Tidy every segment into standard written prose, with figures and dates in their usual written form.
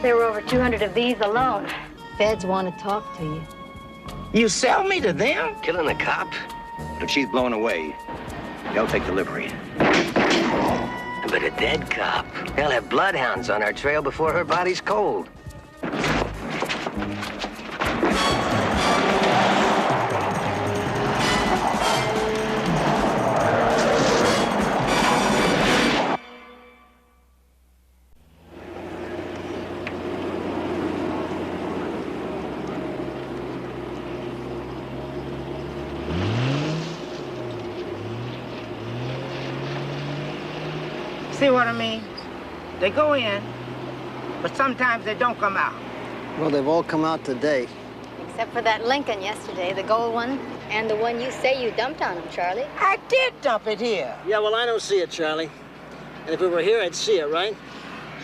There were over 200 of these alone. Feds want to talk to you. You sell me to them? Killing a cop? If she's blown away, they'll take delivery. But a dead cop? They'll have bloodhounds on our trail before her body's cold. See what I mean? They go in, but sometimes they don't come out. Well, they've all come out today. Except for that Lincoln yesterday, the gold one, and the one you say you dumped on him, Charlie. I did dump it here. Yeah, well, I don't see it, Charlie. And if it were here, I'd see it, right?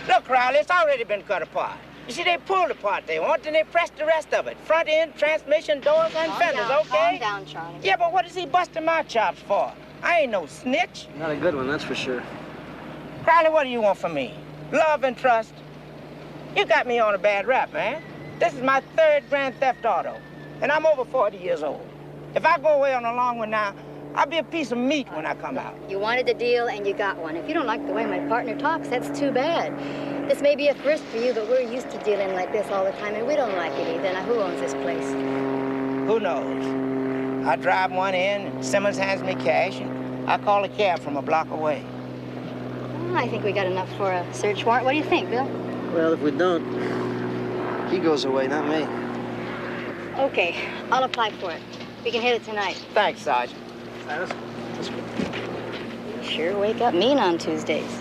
Look, Riley, it's already been cut apart. You see, they pulled the part they want, and they pressed the rest of it. Front end, transmission, doors, and fenders, okay? Calm down, Charlie. Yeah, but what is he busting my chops for? I ain't no snitch. Not a good one, that's for sure. Riley, what do you want from me? Love and trust? You got me on a bad rap, man. This is my third grand theft auto, and I'm over 40 years old. If I go away on a long one now, I'll be a piece of meat when I come out. You wanted the deal, and you got one. If you don't like the way my partner talks, that's too bad. This may be a first for you, but we're used to dealing like this all the time, and we don't like it either. Now, who owns this place? Who knows? I drive one in, and Simmons hands me cash, and I call a cab from a block away. I think we got enough for a search warrant. What do you think, Bill? Well, if we don't, he goes away, not me. Okay, I'll apply for it. We can hit it tonight. Thanks, Sergeant. That's good. You sure wake up mean on Tuesdays.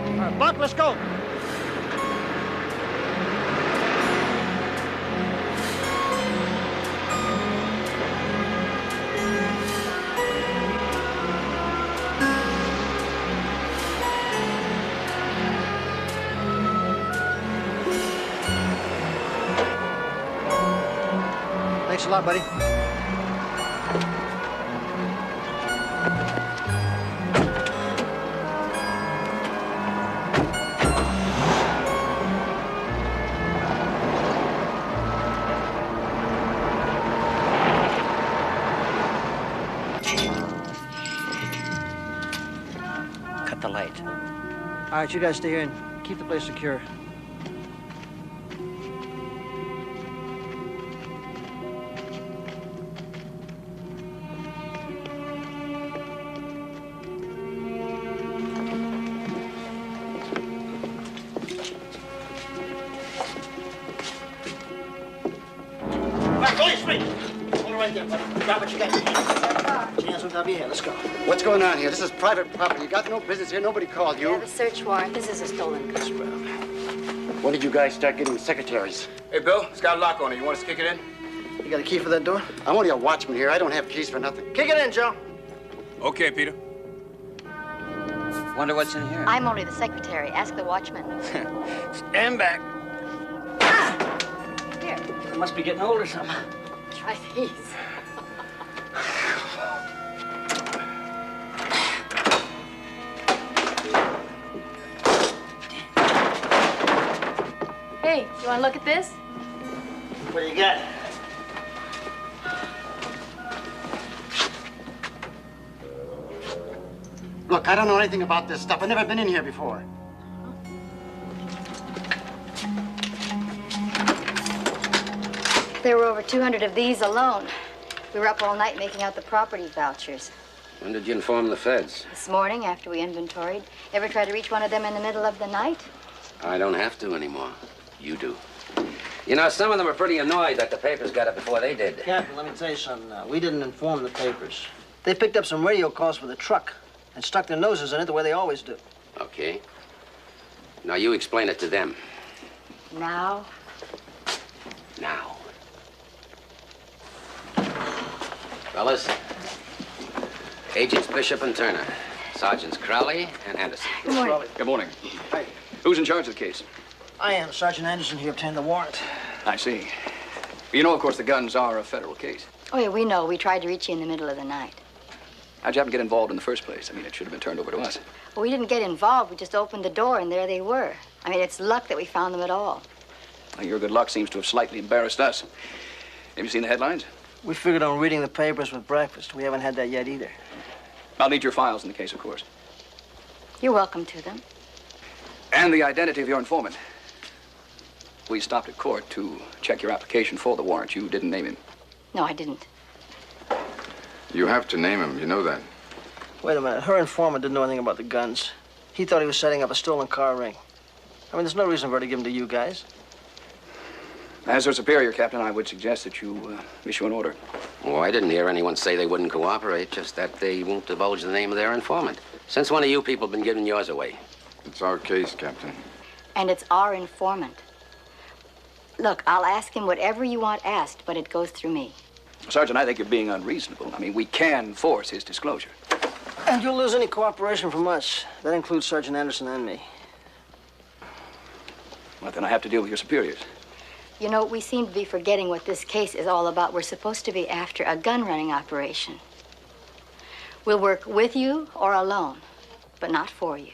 All right, Buck, let's go. Thanks a lot, buddy. Cut the light. All right, you guys stay here and keep the place secure. Let's go. What's going on here? This is private property. You got no business here. Nobody called you. We have a search warrant. This is a stolen car. When did you guys start getting secretaries? Hey, Bill, it's got a lock on it. You want us to kick it in? You got a key for that door? I'm only a watchman here. I don't have keys for nothing. Kick it in, Joe. Okay, Peter. Wonder what's in here. I'm only the secretary. Ask the watchman. Stand back. Here, I must be getting old or something. try these. Hey, you want to look at this? What do you got? Look, I don't know anything about this stuff. I've never been in here before. There were over 200 of these alone. We were up all night making out the property vouchers. When did you inform the feds? This morning, after we inventoried. Ever try to reach one of them in the middle of the night? I don't have to anymore. You do. You know, some of them are pretty annoyed that the papers got it before they did. Captain, let me tell you something now. We didn't inform the papers. They picked up some radio calls for the truck and stuck their noses in it the way they always do. Okay. Now you explain it to them. Now? Now. Fellas, Agents Bishop and Turner, Sergeants Crowley and Anderson. Good morning. Good morning. Hi. Who's in charge of the case? I am Sergeant Anderson. He obtained the warrant. I see. You know, of course, the guns are a federal case. Oh, yeah, we know. We tried to reach you in the middle of the night. How'd you happen to get involved in the first place? I mean, it should have been turned over to us. Well, we didn't get involved. We just opened the door, and there they were. I mean, it's luck that we found them at all. Well, your good luck seems to have slightly embarrassed us. Have you seen the headlines? We figured on reading the papers with breakfast. We haven't had that yet either. I'll need your files in the case, of course. You're welcome to them. And the identity of your informant. We stopped at court to check your application for the warrant. You didn't name him. No, I didn't. You have to name him, you know that. Wait a minute. Her informant didn't know anything about the guns. He thought he was setting up a stolen car ring. I mean, there's no reason for her to give them to you guys. As her superior, Captain, I would suggest that you issue an order. Oh, I didn't hear anyone say they wouldn't cooperate, just that they won't divulge the name of their informant. Since when have you people been giving yours away? It's our case, Captain. And it's our informant. Look, I'll ask him whatever you want asked, but it goes through me. Sergeant, I think you're being unreasonable. I mean, we can force his disclosure. And you'll lose any cooperation from us. That includes Sergeant Anderson and me. Well, then I have to deal with your superiors. You know, we seem to be forgetting what this case is all about. We're supposed to be after a gun-running operation. We'll work with you or alone, but not for you.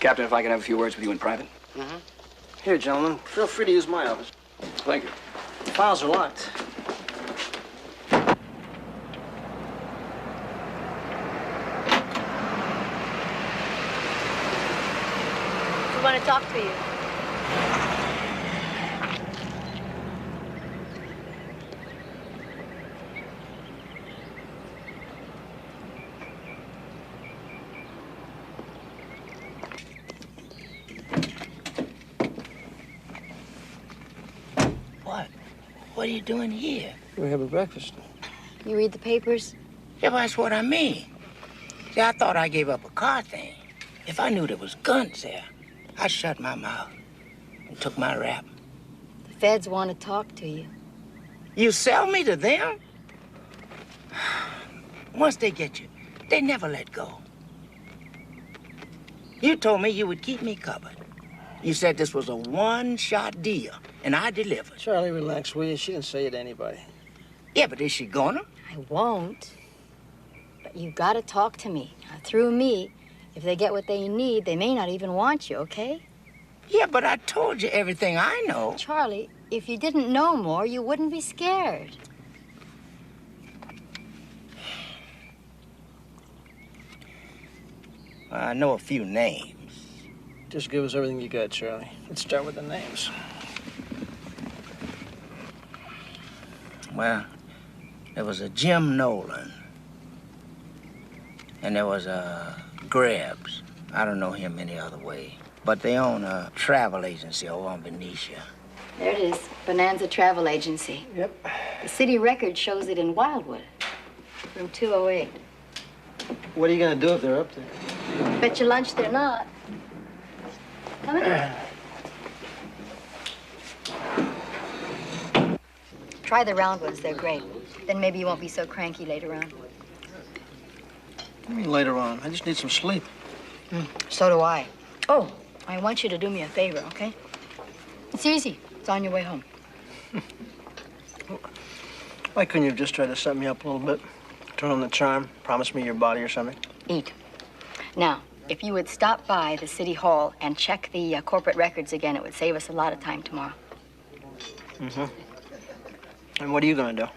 Captain, if I can have a few words with you in private. Mm-hmm. Here, gentlemen, feel free to use my office. Thank you. The files are locked. We want to talk to you. What are you doing here? We're having breakfast. You read the papers? Yeah, but that's what I mean. See, I thought I gave up a car thing. If I knew there was guns there, I'd shut my mouth and took my rap. The feds want to talk to you. You sell me to them? Once they get you, they never let go. You told me you would keep me covered. You said this was a one-shot deal, and I delivered. Charlie, relax, will you? She didn't say it to anybody. Yeah, but is she gonna? I won't. But you've got to talk to me. Now, through me, if they get what they need, they may not even want you, okay? Yeah, but I told you everything I know. Charlie, if you didn't know more, you wouldn't be scared. I know a few names. Just give us everything you got, Charlie. Let's start with the names. Well, there was a Jim Nolan. And there was a Grebs. I don't know him any other way. But they own a travel agency over on Benicia. There it is, Bonanza Travel Agency. Yep. The city record shows it in Wildwood, room 208. What are you gonna do if they're up there? Bet you lunch they're not. Come in. Try the round ones, they're great. Then maybe you won't be so cranky later on. What do you mean later on? I just need some sleep. So do I. Oh, I want you to do me a favor, okay? It's easy. It's on your way home. Why couldn't you have just tried to set me up a little bit? Turn on the charm, promise me your body or something? Eat. Now, if you would stop by the city hall and check the corporate records again, it would save us a lot of time tomorrow. Mm-hmm. And what are you gonna do?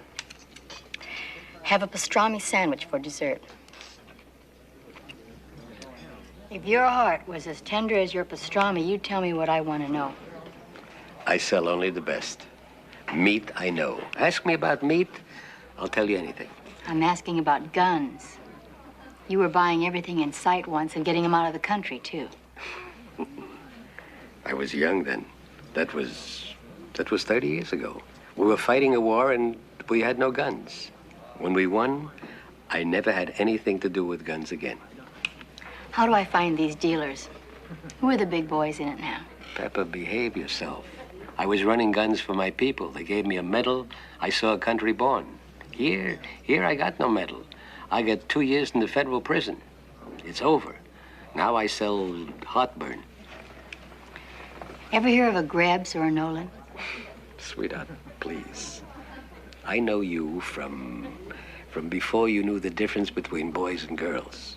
Have a pastrami sandwich for dessert. If your heart was as tender as your pastrami, you'd tell me what I want to know. I sell only the best. Meat, I know. Ask me about meat, I'll tell you anything. I'm asking about guns. You were buying everything in sight once and getting them out of the country, too. I was young then. That was 30 years ago. We were fighting a war and we had no guns. When we won, I never had anything to do with guns again. How do I find these dealers? Who are the big boys in it now? Pepper, behave yourself. I was running guns for my people. They gave me a medal. I saw a country born. Here I got no medal. I got 2 years in the federal prison. It's over. Now I sell heartburn. Ever hear of a Grebs or a Nolan? Sweetheart, please. I know you from from before you knew the difference between boys and girls.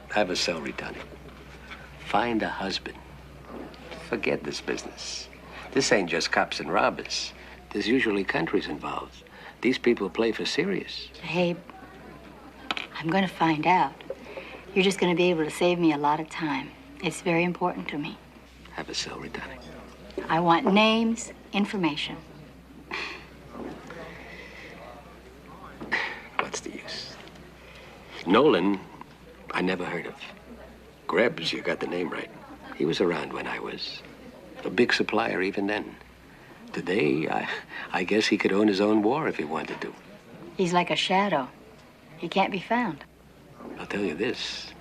Have a celery tonic. Find a husband. Forget this business. This ain't just cops and robbers. There's usually countries involved. These people play for serious. Abe, I'm going to find out. You're just going to be able to save me a lot of time. It's very important to me. Have a celery tonic. I want names, information. What's the use? Nolan, I never heard of. Grebs, you got the name right. He was around when I was a big supplier even then. Today, I guess he could own his own war if he wanted to. He's like a shadow. He can't be found. I'll tell you this.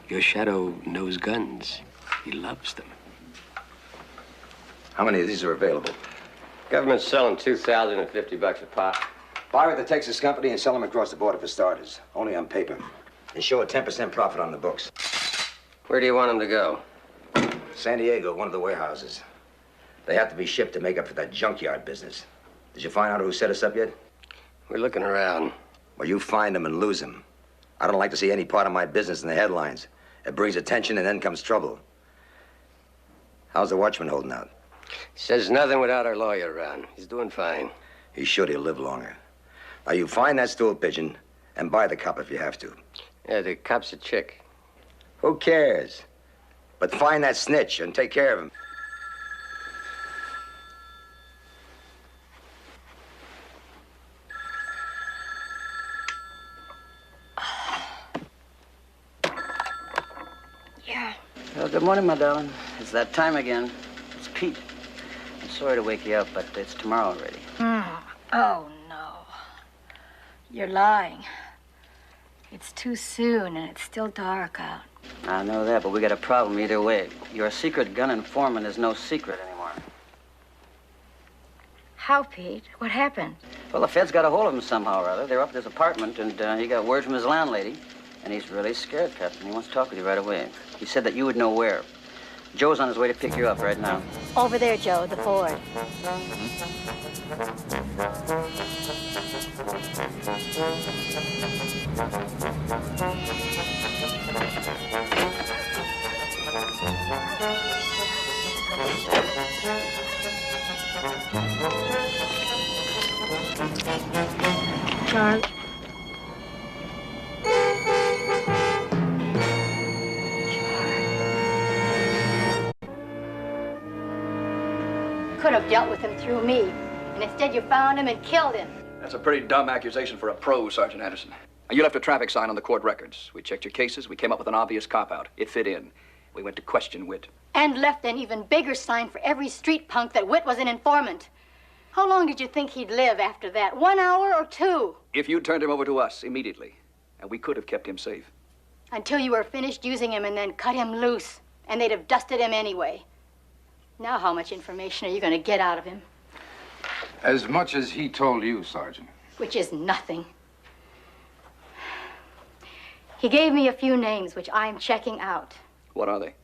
Your shadow knows guns. He loves them. How many of these are available? Government's selling $2,050 a pop. Buy with the Texas company and sell them across the border for starters. Only on paper. And show a 10% profit on the books. Where do you want them to go? San Diego, one of the warehouses. They have to be shipped to make up for that junkyard business. Did you find out who set us up yet? We're looking around. Well, you find them and lose them. I don't like to see any part of my business in the headlines. It brings attention and then comes trouble. How's the watchman holding out? Says nothing without our lawyer around. He's doing fine. He's sure he'll live longer. Now, you find that stool pigeon and buy the cop if you have to. Yeah, the cop's a chick. Who cares? But find that snitch and take care of him. Yeah. Well, good morning, my darling. It's that time again. It's Pete. I'm sorry to wake you up, but it's tomorrow already. Oh, no. You're lying. It's too soon, and it's still dark out. I know that, but we got a problem either way. Your secret gun informant is no secret anymore. How, Pete? What happened? Well, the feds got a hold of him somehow or other. They're up at his apartment, and he got word from his landlady. And he's really scared, Captain. He wants to talk with you right away. He said that you would know where. Joe's on his way to pick you up right now. Over there, Joe, the Ford. Charlie. Could have dealt with him through me, and instead you found him and killed him. That's a pretty dumb accusation for a pro, Sergeant Anderson. Now, you left a traffic sign on the court records. We checked your cases. We came up with an obvious cop-out. It fit in. We went to question Witt. And left an even bigger sign for every street punk that Witt was an informant. How long did you think he'd live after that? 1 hour or 2? If you'd turned him over to us immediately, and we could have kept him safe. Until you were finished using him and then cut him loose, and they'd have dusted him anyway. Now how much information are you going to get out of him? As much as he told you, Sergeant. Which is nothing. He gave me a few names, which I'm checking out. What are they?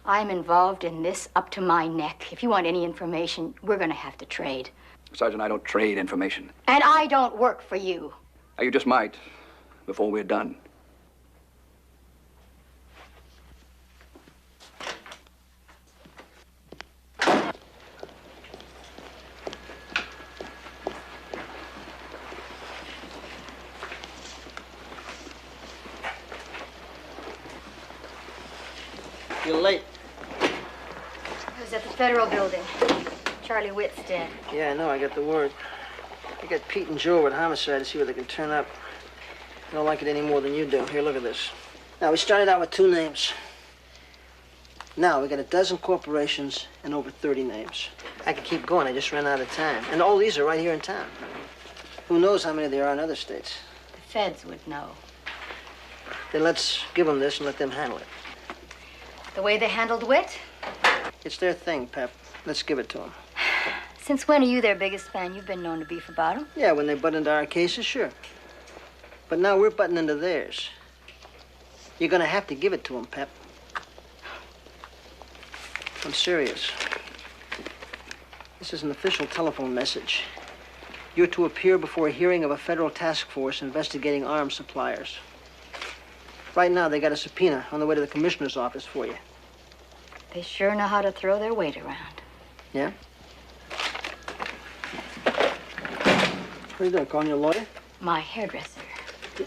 I'm involved in this up to my neck. If you want any information, we're going to have to trade. Sergeant, I don't trade information. And I don't work for you. Now, you just might, before we're done. You're late. I was at the Federal Building. Charlie Witt's dead. Yeah, I know. I got the word. I got Pete and Joe at homicide to see what they can turn up. I don't like it any more than you do. Here, look at this. Now, we started out with 2 names. Now, we got a dozen corporations and over 30 names. I could keep going. I just ran out of time. And all these are right here in town. Who knows how many there are in other states? The feds would know. Then let's give them this and let them handle it. The way they handled Witt? It's their thing, Pep. Let's give it to them. Since when are you their biggest fan? You've been known to beef about them. Yeah, when they butt into our cases, sure. But now we're butting into theirs. You're gonna have to give it to them, Pep. I'm serious. This is an official telephone message. You're to appear before a hearing of a federal task force investigating arms suppliers. Right now, they got a subpoena on the way to the commissioner's office for you. They sure know how to throw their weight around. Yeah? What are you doing, calling your lawyer? My hairdresser.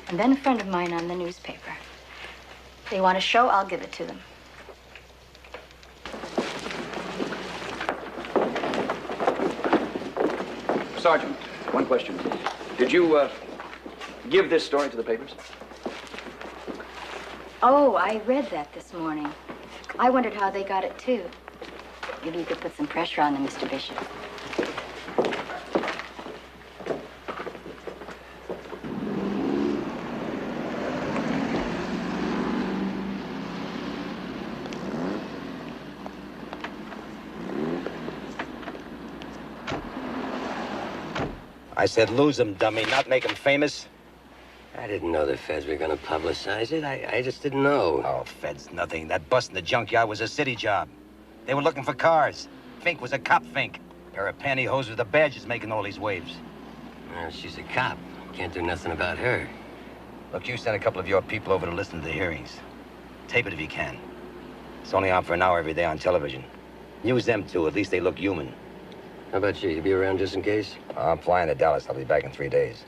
And then a friend of mine on the newspaper. They want a show, I'll give it to them. Sergeant, one question. Did you give this story to the papers? Oh, I read that this morning. I wondered how they got it, too. Maybe you could put some pressure on them, Mr. Bishop. I said lose him, dummy, not make him famous. I didn't know the feds were going to publicize it. I just didn't know. Oh, feds, nothing. That bust in the junkyard was a city job. They were looking for cars. Fink was a cop, Fink. Pair of pantyhose with a badge is making all these waves. Well, she's a cop. Can't do nothing about her. Look, you send a couple of your people over to listen to the hearings. Tape it if you can. It's only on for an hour every day on television. Use them, too. At least they look human. How about you? You be around just in case? I'm flying to Dallas. I'll be back in 3 days.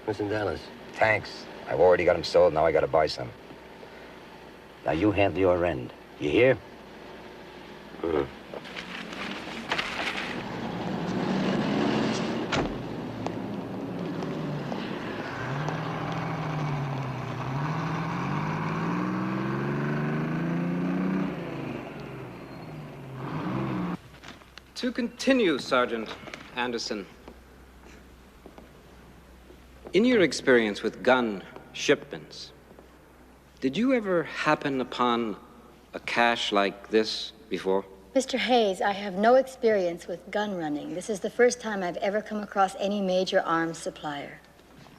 What's in Dallas? Tanks. I've already got them sold. Now I gotta buy some. Now you handle your end. You hear? To continue, Sergeant Anderson. In your experience with gun shipments, did you ever happen upon a cache like this before? Mr. Hayes, I have no experience with gun running. This is the first time I've ever come across any major arms supplier.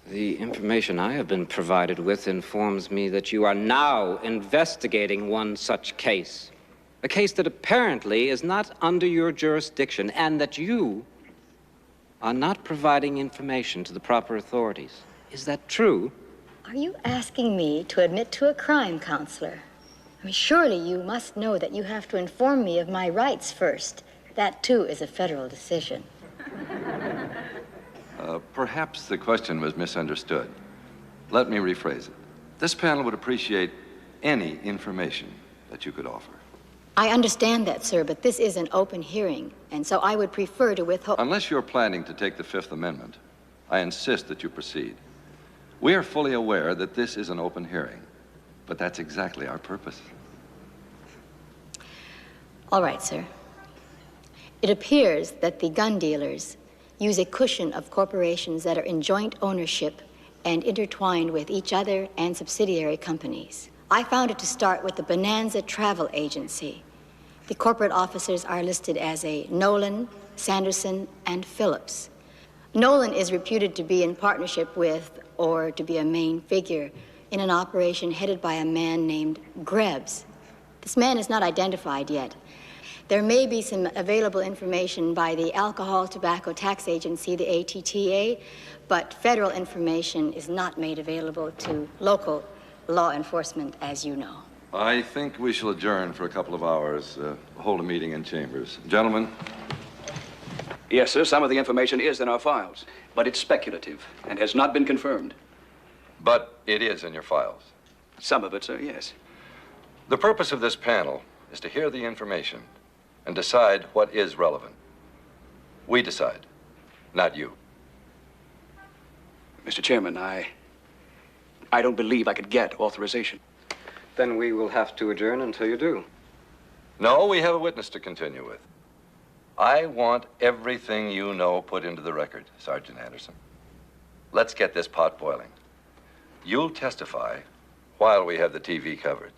The information I have been provided with informs me that you are now investigating one such case. A case that apparently is not under your jurisdiction, and that you are not providing information to the proper authorities. Is that true? Are you asking me to admit to a crime, Counselor? I mean, surely you must know that you have to inform me of my rights first. That, too, is a federal decision. Perhaps the question was misunderstood. Let me rephrase it. This panel would appreciate any information that you could offer. I understand that, sir, but this is an open hearing, and so I would prefer to withhold... Unless you're planning to take the Fifth Amendment, I insist that you proceed. We are fully aware that this is an open hearing, but that's exactly our purpose. All right, sir. It appears that the gun dealers use a cushion of corporations that are in joint ownership and intertwined with each other and subsidiary companies. I found it to start with the Bonanza Travel Agency. The corporate officers are listed as a Nolan, Sanderson, and Phillips. Nolan is reputed to be in partnership with, or to be a main figure, in an operation headed by a man named Grebs. This man is not identified yet. There may be some available information by the Alcohol Tobacco Tax Agency, the ATTA, but federal information is not made available to local law enforcement, as you know. I think we shall adjourn for a couple of hours, hold a meeting in chambers. Gentlemen? Yes, sir, some of the information is in our files, but it's speculative and has not been confirmed. But it is in your files. Some of it, sir, yes. The purpose of this panel is to hear the information and decide what is relevant. We decide, not you. Mr. Chairman, I don't believe I could get authorization. Then we will have to adjourn until you do. No, we have a witness to continue with. I want everything you know put into the record, Sergeant Anderson. Let's get this pot boiling. You'll testify while we have the TV coverage.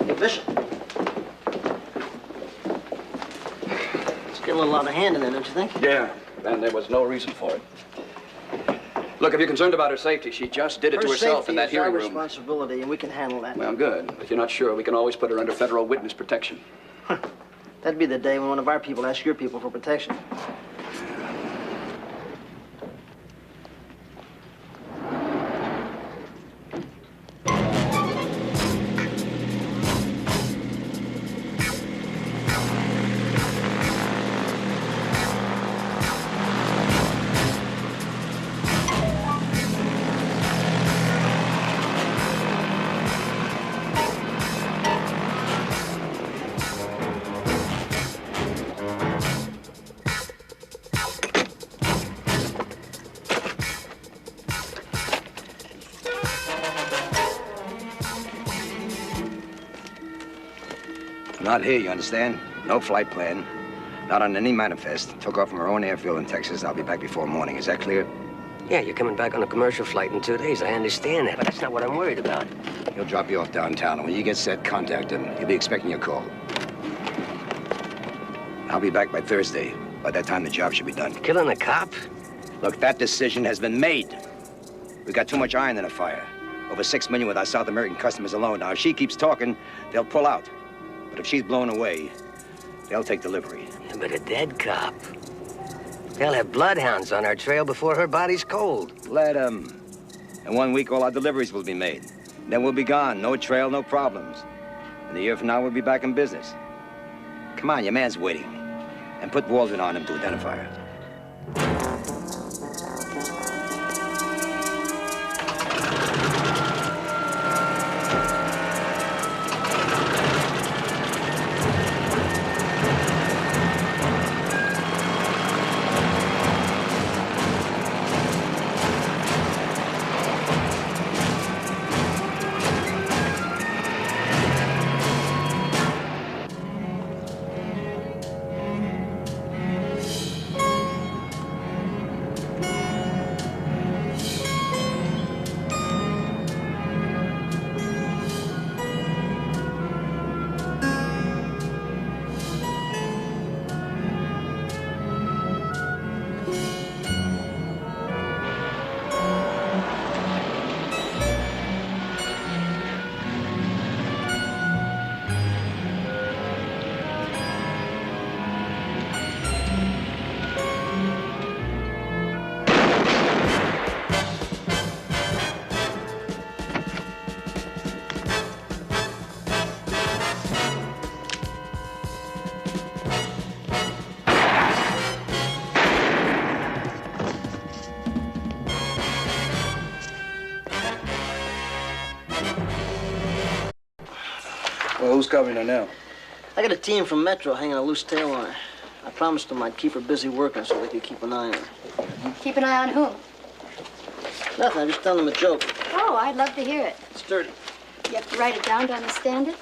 Hey, Bishop. Let's get a little out of hand in there, don't you think? Yeah, and there was no reason for it. Look, if you're concerned about her safety, she just did it to herself in that hearing Her room. safety is our responsibility, and we can handle that. Well, good. If you're not sure, we can always put her under federal witness protection. That'd be the day when one of our people asks your people for protection. Not here, you understand? No flight plan. Not on any manifest. Took off from our own airfield in Texas. I'll be back before morning. Is that clear? Yeah, you're coming back on a commercial flight in 2 days. I understand that, but that's not what I'm worried about. He'll drop you off downtown, and when you get set, contact him. He'll be expecting your call. I'll be back by Thursday. By that time, the job should be done. Killing a cop? Look, that decision has been made. We got too much iron in the fire. Over 6 million with our South American customers alone. Now, if she keeps talking, they'll pull out. But if she's blown away, they'll take delivery. Yeah, but a dead cop. They'll have bloodhounds on our trail before her body's cold. Let 'em. In 1 week, all our deliveries will be made. Then we'll be gone. No trail, no problems. And a year from now, we'll be back in business. Come on, your man's waiting. And put Waldron on him to identify her. Well, who's covering her now? I got a team from Metro hanging a loose tail on her. I promised them I'd keep her busy working so they could keep an eye on her. Keep an eye on whom? Nothing, I'm just telling them a joke. Oh, I'd love to hear it. It's dirty. You have to write it down to understand it?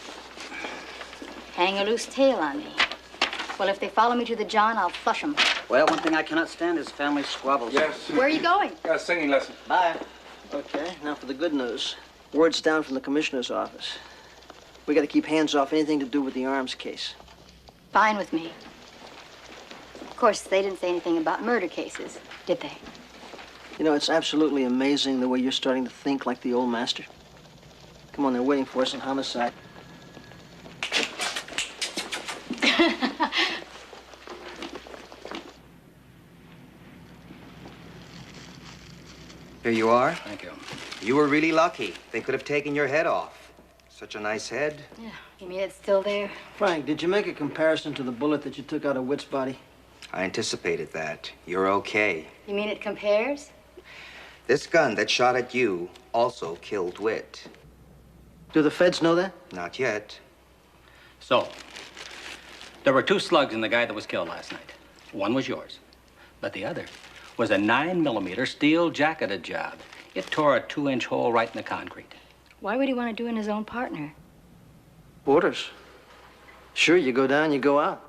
Hang a loose tail on me. Well, if they follow me to the John, I'll flush them. Well, one thing I cannot stand is family squabbles. Yes. Where are you going? Got a singing lesson. Bye. Okay, now for the good news. Word's down from the commissioner's office. We got to keep hands off anything to do with the arms case. Fine with me. Of course, they didn't say anything about murder cases, did they? You know, it's absolutely amazing the way you're starting to think like the old master. Come on, they're waiting for us in homicide. Here you are. Thank you. You were really lucky. They could have taken your head off. Such a nice head. Yeah, you mean it's still there? Frank, did you make a comparison to the bullet that you took out of Witt's body? I anticipated that. You're okay. You mean it compares? This gun that shot at you also killed Witt. Do the feds know that? Not yet. So, there were 2 slugs in the guy that was killed last night. One was yours, but the other was a 9mm steel jacketed job. It tore a 2-inch hole right in the concrete. Why would he want to do it in his own partner? Orders. Sure, you go down, you go out.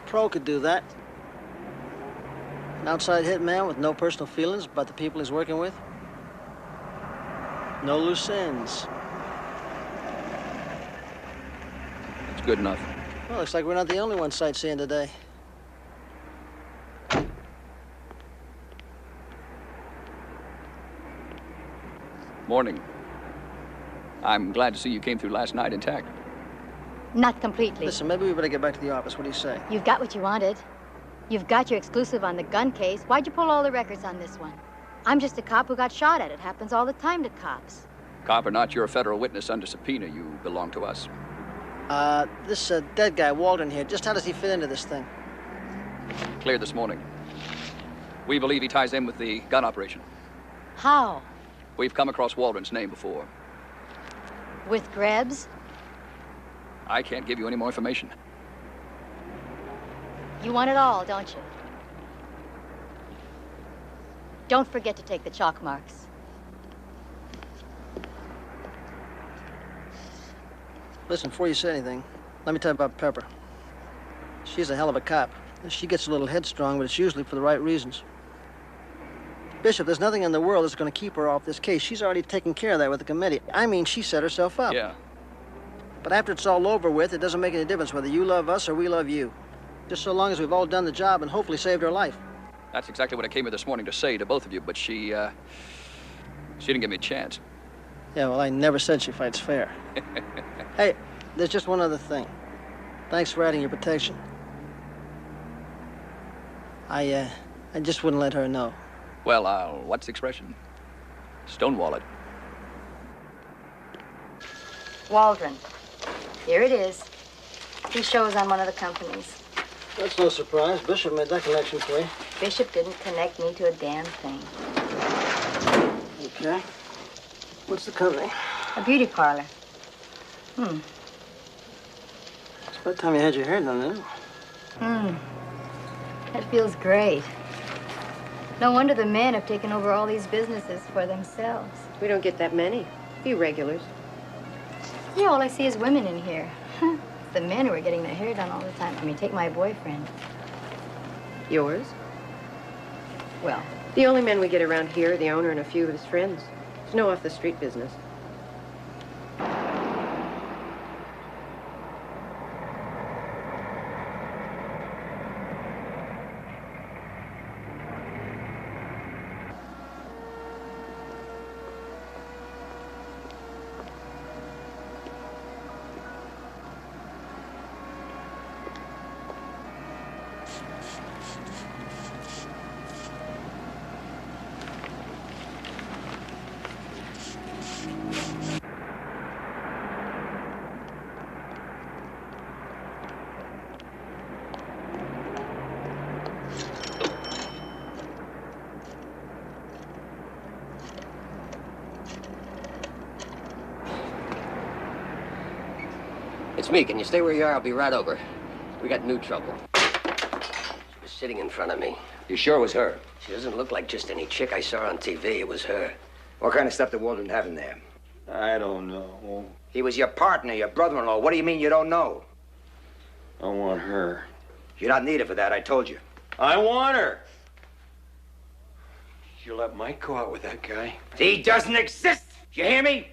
Pro could do that. An outside hitman with no personal feelings about the people he's working with. No loose ends. It's good enough. Well, looks like we're not the only ones sightseeing today. Morning. I'm glad to see you came through last night intact. Not completely. Listen, maybe we better get back to the office. What do you say? You've got what you wanted. You've got your exclusive on the gun case. Why'd you pull all the records on this one? I'm just a cop who got shot at. It happens all the time to cops. Cop or not, you're a federal witness under subpoena. You belong to us. This dead guy, Waldron here, just how does he fit into this thing? Cleared this morning. We believe he ties in with the gun operation. How? We've come across Waldron's name before. With Grebs? I can't give you any more information. You want it all, don't you? Don't forget to take the chalk marks. Listen, before you say anything, let me tell you about Pepper. She's a hell of a cop. She gets a little headstrong, but it's usually for the right reasons. Bishop, there's nothing in the world that's going to keep her off this case. She's already taken care of that with the committee. I mean, she set herself up. Yeah. But after it's all over with, it doesn't make any difference whether you love us or we love you. Just so long as we've all done the job and hopefully saved her life. That's exactly what I came here this morning to say to both of you, but she didn't give me a chance. Yeah, well, I never said she fights fair. Hey, there's just one other thing. Thanks for adding your protection. I just wouldn't let her know. Well, what's the expression? Stonewall it. Waldron. Here it is. He shows on one of the companies. That's no surprise. Bishop made that connection for you. Bishop didn't connect me to a damn thing. Okay. What's the company? A beauty parlor. It's about time you had your hair done, isn't it? That feels great. No wonder the men have taken over all these businesses for themselves. We don't get that many. A few regulars. Yeah, all I see is women in here. The men who are getting their hair done all the time. I mean, take my boyfriend. Yours? Well, The only men we get around here are the owner and a few of his friends. There's no off-the-street business. It's me. Can you stay where you are? I'll be right over. We got new trouble. She was sitting in front of me. You sure it was her? She doesn't look like just any chick I saw on TV. It was her. What kind of stuff did Waldron have in there? I don't know. He was your partner, your brother-in-law. What do you mean you don't know? I want her. You're not needed for that, I told you. I want her. You let Mike go out with that guy? He doesn't exist! You hear me?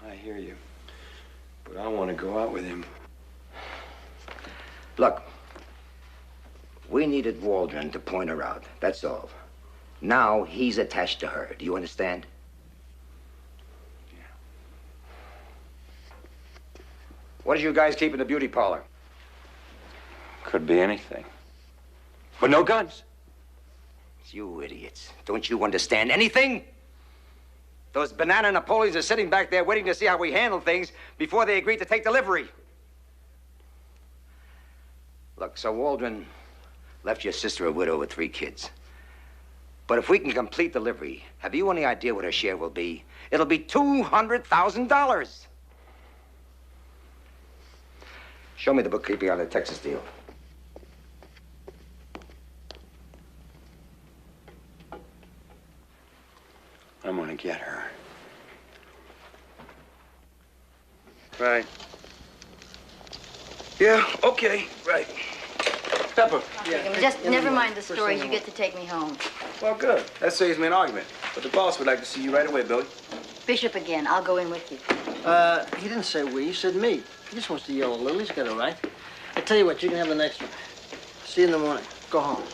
I hear you. But I want to go out with him. Look, we needed Waldron to point her out. That's all. Now he's attached to her. Do you understand? Yeah. What did you guys keep in the beauty parlor? Could be anything. But no guns. You idiots. Don't you understand anything? Those banana Napoleons are sitting back there waiting to see how we handle things before they agree to take delivery. Look, so Waldron left your sister a widow with 3 kids. But if we can complete delivery, have you any idea what her share will be? It'll be $200,000. Show me the bookkeeping on the Texas deal. I'm gonna get her. Right. Yeah, okay, right. Pepper. Just never mind the stories. You get to take me home. Well, good. That saves me an argument. But the boss would like to see you right away, Billy. Bishop again. I'll go in with you. He didn't say we, he said me. He just wants to yell a little. He's got it right. I tell you what, you can have the next one. See you in the morning. Go home.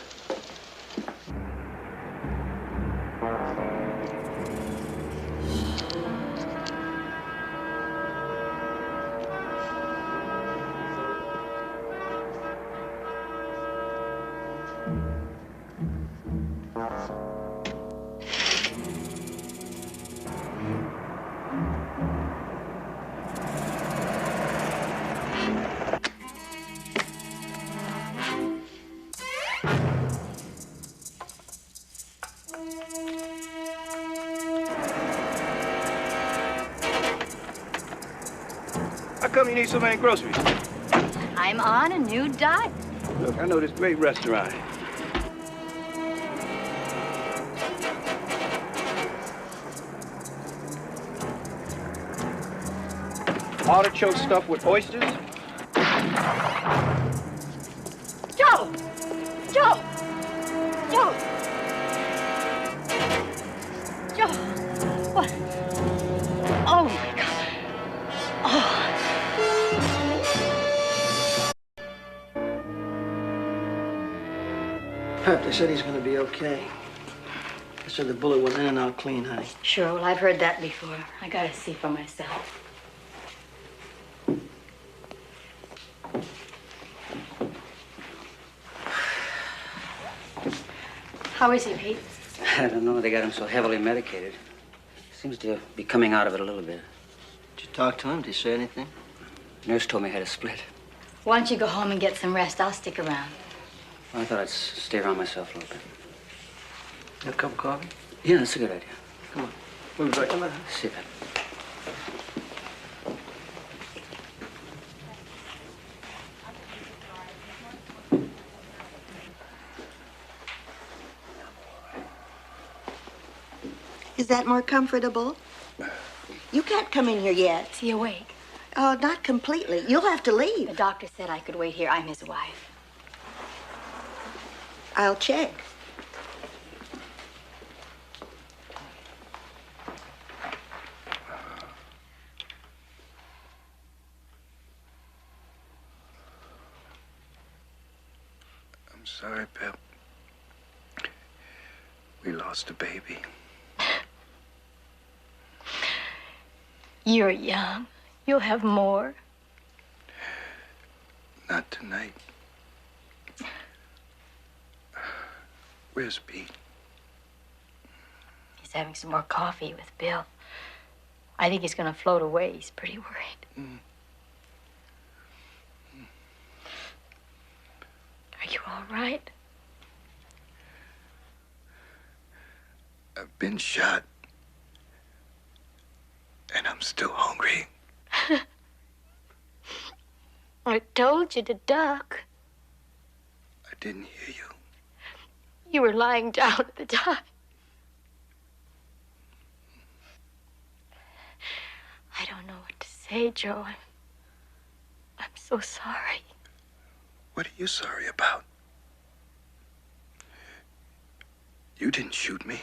come you need so many groceries? I'm on a new diet. Look, I know this great restaurant. Artichoke stuffed with oysters? Joe! Joe! Joe! Joe! What? Oh, my God. Oh. Pep, they said he's gonna be okay. They said the bullet went in and out clean, honey. Sure, well, I've heard that before. I gotta see for myself. How is he, Pete? I don't know. They got him so heavily medicated. Seems to be coming out of it a little bit. Did you talk to him? Did he say anything? Nurse told me I had a split. Why don't you go home and get some rest? I'll stick around. Well, I thought I'd stay around myself a little bit. You have a cup of coffee? Yeah, that's a good idea. Come on. We'll be back. Come on. See you, Pep. Is that more comfortable? You can't come in here yet. Is he awake? Oh, not completely. You'll have to leave. The doctor said I could wait here. I'm his wife. I'll check. I'm sorry, Pep. We lost a baby. You're young. You'll have more. Not tonight. Where's Pete? He's having some more coffee with Bill. I think he's gonna float away. He's pretty worried. Are you all right? I've been shot. And I'm still hungry. I told you to duck. I didn't hear you. You were lying down at the time. I don't know what to say, Joe. I'm so sorry. What are you sorry about? You didn't shoot me.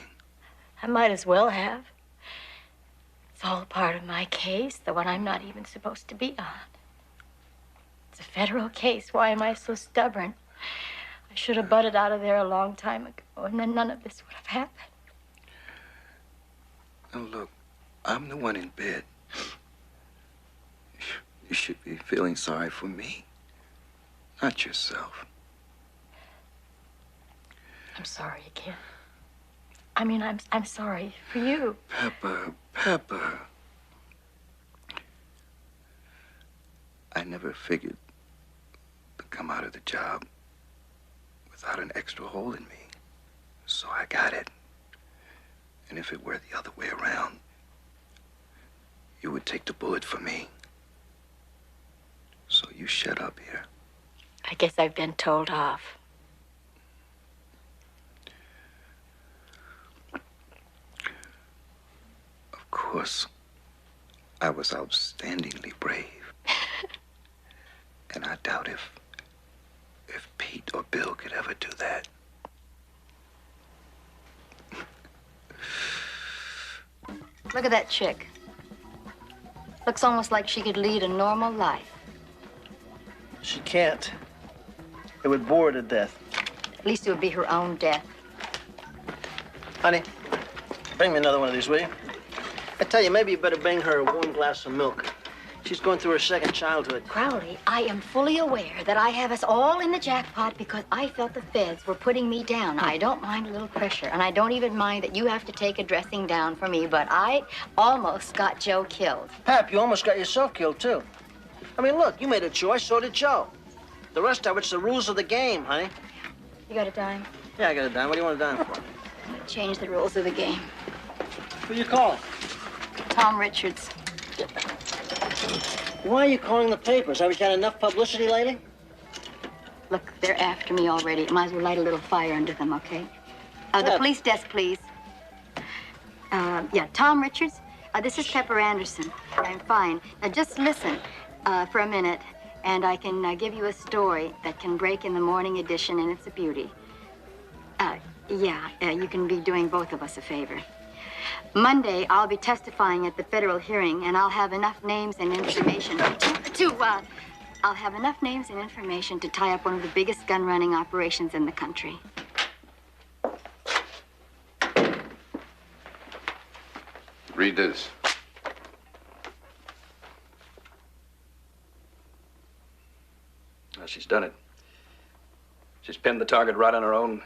I might as well have. It's all part of my case, the one I'm not even supposed to be on. It's a federal case. Why am I so stubborn? I should have butted out of there a long time ago, and then none of this would have happened. Now look, I'm the one in bed. You should be feeling sorry for me, not yourself. I'm sorry again. I mean, I'm sorry for you. Pepper. I never figured to come out of the job without an extra hole in me. So I got it. And if it were the other way around, you would take the bullet for me. So you shut up here. I guess I've been told off. Of course, I was outstandingly brave. And I doubt if Pete or Bill could ever do that. Look at that chick. Looks almost like she could lead a normal life. She can't. It would bore her to death. At least it would be her own death. Honey, bring me another one of these, will you? I tell you, maybe you better bring her a warm glass of milk. She's going through her second childhood. Crowley, I am fully aware that I have us all in the jackpot because I felt the feds were putting me down. I don't mind a little pressure, and I don't even mind that you have to take a dressing down for me, but I almost got Joe killed. Pap, you almost got yourself killed, too. I mean, look, you made a choice, so did Joe. The rest of it's the rules of the game, honey. You got a dime? Yeah, I got a dime. What do you want a dime for? Change the rules of the game. Who you calling? Tom Richards. Why are you calling the papers? Have you got enough publicity lately? Look, they're after me already. Might as well light a little fire under them, okay? The police desk, please. Yeah, Tom Richards. This is Pepper Anderson. I'm fine. Now, just listen for a minute, and I can give you a story that can break in the morning edition, and it's a beauty. You can be doing both of us a favor. Monday, I'll be testifying at the federal hearing, and I'll have enough names and information I'll have enough names and information to tie up one of the biggest gun-running operations in the country. Read this. Well, she's done it. She's pinned the target right on her own.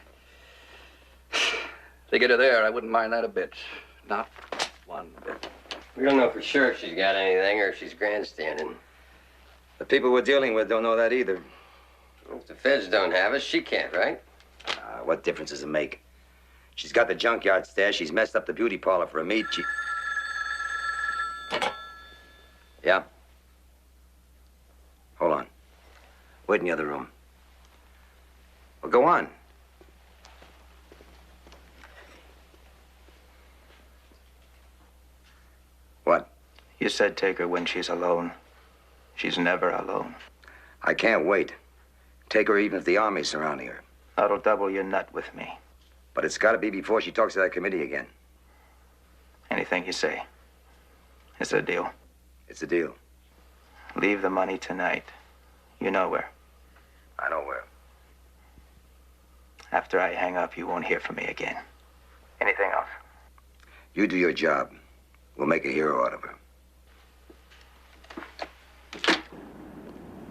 To get her there, I wouldn't mind that a bit. Not one bit. We don't know for sure if she's got anything or if she's grandstanding. The people we're dealing with don't know that either. Well, if the feds don't have us, she can't, right? What difference does it make? She's got the junkyard stash. She's messed up the beauty parlor for a meet. Yeah? Hold on. Wait in the other room. Well, go on. What? You said take her when she's alone. She's never alone. I can't wait. Take her even if the army's surrounding her. That'll double your nut with me. But it's got to be before she talks to that committee again. Anything you say. It's a deal. It's a deal. Leave the money tonight. You know where. I know where. After I hang up, you won't hear from me again. Anything else? You do your job. We'll make a hero out of her.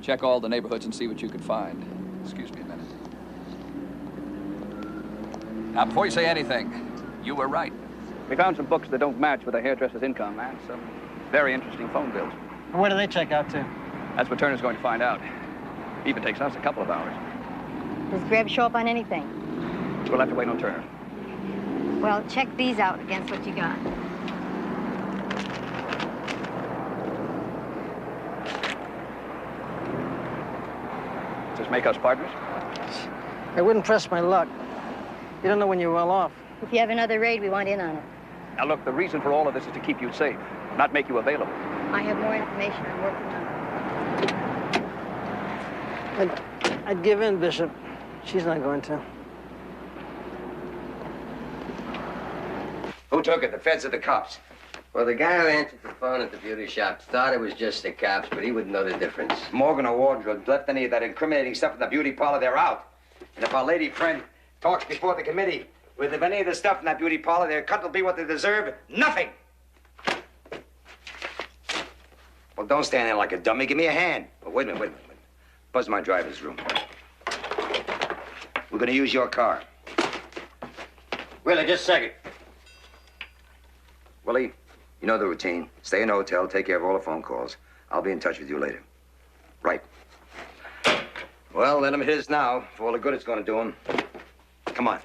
Check all the neighborhoods and see what you can find. Excuse me a minute. Now, before you say anything, you were right. We found some books that don't match with a hairdresser's income and some very interesting phone bills. Where do they check out to? That's what Turner's going to find out. Even takes us a couple of hours. Does Greb show up on anything? We'll have to wait on Turner. Well, check these out against what you got. Does this make us partners? I wouldn't press my luck. You don't know when you're well off. If you have another raid, we want in on it. Now, look, the reason for all of this is to keep you safe, not make you available. I have more information I'm working on. I'd give in, Bishop. She's not going to. Who took it? The feds or the cops? Well, the guy who answered the phone at the beauty shop thought it was just the cops, but he wouldn't know the difference. Morgan or Wardrobe left any of that incriminating stuff in the beauty parlor, they're out. And if our lady friend talks before the committee with any of the stuff in that beauty parlor, their cut will be what they deserve. Nothing. Well, don't stand there like a dummy. Give me a hand. Oh, wait a minute. Buzz my driver's room. We're going to use your car. Willie, just a second. Willie, you know the routine. Stay in the hotel, take care of all the phone calls. I'll be in touch with you later. Right. Well, let him hit us now for all the good it's going to do him. Come on.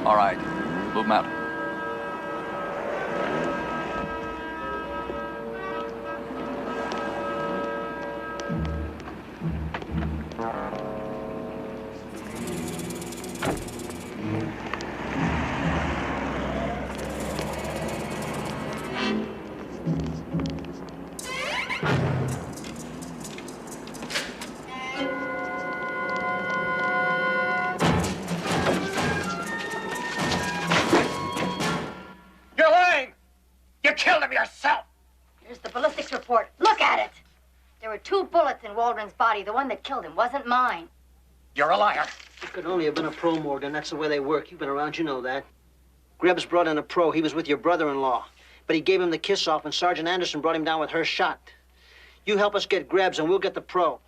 All right. Move him out. Waldron's body. The one that killed him wasn't mine. You're a liar. It could only have been a pro, Morgan. That's the way they work. You've been around, you know that. Greb's brought in a pro. He was with your brother-in-law. But he gave him the kiss-off, and Sergeant Anderson brought him down with her shot. You help us get Greb's, and we'll get the pro.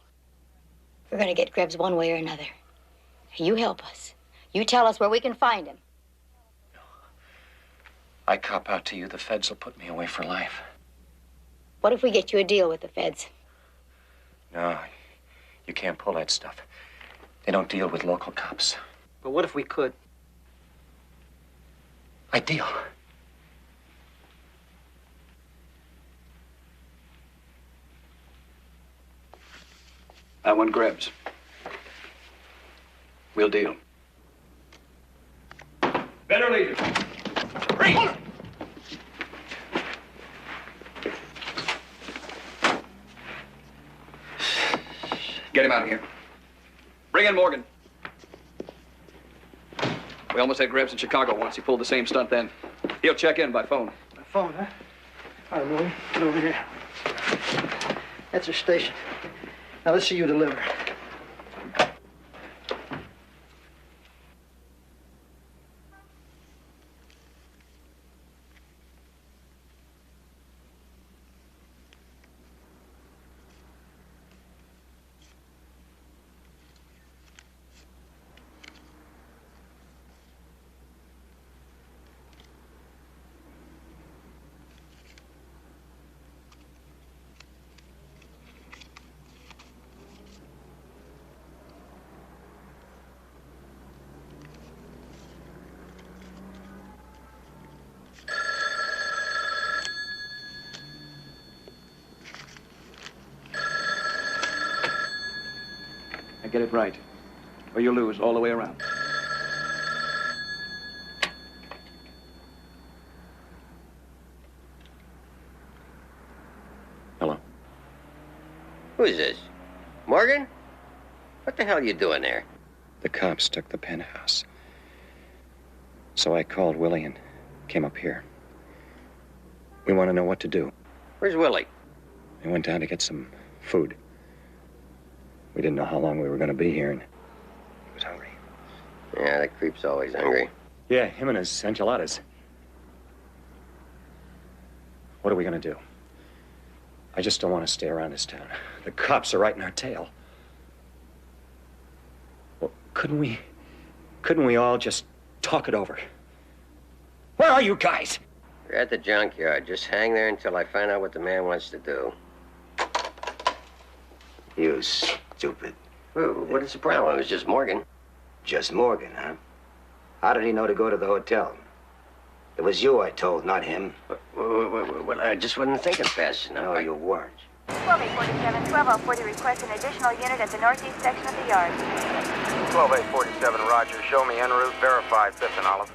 We're going to get Greb's one way or another. You help us. You tell us where we can find him. I cop out to you, the feds will put me away for life. What if we get you a deal with the feds? No, you can't pull that stuff. They don't deal with local cops. But what if we could? I deal. I want Grebs. We'll deal. Better leader. Reed! Get him out of here. Bring in Morgan. We almost had Grebs in Chicago once. He pulled the same stunt then. He'll check in by phone. My phone, huh? All right, Willie, get over here. That's our station. Now let's see you deliver. Get it right, or you lose all the way around. Hello. Who is this? Morgan? What the hell are you doing there? The cops took the penthouse. So I called Willie and came up here. We want to know what to do. Where's Willie? We went down to get some food. We didn't know how long we were going to be here, and he was hungry. Yeah, that creep's always hungry. Yeah, him and his enchiladas. What are we going to do? I just don't want to stay around this town. The cops are right in our tail. Well, couldn't we all just talk it over? Where are you guys? We're at the junkyard. Just hang there until I find out what the man wants to do. You stupid. What is the problem? It was just Morgan. Just Morgan, huh? How did he know to go to the hotel? It was you I told, not him. Well, I just wasn't thinking fast enough. No, you weren't. 12-847, 12-040, request an additional unit at the northeast section of the yard. 12-847, roger. Show me en route, verified, 5th and Olive.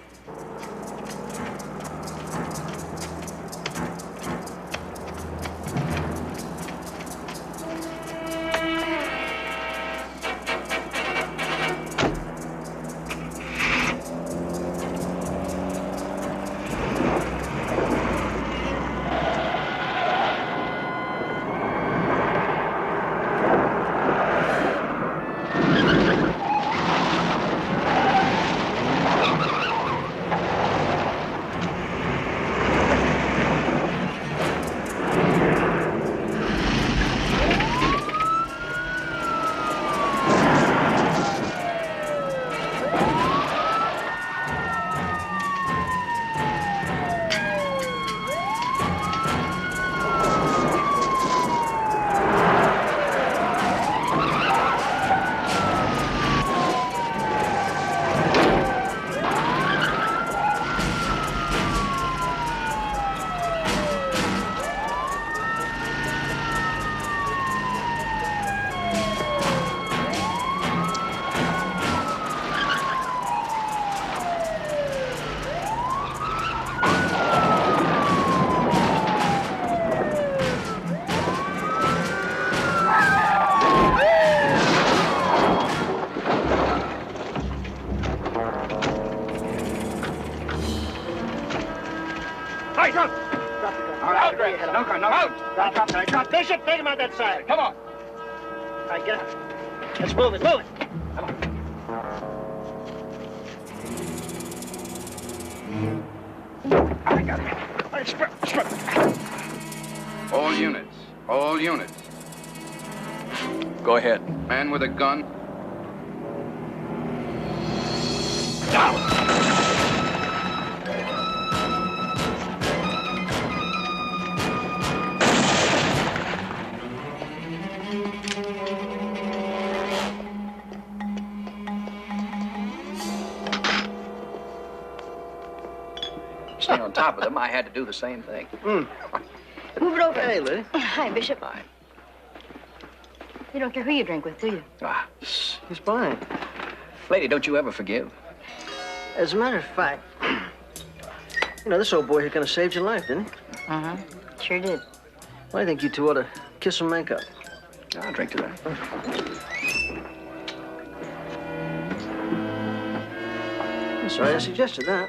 Hey, drop! Drop the gun. All right, out, Greg. No gun, no gun. Drop the gun. Bishop, take him out that side. Come on. All right, get up. Let's move it, move it. Come on. I got it. All right, spread. All units. All units. Go ahead. Man with a gun. Stay on top of them. I had to do the same thing. Move it over. Hey, Lily. Hi, Bishop. Fine. You don't care who you drink with, do you? Ah, He's blind. lady, don't you ever forgive? As a matter of fact, you know, this old boy here kind of saved your life, didn't he? Uh-huh. Sure did. Well, I think you two ought to kiss and make up. I'll drink to that. I'm sorry I suggested that.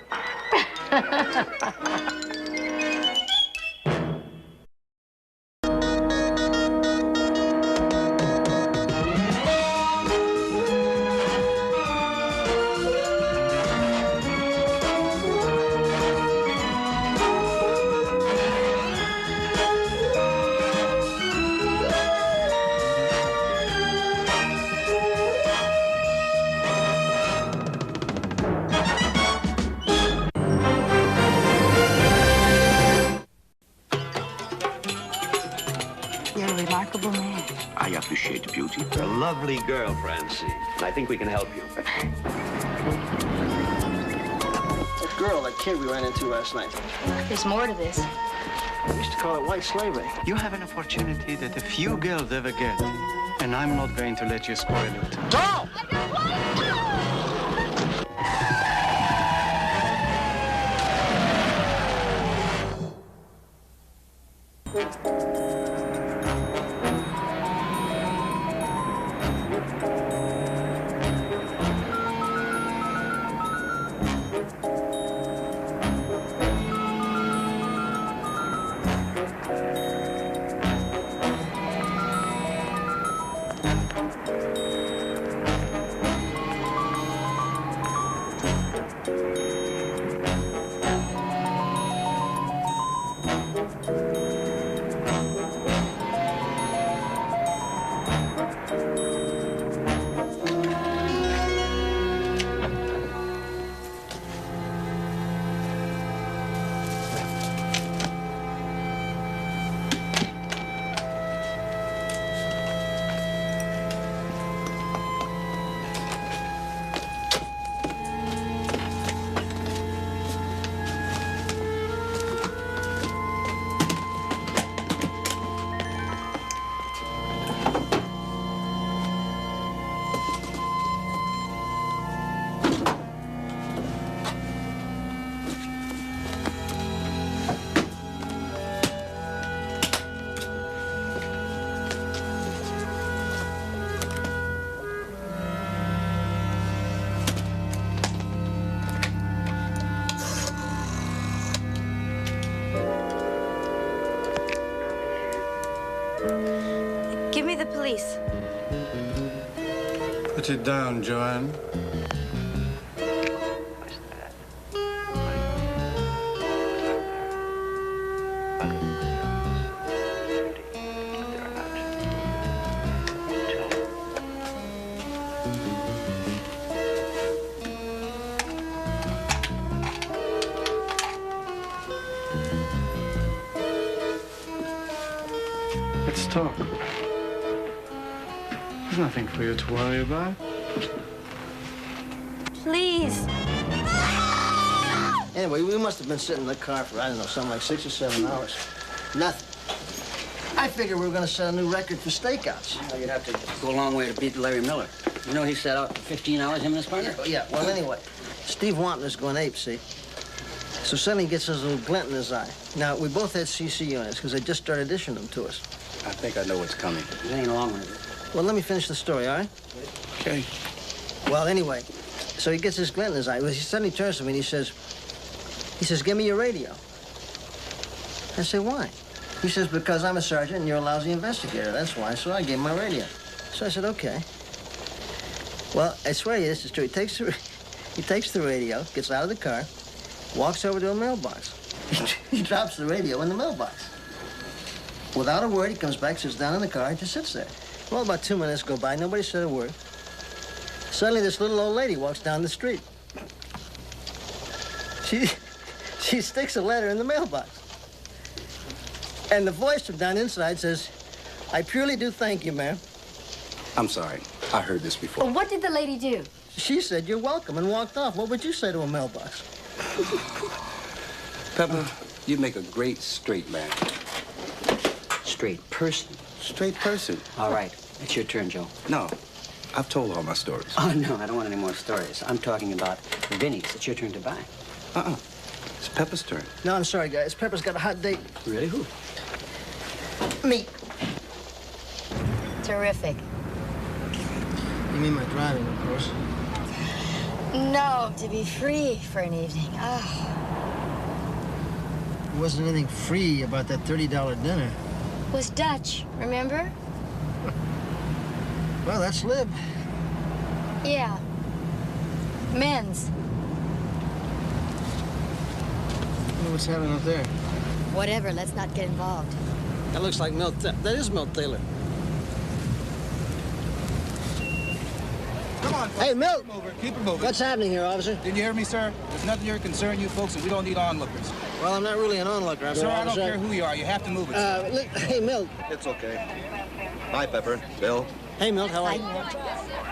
You're a remarkable man. I appreciate beauty. You're a lovely girl, Francine. And I think we can help you. That girl, that kid we ran into last night. There's more to this. We used to call it white slavery. You have an opportunity that a few girls ever get, and I'm not going to let you spoil it. Go! Give me the police. Put it down, Joanne. Let's talk. There's nothing for you to worry about. Please. Anyway, we must have been sitting in the car for, I don't know, something like 6 or 7 hours. Nothing. I figured we were going to set a new record for stakeouts. Well, you'd have to go a long way to beat Larry Miller. You know he sat out for 15 hours, him and his partner? Yeah, well, anyway, Steve Wantner's going ape, see? So suddenly he gets this little glint in his eye. Now, we both had CC units because they just started issuing them to us. I think I know what's coming. It ain't long with it. Well, let me finish the story, all right? Okay. Well, anyway, so he gets this glint in his eye. Well, he suddenly turns to me and he says, give me your radio. I say, why? He says, because I'm a sergeant and you're a lousy investigator. That's why. So I gave him my radio. So I said, okay. Well, I swear to you, this is true. He takes the radio, gets out of the car, walks over to a mailbox. He drops the radio in the mailbox. Without a word, he comes back, sits down in the car, and just sits there. Well, about 2 minutes go by, nobody said a word. Suddenly, this little old lady walks down the street. She sticks a letter in the mailbox. And the voice from down inside says, I purely do thank you, ma'am. I'm sorry. I heard this before. Well, what did the lady do? She said, you're welcome, and walked off. What would you say to a mailbox? Pepper, you make a great straight man. Straight person. Straight person. All right. It's your turn, Joe. No. I've told all my stories. Oh, no, I don't want any more stories. I'm talking about Vinnie's. It's your turn to buy. It's Pepper's turn. No, I'm sorry, guys. Pepper's got a hot date. Really? Who? Me. Terrific. You mean my driving, of course. No, to be free for an evening. Oh. There wasn't anything free about that $30 dinner. It was Dutch, remember? Well, that's Lib. Yeah. Men's. What's happening up there? Whatever, let's not get involved. That looks like Milt. That is Milt Taylor. Come on, folks. Hey, Milt! Keep her moving. Keep her moving. What's happening here, officer? Didn't you hear me, sir? There's nothing here to concern you folks, and we don't need onlookers. Well, I'm not really an onlooker. Sir, I don't care who you are. You have to move it. Hey, Milt. It's okay. Hi, Pepper. Bill. Hey, Milt, how are you?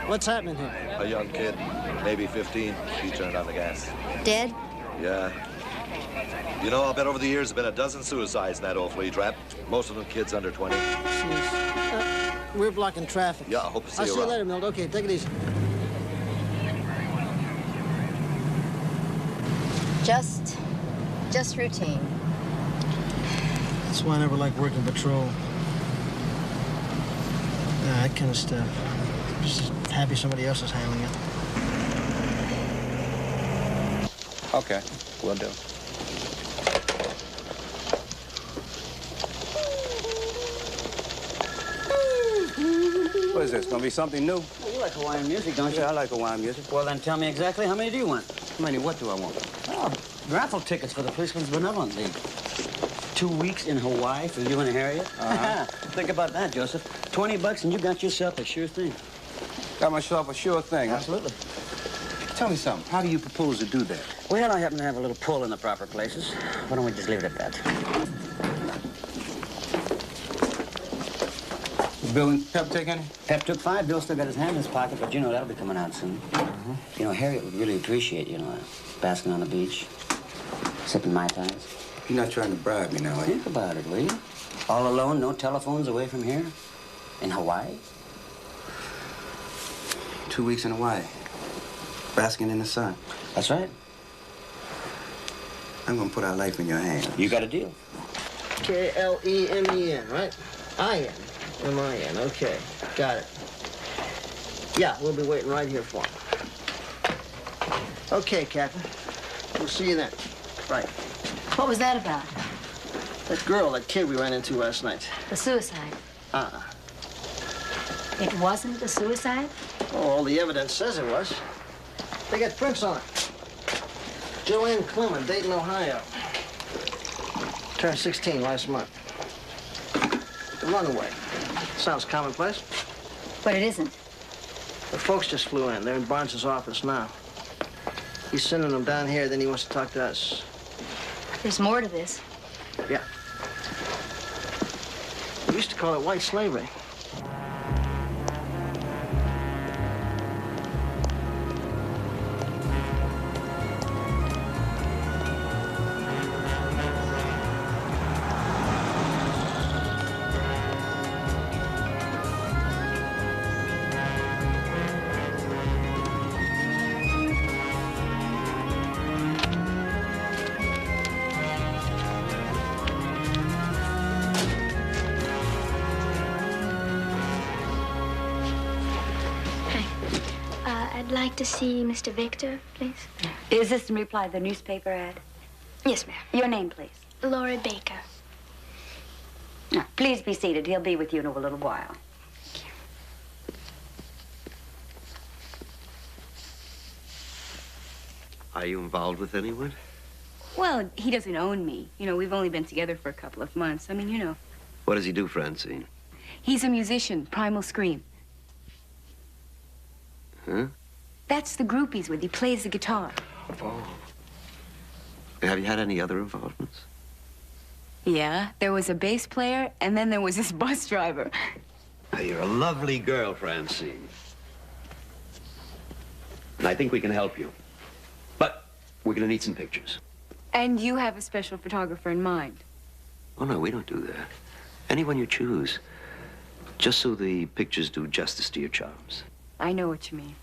What's happening here? A young kid, maybe 15. He turned on the gas. Dead? Yeah. You know, I'll bet over the years there's been a dozen suicides in that old flea trap. Most of them kids under 20. We're blocking traffic. Yeah, I hope to see I'll you see you around. later, Milt. Okay, take it easy. Just routine. That's why I never liked working patrol. That kind of stuff. Just happy somebody else is handling it. Okay, will do. What is this? Gonna be something new? Well, you like Hawaiian music, don't you? Yeah, I like Hawaiian music. Well, then tell me exactly how many do you want? How many? What do I want? Oh, raffle tickets for the Policeman's Benevolent League. 2 weeks in Hawaii for you and Harriet. Think about that, Joseph. $20 and you got yourself a sure thing. Got myself a sure thing. Absolutely. Tell me something. How do you propose to do that? Well, I happen to have a little pull in the proper places. Why don't we just leave it at that? Bill and Pep take any? Pep took 5. Bill still got his hand in his pocket, but you know, that'll be coming out soon. You know, Harriet would really appreciate, you know, basking on the beach, sipping Mai Tais. You're not trying to bribe me now, are you? Think about it, will you? All alone, no telephones away from here? In Hawaii? 2 weeks in Hawaii. Basking in the sun. That's right. I'm gonna put our life in your hands. You got a deal. K-L-E-M-E-N, right? I-N. M-I-N, okay. Got it. Yeah, we'll be waiting right here for him. Okay, Captain. We'll see you then. Right. What was that about? That girl, that kid we ran into last night. The suicide. It wasn't a suicide? Oh, all the evidence says it was. They got prints on it. Joanne Clement, Dayton, Ohio. Turned 16 last month. The runaway. Sounds commonplace. But it isn't. The folks just flew in. They're in Barnes' office now. He's sending them down here, then he wants to talk to us. There's more to this. Yeah. We used to call it white slavery. I'd like to see Mr. Victor, please. Is this in reply to the newspaper ad? Yes, ma'am. Your name, please. Laura Baker. Now, please be seated. He'll be with you in a little while. Are you involved with anyone? Well, he doesn't own me. You know, we've only been together for a couple of months. I mean, you know. What does he do, Francine? He's a musician, Primal Scream. Huh? That's the group he's with. He plays the guitar. Oh. Have you had any other involvements? Yeah, there was a bass player, and then there was this bus driver. Now, you're a lovely girl, Francine. And I think we can help you. But we're gonna need some pictures. And you have a special photographer in mind. Oh, no, we don't do that. Anyone you choose. Just so the pictures do justice to your charms. I know what you mean.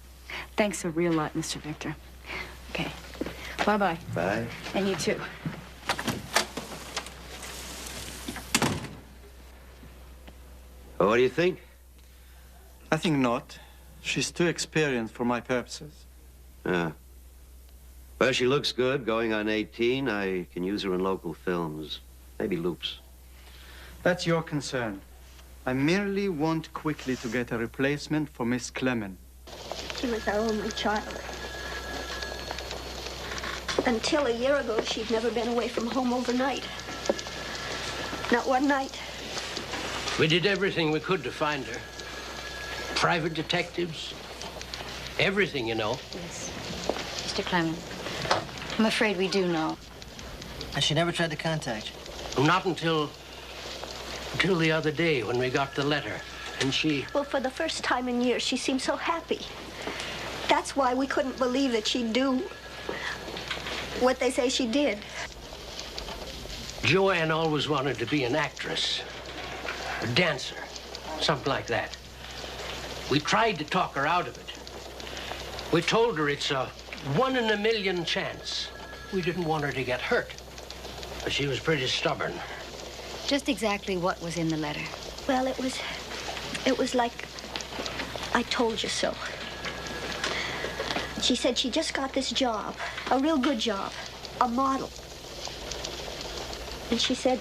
Thanks a real lot, Mr. Victor. Okay. Bye-bye. Bye. And you too. Oh, what do you think? I think not. She's too experienced for my purposes. Yeah. Well, she looks good, going on 18. I can use her in local films. Maybe loops. That's your concern. I merely want quickly to get a replacement for Miss Clement. She was our only child. Until a year ago, she'd never been away from home overnight. Not one night. We did everything we could to find her. Private detectives. Everything, you know. Yes. Mr. Clement, I'm afraid we do know. And she never tried to contact you? Not until the other day when we got the letter. And she... Well, for the first time in years, she seemed so happy. That's why we couldn't believe that she'd do what they say she did. Joanne always wanted to be an actress, a dancer, something like that. We tried to talk her out of it. We told her it's a 1 in a million chance. We didn't want her to get hurt, but she was pretty stubborn. Just exactly what was in the letter? Well, it was like I told you so. She said she just got this job, a real good job, a model. And she said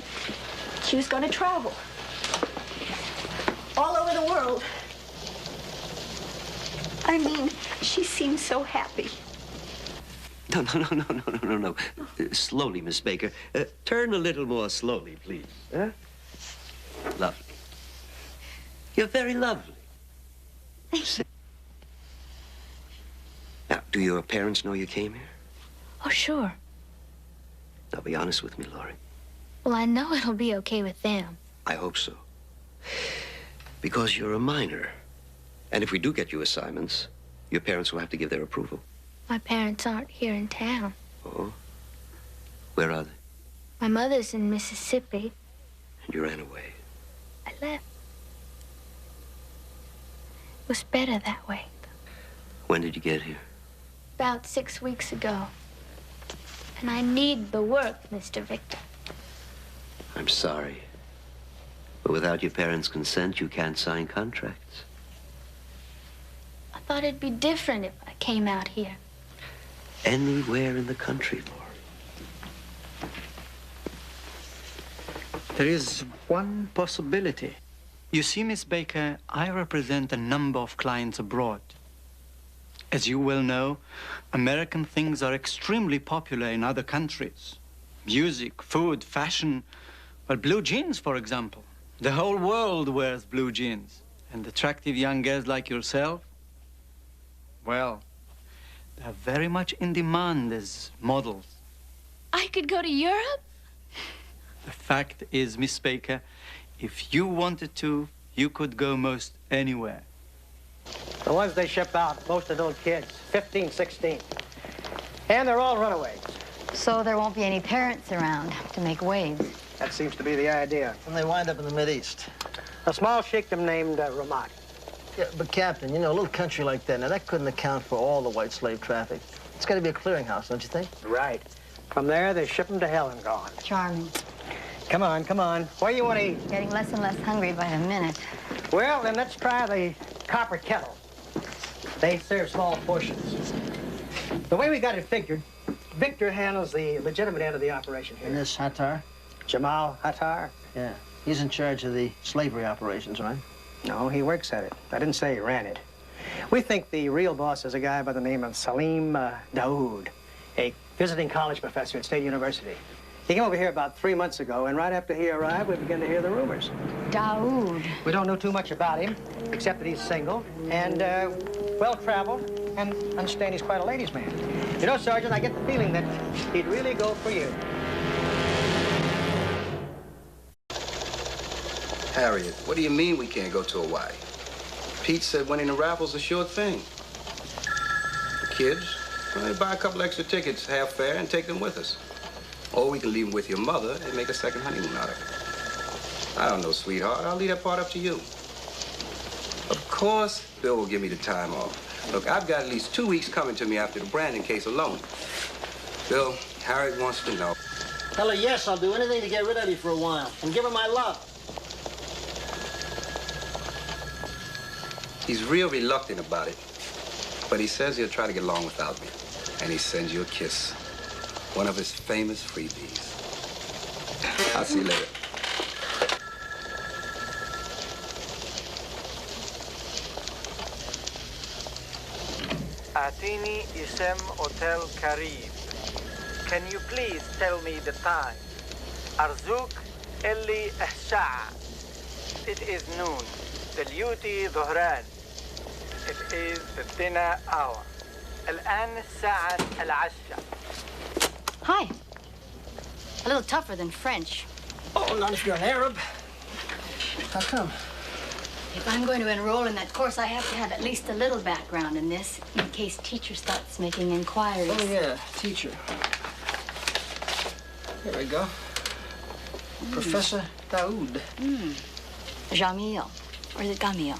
she was going to travel all over the world. I mean, she seemed so happy. No. Slowly, Miss Baker. Turn a little more slowly, please. Huh? Lovely. You're very lovely. Now, do your parents know you came here? Oh, sure. Now, be honest with me, Laurie. Well, I know it'll be okay with them. I hope so. Because you're a minor. And if we do get you assignments, your parents will have to give their approval. My parents aren't here in town. Oh? Where are they? My mother's in Mississippi. And you ran away. I left. It was better that way. When did you get here? About 6 weeks ago. And I need the work, Mr. Victor. I'm sorry. But without your parents' consent, you can't sign contracts. I thought it'd be different if I came out here. Anywhere in the country, Laurie. There is one possibility. You see, Miss Baker, I represent a number of clients abroad. As you well know, American things are extremely popular in other countries. Music, food, fashion. Well, blue jeans, for example. The whole world wears blue jeans. And attractive young girls like yourself, well, they're very much in demand as models. I could go to Europe? The fact is, Miss Baker, if you wanted to, you could go most anywhere. The ones they ship out, most adult kids, 15, 16. And they're all runaways. So there won't be any parents around to make waves. That seems to be the idea. And they wind up in the Mideast. A small sheikdom named Ramat. Yeah, but Captain, you know, a little country like that, now that couldn't account for all the white slave traffic. It's got to be a clearinghouse, don't you think? Right. From there, they ship them to hell and gone. Charming. Come on, come on. Where you want to eat? Getting less and less hungry by the minute. Well, then let's try the copper kettle. They serve small portions. The way we got it figured, Victor handles the legitimate end of the operation here. And this Hattar? Jamal Hattar? Yeah. He's in charge of the slavery operations, right? No, he works at it. I didn't say he ran it. We think the real boss is a guy by the name of Salim Daoud, a visiting college professor at State University. He came over here about 3 months ago, and right after he arrived, we began to hear the rumors. Daoud. We don't know too much about him, except that he's single and well-traveled, and understand he's quite a ladies' man. You know, Sergeant, I get the feeling that he'd really go for you. Harriet, what do you mean we can't go to Hawaii? Pete said winning the raffle's a sure thing. The kids, well, they buy a couple extra tickets, half fare, and take them with us. Or we can leave them with your mother and make a second honeymoon out of it. I don't know, sweetheart. I'll leave that part up to you. Of course, Bill will give me the time off. Look, I've got at least 2 weeks coming to me after the Brandon case alone. Bill, Harriet wants to know. Tell her yes, I'll do anything to get rid of you for a while. And give her my love. He's real reluctant about it. But he says he'll try to get along without me. And he sends you a kiss. One of his famous freebies. I'll see you later. أعطيني اسم أوتيل كاريب. Can you please tell me the time? أرجوك اللي الساعة. It is noon. دليوتي ظهران. It is the dinner hour. الآن الساعة 10. Hi. A little tougher than French. Oh, not if you're an Arab. How come? If I'm going to enroll in that course, I have to have at least a little background in this, in case teacher starts making inquiries. Oh, yeah, teacher. Here we go. Professor Daoud. Jamil. Or is it Gamil?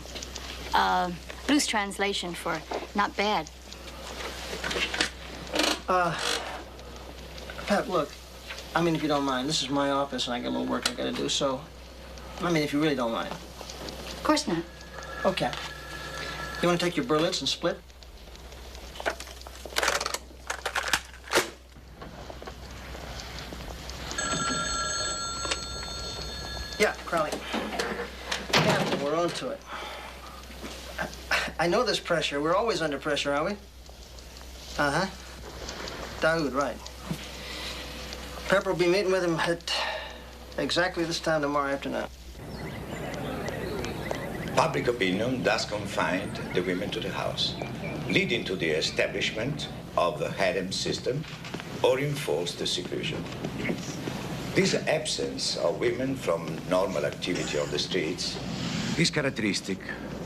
Loose translation for not bad. Pep, look. I mean, if you don't mind, this is my office and I got a little work I gotta do, so... I mean, if you really don't mind. Of course not. Okay. You want to take your Berlitz and split? Yeah, Crowley. Captain, we're on to it. I know there's pressure. We're always under pressure, aren't we? Uh-huh. Daoud, right. Pepper will be meeting with him at exactly this time tomorrow afternoon. Public opinion thus confined the women to the house, leading to the establishment of the harem system or enforced seclusion. This absence of women from normal activity on the streets is characteristic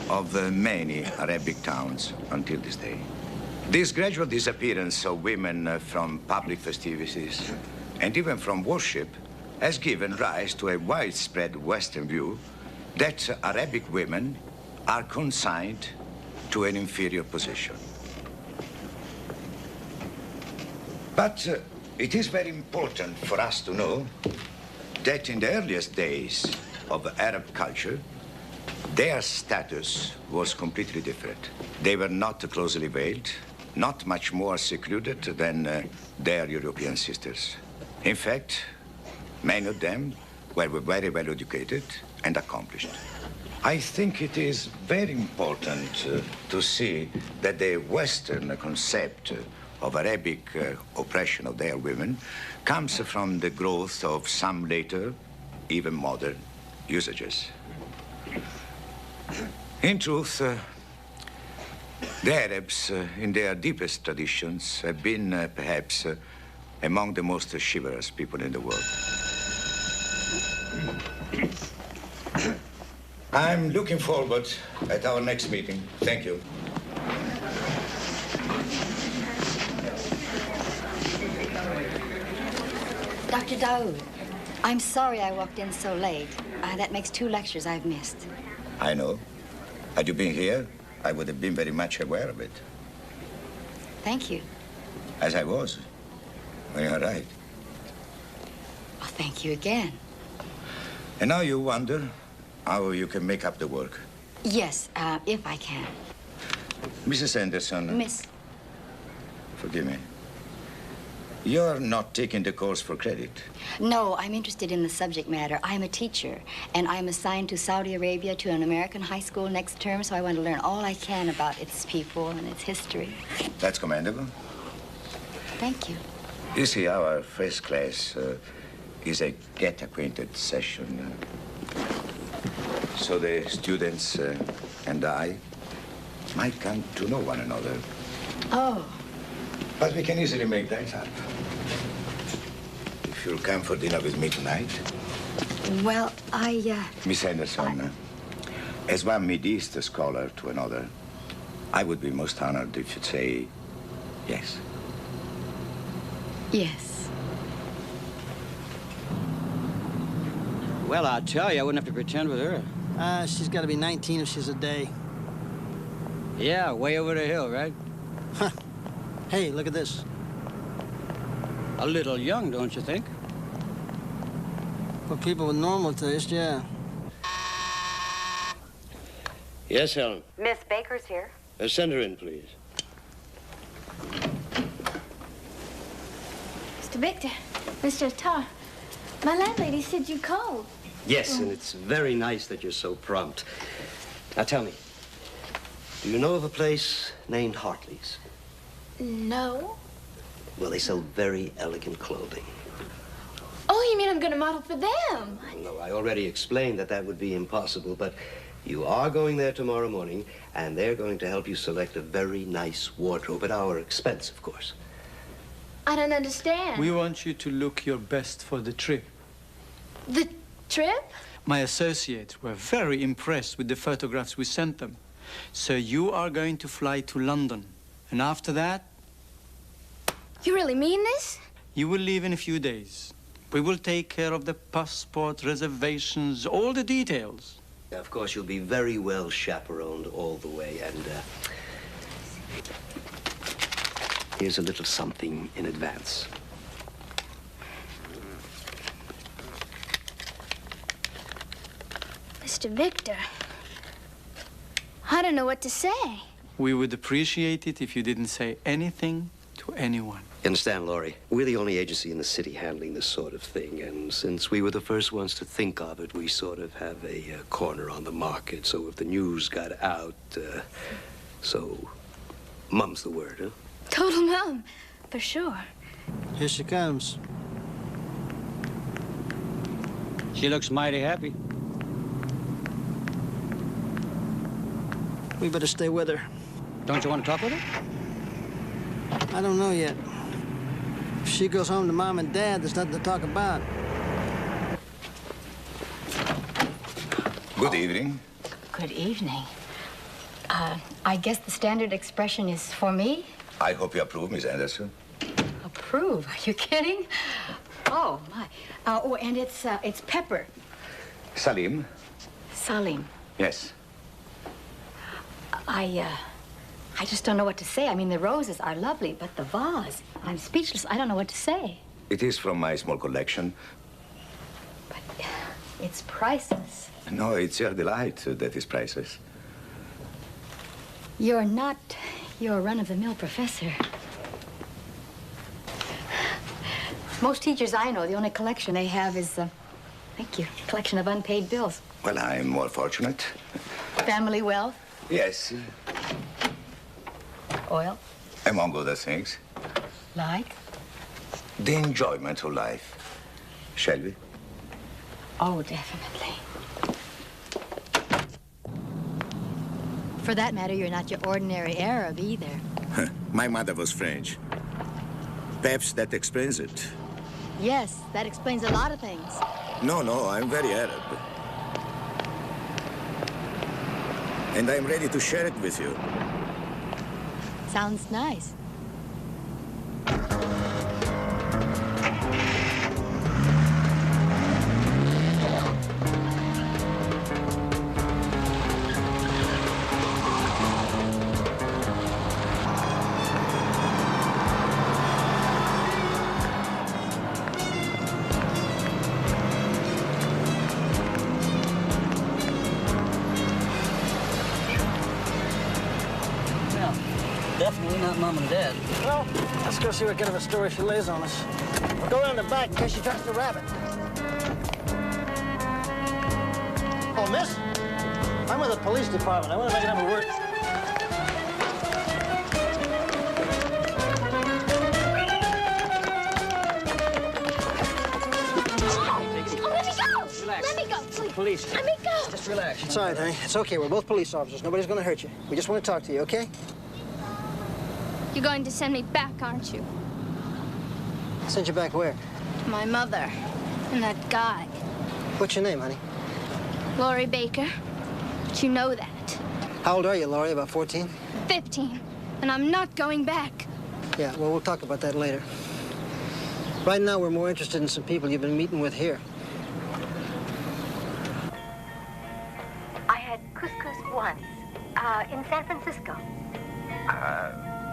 of many Arabic towns until this day. This gradual disappearance of women from public festivities and even from worship has given rise to a widespread Western view that Arabic women are consigned to an inferior position. But it is very important for us to know that in the earliest days of Arab culture, their status was completely different. They were not closely veiled, not much more secluded than their European sisters. In fact, many of them were very well educated and accomplished. I think it is very important to see that the Western concept of Arabic oppression of their women comes from the growth of some later, even modern, usages. In truth, the Arabs, in their deepest traditions, have been perhaps among the most chivalrous people in the world. I'm looking forward at our next meeting. Thank you. Dr. Daoud, I'm sorry I walked in so late. That makes 2 lectures I've missed. I know. Had you been here, I would have been very much aware of it. Thank you. As I was when you arrived. Oh, thank you again. And now you wonder how you can make up the work. Yes, if I can. Mrs. Anderson. Miss. Forgive me. You're not taking the course for credit. No, I'm interested in the subject matter. I'm a teacher, and I'm assigned to Saudi Arabia to an American high school next term, so I want to learn all I can about its people and its history. That's commendable. Thank you. You see, our first class is a get-acquainted session. So the students and I might come to know one another. Oh. But we can easily make that up. If you'll come for dinner with me tonight. Well, Miss Anderson, as one Mideast scholar to another, I would be most honored if you'd say yes. Yes. Well, I'll tell you, I wouldn't have to pretend with her. She's got to be 19 if she's a day. Yeah, way over the hill, right? Huh. Hey, look at this. A little young, don't you think? For people with normal taste, yeah. Yes, Helen. Miss Baker's here. Send her in, please. Mr. Victor, Mr. Tar, my landlady said you called. Yes, and it's very nice that you're so prompt. Now tell me, do you know of a place named Hartley's? No. Well, they sell very elegant clothing. Oh, you mean I'm going to model for them? No, I already explained that that would be impossible, but you are going there tomorrow morning, and they're going to help you select a very nice wardrobe at our expense, of course. I don't understand. We want you to look your best for the trip. The trip? My associates were very impressed with the photographs we sent them. So you are going to fly to London. And after that, You really mean this? you will leave in a few days. We will take care of the passport, reservations, all the details. Of course, you'll be very well chaperoned all the way, and here's a little something in advance. Mr. Victor, I don't know what to say. We would appreciate it if you didn't say anything to anyone. You understand, Laurie? We're the only agency in the city handling this sort of thing, and since we were the first ones to think of it, we sort of have a corner on the market. So if the news got out, so mum's the word, huh? Total mum, for sure. Here she comes. She looks mighty happy. We better stay with her. Don't you want to talk with her? I don't know yet. If she goes home to Mom and Dad, there's nothing to talk about. Good evening. Good evening. I guess the standard expression is for me? I hope you approve, Miss Anderson. Approve? Are you kidding? Oh, my. Oh, and it's Pepper. Salim? Salim. Yes. I just don't know what to say. I mean, the roses are lovely, but the vase, I'm speechless. I don't know what to say. It is from my small collection. It's priceless. No, it's your delight that is priceless. You're not your run-of-the-mill professor. Most teachers I know, the only collection they have is, thank you, a collection of unpaid bills. Well, I'm more fortunate. Family wealth, Yes, oil, among other things. like. The enjoyment of life. Shall we? Oh, definitely. For that matter, you're not your ordinary Arab either. My mother was French. Perhaps that explains it. Yes, that explains a lot of things. No, I'm very Arab. And I'm ready to share it with you. Sounds nice. Definitely not Mom and Dad. Well, let's go see what kind of a story she lays on us. We'll go around the back in case she tries to rabbit. Oh, miss? I'm with the police department. I want to make it have a word. Let me go, please. Police. Let me go. Just relax. It's all right, honey. It's okay. We're both police officers. Nobody's going to hurt you. We just want to talk to you, okay? You're going to send me back, aren't you? Send you back where? To my mother and that guy, What's your name, honey? Laurie Baker. But you know that. How old are you, Laurie? About 14? 15. And I'm not going back. Yeah, well, we'll talk about that later. Right now, we're more interested in some people you've been meeting with here. I had couscous once, In San Francisco.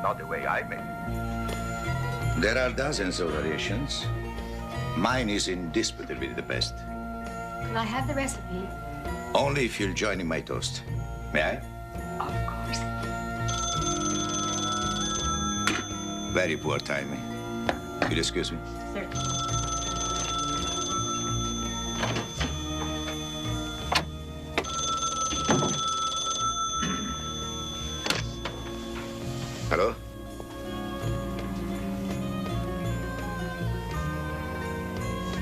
Not the way I made it. There are dozens of variations. Mine is indisputably the best. Could I have the recipe? Only if you'll join in my toast. May I? Of course. Very poor timing. You'll excuse me? Certainly. Hello?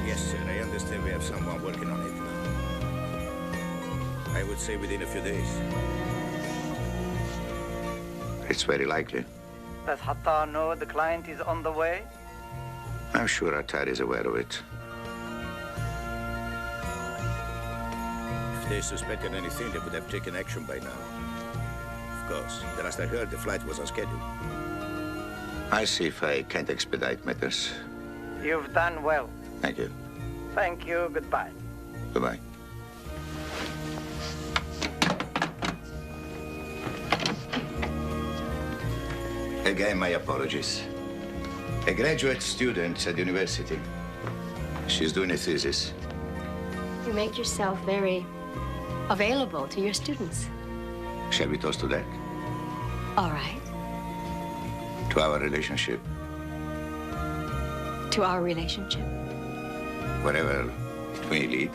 Yes, sir. I understand we have someone working on it. I would say within a few days. It's very likely. Does Hattar know the client is on the way? I'm sure Attar is aware of it. If they suspected anything, they would have taken action by now. Of course, the last I heard, the flight was on schedule. I'll see if I can't expedite matters. You've done well. Thank you. Thank you. Goodbye. Goodbye. Again, my apologies. A graduate student at university. She's doing a thesis. You make yourself very available to your students. Shall we toast to that? All right. To our relationship. To our relationship. Wherever it may lead.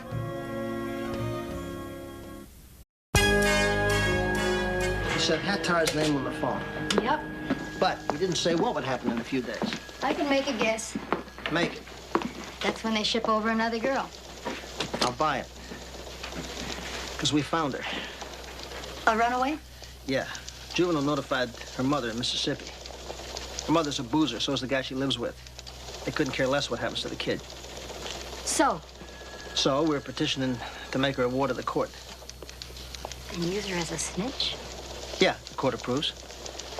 He said Hattar's name on the phone. Yep. But he didn't say what would happen in a few days. I can make a guess. Make it. That's when they ship over another girl. I'll buy it. Because we found her. A runaway? Yeah. Juvenile notified her mother in Mississippi. Her mother's a boozer, so is the guy she lives with. They couldn't care less what happens to the kid. So? So we're petitioning to make her a ward of the court. And use her as a snitch? Yeah, the court approves.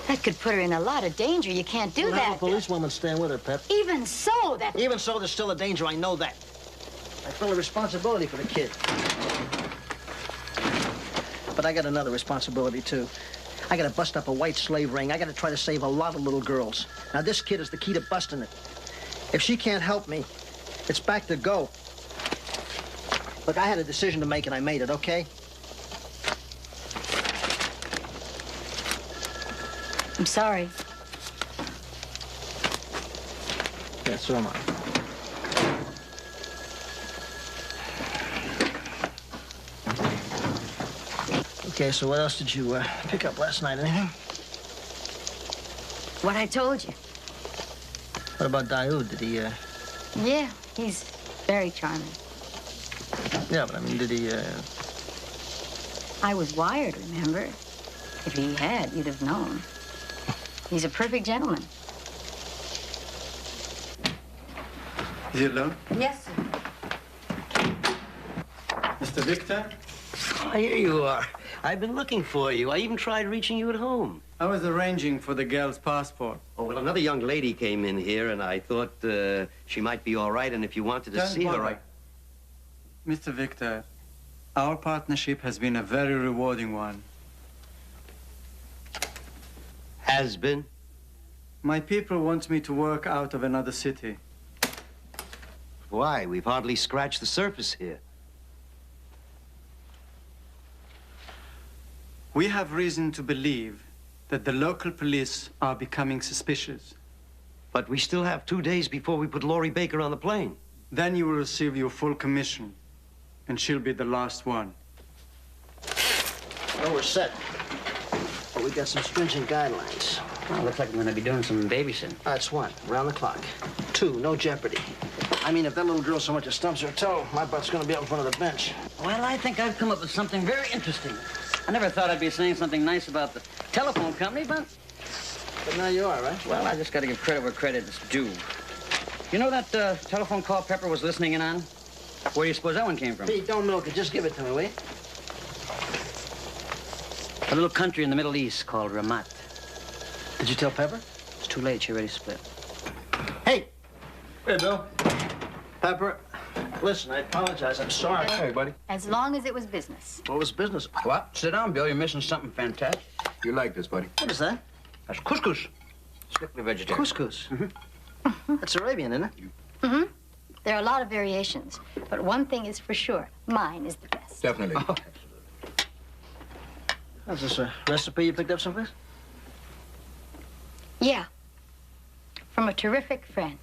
That could put her in a lot of danger. You can't do that. The policewoman's staying with her, Pep. Even so, that... Even so, there's still a danger. I know that. I feel a responsibility for the kid. But I got another responsibility, too. I gotta bust up a white slave ring. I gotta try to save a lot of little girls. Now, this kid is the key to busting it. If she can't help me, it's back to go. Look, I had a decision to make, and I made it, okay? I'm sorry. Yeah, so am I. Okay, so what else did you pick up last night? Anything? What I told you. What about Daoud? Did he, Yeah, he's very charming. Yeah, but I mean, did he, I was wired, remember? If he had, you'd have known. He's a perfect gentleman. Is he alone? Yes, sir. Mr. Victor? Oh, here you are. I've been looking for you. I even tried reaching you at home. I was arranging for the girl's passport. Oh, well, another young lady came in here, and I thought she might be all right, and if you wanted to Don't see her, bother. Mr. Victor, our partnership has been a very rewarding one. Has been? My people want me to work out of another city. Why? We've hardly scratched the surface here. We have reason to believe that the local police are becoming suspicious. But we still have 2 days before we put Laurie Baker on the plane. Then you will receive your full commission, and she'll be the last one. Well, we're set. But we got some stringent guidelines. Well, looks like we're going to be doing some babysitting. That's one, round the clock. 2, no jeopardy. I mean, if that little girl so much as stumps her toe, my butt's gonna be up in front of the bench. Well, I think I've come up with something very interesting. I never thought I'd be saying something nice about the telephone company, but now you are, right? Well, I just got to give credit where credit is due. You know that telephone call Pepper was listening in on? Where do you suppose that one came from? Pete, don't milk it. Just give it to me, will you? A little country in the Middle East called Ramat. Did you tell Pepper? It's too late. She already split. Hey! Hey, Bill. Pepper, Listen, I apologize. I'm sorry. Hey, buddy. As long as it was business. What was business? What? Sit down, Bill. You're missing something fantastic. You like this, buddy? What is that? That's couscous. Strictly vegetarian. Couscous. That's Arabian, isn't it? Mm-hmm. There are a lot of variations, but one thing is for sure. Mine is the best. Definitely. Oh. Is this a recipe you picked up someplace? Yeah. From a terrific friend.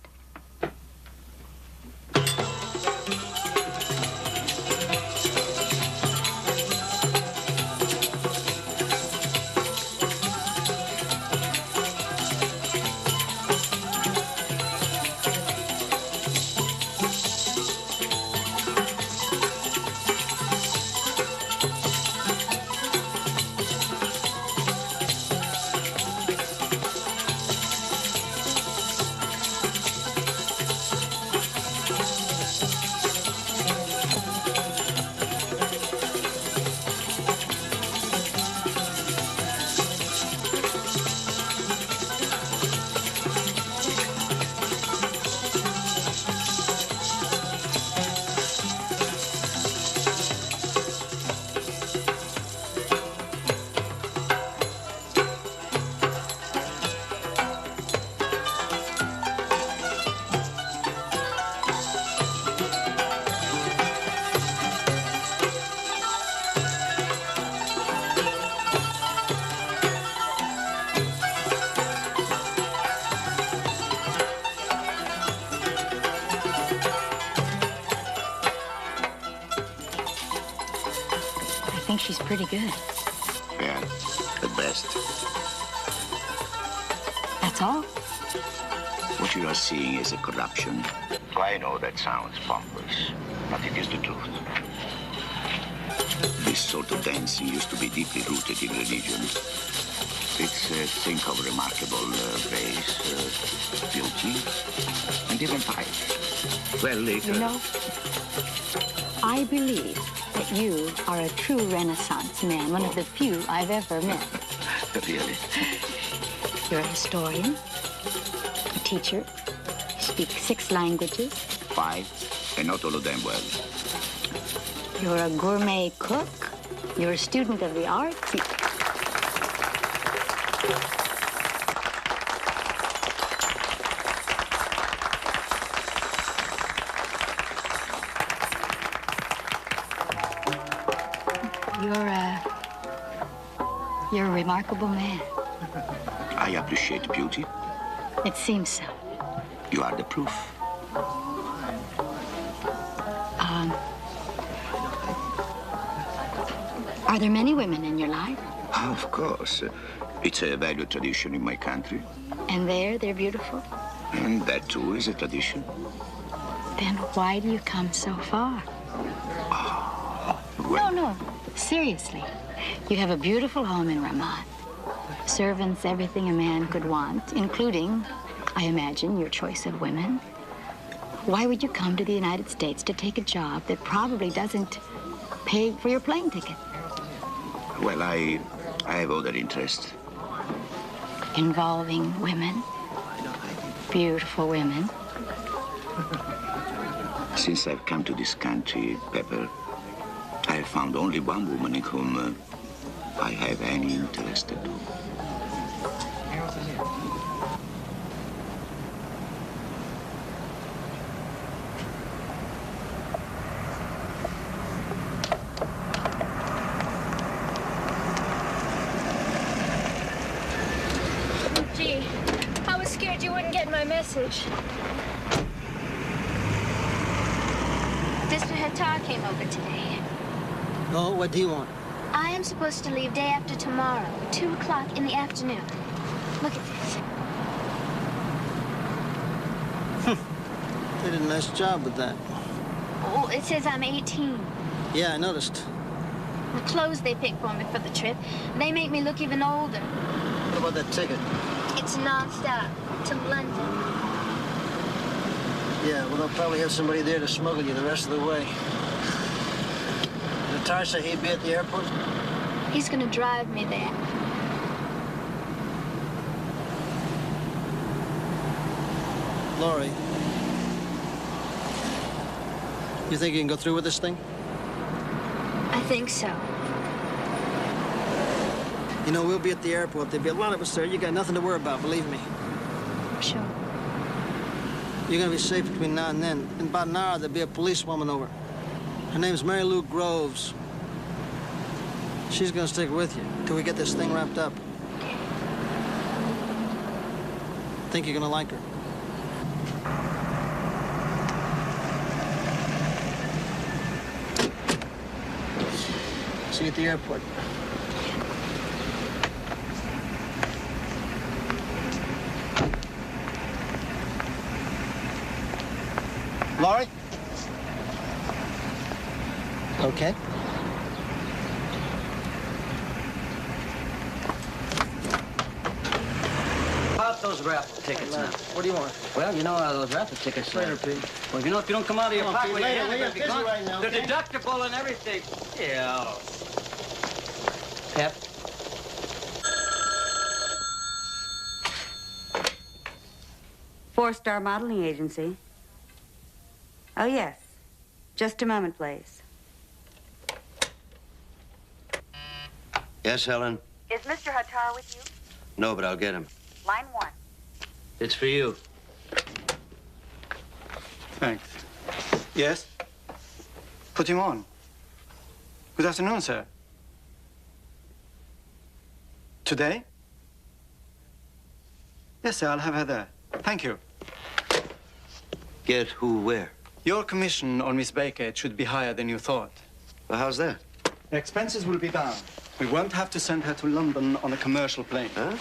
I think she's pretty good. Yeah, the best. That's all? What you are seeing is a corruption. I know that sounds pompous, but it is the truth. This sort of dancing used to be deeply rooted in religion. It's a thing of remarkable grace, beauty, and even piety. Well, later... You know, I believe that you are a true Renaissance man, one of the few I've ever met. Really? You're a historian, a teacher, you speak 6 languages. 5, and not all of them well. You're a gourmet cook, you're a student of the arts. You're a remarkable man. I appreciate beauty. It seems so. You are the proof. Are there many women in your life? Of course. It's a valued tradition in my country. And they're beautiful? And that, too, is a tradition. Then why do you come so far? Well, No, seriously. You have a beautiful home in Ramat. Servants, everything a man could want, including, I imagine, your choice of women. Why would you come to the United States to take a job that probably doesn't pay for your plane ticket? well, I have other interests. Involving women? Beautiful women? Since I've come to this country, Pepper, I have found only one woman in whom I have any interest at all. Gee, I was scared you wouldn't get my message. Mr. Hattar came over today. Oh, what do you want? I am supposed to leave day after tomorrow, 2 o'clock in the afternoon. Look at this. They did a nice job with that. Oh, it says I'm 18. Yeah, I noticed. The clothes they picked for me for the trip, they make me look even older. What about that ticket? It's non-stop to London. Yeah, well, they'll probably have somebody there to smuggle you the rest of the way. Did Tar say he'd be at the airport? He's gonna drive me there. Laurie. You think you can go through with this thing? I think so. You know, we'll be at the airport. There'll be a lot of us there. You got nothing to worry about, believe me. Sure. You're gonna be safe between now and then. In about an hour, there'll be a policewoman over. Her name's Mary Lou Groves. She's gonna stick with you till we get this thing wrapped up. Think you're gonna like her. See you at the airport. Laurie? Okay. About those raffle tickets now. What do you want? Well, you know how those raffle tickets... Later, Pete. Well, you know, if you don't come out of your Come on, pocket Pete, with your later. hand, We're it'll be busy gone. right now, They're okay? deductible and everything. Yeah. Pep? Four-Star Modeling Agency. Oh, yes. Just a moment, please. Yes, Helen? Is Mr. Hattar with you? No, but I'll get him. Line 1. It's for you. Thanks. Yes? Put him on. Good afternoon, sir. Today? Yes, sir, I'll have her there. Thank you. Get who where? Your commission on Miss Baker should be higher than you thought. Well, how's that? Expenses will be down. We won't have to send her to London on a commercial plane. Huh?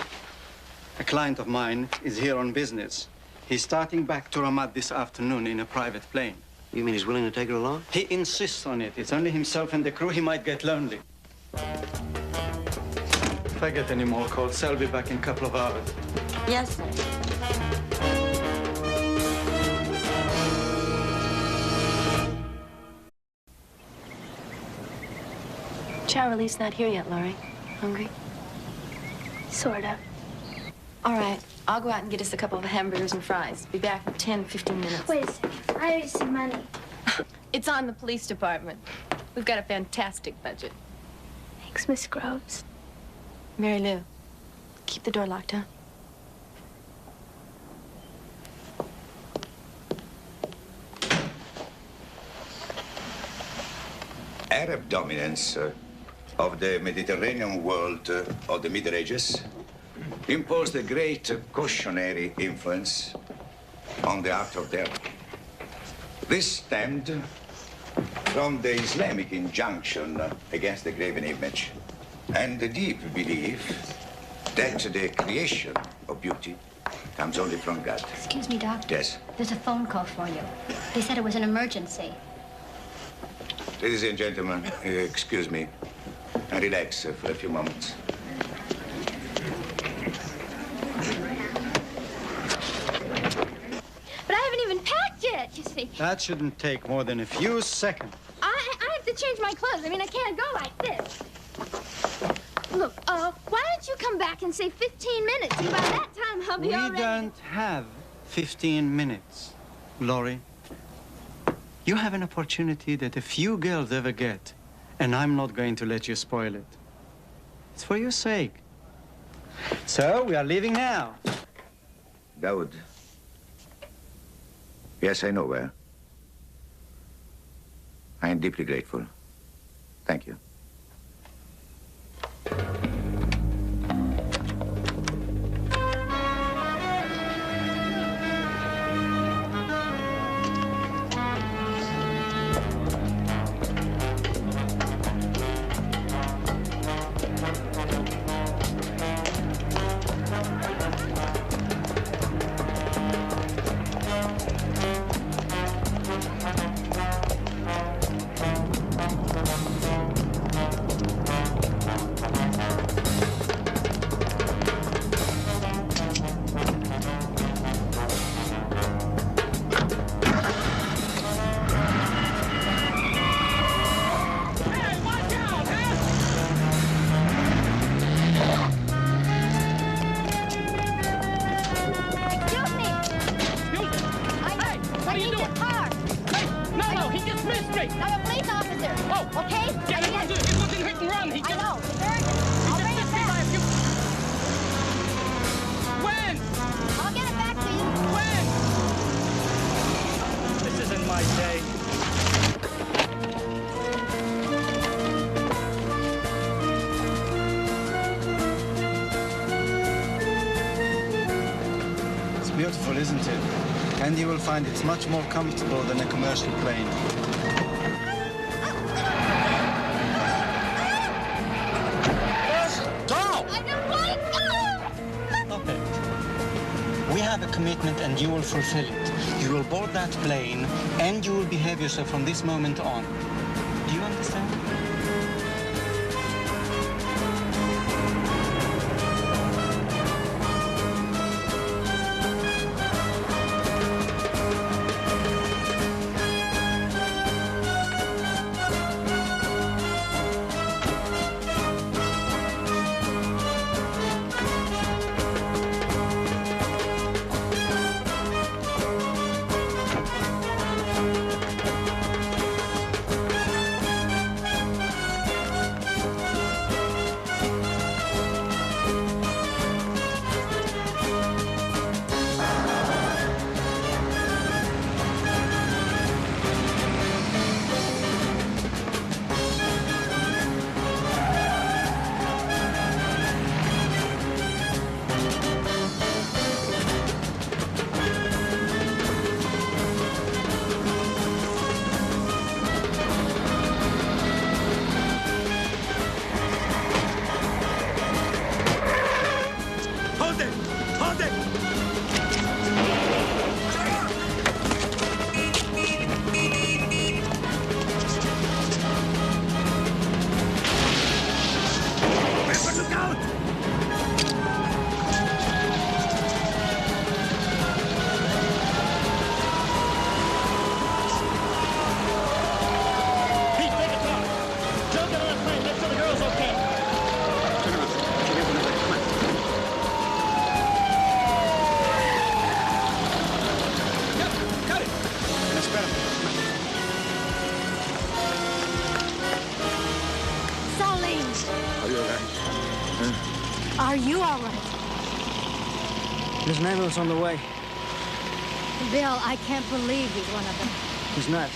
A client of mine is here on business. He's starting back to Ramat this afternoon in a private plane. You mean he's willing to take her along? He insists on it. It's only himself and the crew. He might get lonely. If I get any more calls, I'll be back in a couple of hours. Yes, sir. Charlie's not here yet, Laurie. Hungry? Sort of. All right. I'll go out and get us a couple of hamburgers and fries. Be back in 10, 15 minutes. Wait a second. I need some money. It's on the police department. We've got a fantastic budget. Thanks, Miss Groves. Mary Lou, keep the door locked, huh? Arab dominance of the Mediterranean world of the Middle Ages imposed a great cautionary influence on the art of the Arab. This stemmed from the Islamic injunction against the graven image and the deep belief that the creation of beauty comes only from God. Excuse me, Doctor. Yes. There's a phone call for you. They said it was an emergency. Ladies and gentlemen, excuse me. Relax for a few moments. But I haven't even packed yet, you see. That shouldn't take more than a few seconds. I have to change my clothes. I mean, I can't go like this. Look, why don't you come back and say 15 minutes, and by that time I'll be We already... don't have 15 minutes, Laurie. You have an opportunity that a few girls ever get, and I'm not going to let you spoil it. It's for your sake. So, we are leaving now. Dawood. Yes, I know where. I am deeply grateful. Thank you. beautiful, isn't it? And you will find it's much more comfortable than a commercial plane. I don't want to go! Stop it. We have a commitment and you will fulfill it. You will board that plane and you will behave yourself from this moment on. Do you understand? Are you all right? There's an ambulance on the way. Bill, I can't believe he's one of them. He's not.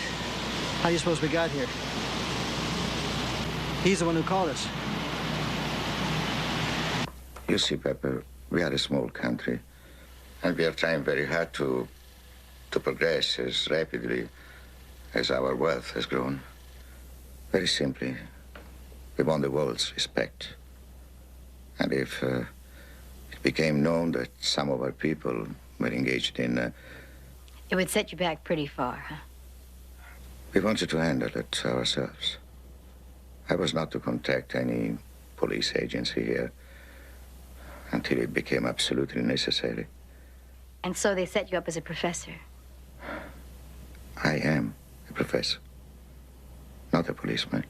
How do you suppose we got here? He's the one who called us. You see, Pepper, we are a small country, and we are trying very hard to progress as rapidly as our wealth has grown. Very simply, we want the world's respect. And if it became known that some of our people were engaged in... It would set you back pretty far, huh? We wanted to handle it ourselves. I was not to contact any police agency here until it became absolutely necessary. And so they set you up as a professor. I am a professor, not a policeman.